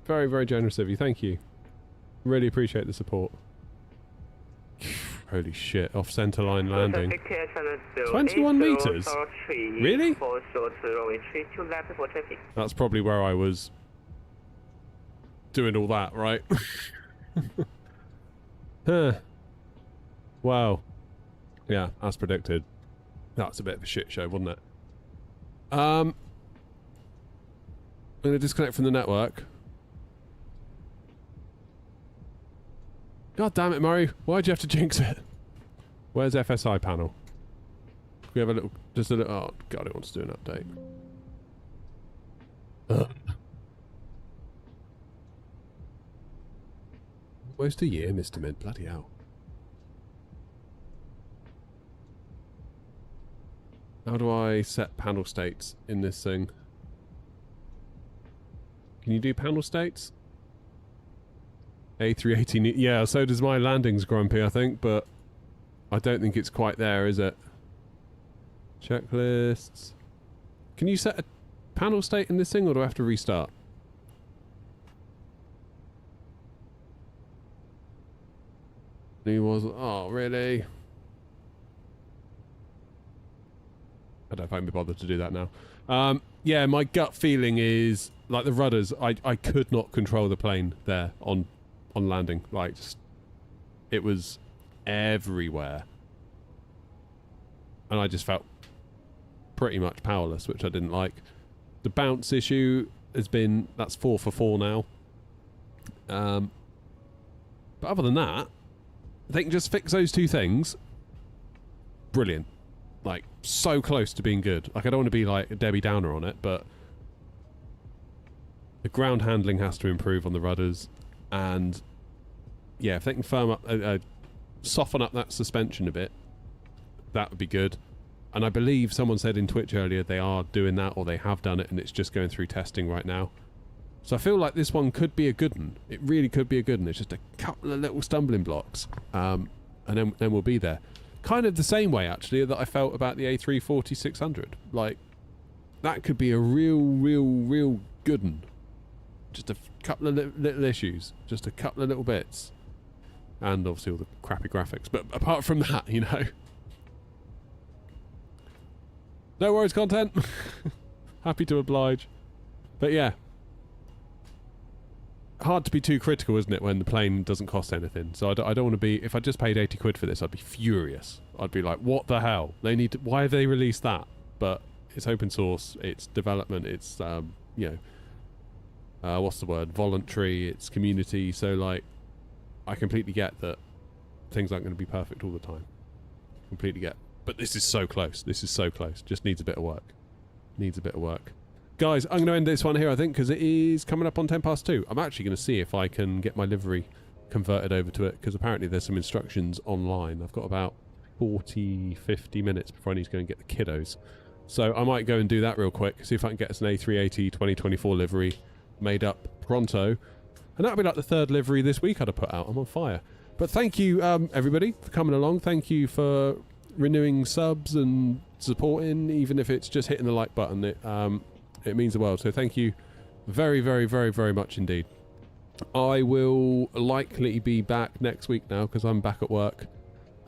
very generous of you, thank you. Really appreciate the support. Holy shit, off centre line landing. 21 metres? Really? That's probably where I was doing all that, right? Huh. Wow. Yeah, as predicted. That's a bit of a shit show, wasn't it? I'm going to disconnect from the network. God damn it, Murray. Why'd you have to jinx it? Where's FSI panel? We have a little, just a little, oh god, it wants to do an update. Almost a year, Mr. Mint, bloody hell. How do I set panel states in this thing? Can you do panel states? A380, yeah, so does my landings grumpy, I think, but I don't think it's quite there, is it? Checklists. Can you set a panel state in this thing, or do I have to restart? He was, oh, really? I don't know if I can be bothered to do that now. Yeah, my gut feeling is, like the rudders, I could not control the plane there on landing. Like, just, it was everywhere. And I just felt pretty much powerless, which I didn't like. The bounce issue has been, that's 4 for 4 now. But other than that, if they can just fix those two things, brilliant. Like, so close to being good. Like, I don't want to be like a Debbie Downer on it, but the ground handling has to improve on the rudders, and yeah, if they can firm up, soften up that suspension a bit, that would be good. And I believe someone said in Twitch earlier they are doing that, or they have done it, and it's just going through testing right now. So I feel like this one could be a good one. It really could be a good one. It's just a couple of little stumbling blocks, and then we'll be there. Kind of the same way, actually, that I felt about the A340-600. Like, that could be a real good one. Just a couple of little issues. Just a couple of little bits. And obviously all the crappy graphics. But apart from that, you know. No worries, content. Happy to oblige. But yeah. Hard to be too critical, isn't it, when the plane doesn't cost anything? So I don't want to be... If I just paid 80 quid for this, I'd be furious. I'd be like, what the hell? They need to... Why have they released that? But it's open source, it's development, it's, you know... what's the word? Voluntary, it's community, so, like... I completely get that things aren't going to be perfect all the time. Completely get. But this is so close. This is so close. Just needs a bit of work. Needs a bit of work. Guys, I'm going to end this one here, I think, because it is coming up on 2:10. I'm actually going to see if I can get my livery converted over to it, because apparently there's some instructions online. I've got about 40, 50 minutes before I need to go and get the kiddos. So I might go and do that real quick, see if I can get us an A380 2024 livery made up pronto. And that'll be like the third livery this week I'd have put out. I'm on fire. But thank you, everybody, for coming along. Thank you for renewing subs and supporting, even if it's just hitting the like button. It means the world. So thank you very much indeed. I will likely be back next week now, because I'm back at work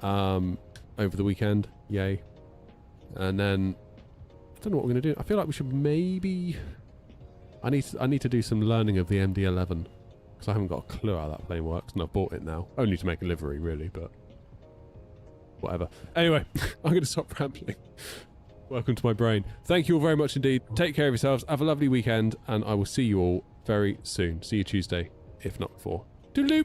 over the weekend. Yay. And then I don't know what we're going to do. I feel like we should maybe... I need to do some learning of the MD-11. Because I haven't got a clue how that plane works, and I've bought it now. Only to make a livery, really, but... whatever. Anyway, I'm going to stop rambling. Welcome to my brain. Thank you all very much indeed. Take care of yourselves. Have a lovely weekend, and I will see you all very soon. See you Tuesday, if not before. Toodaloo!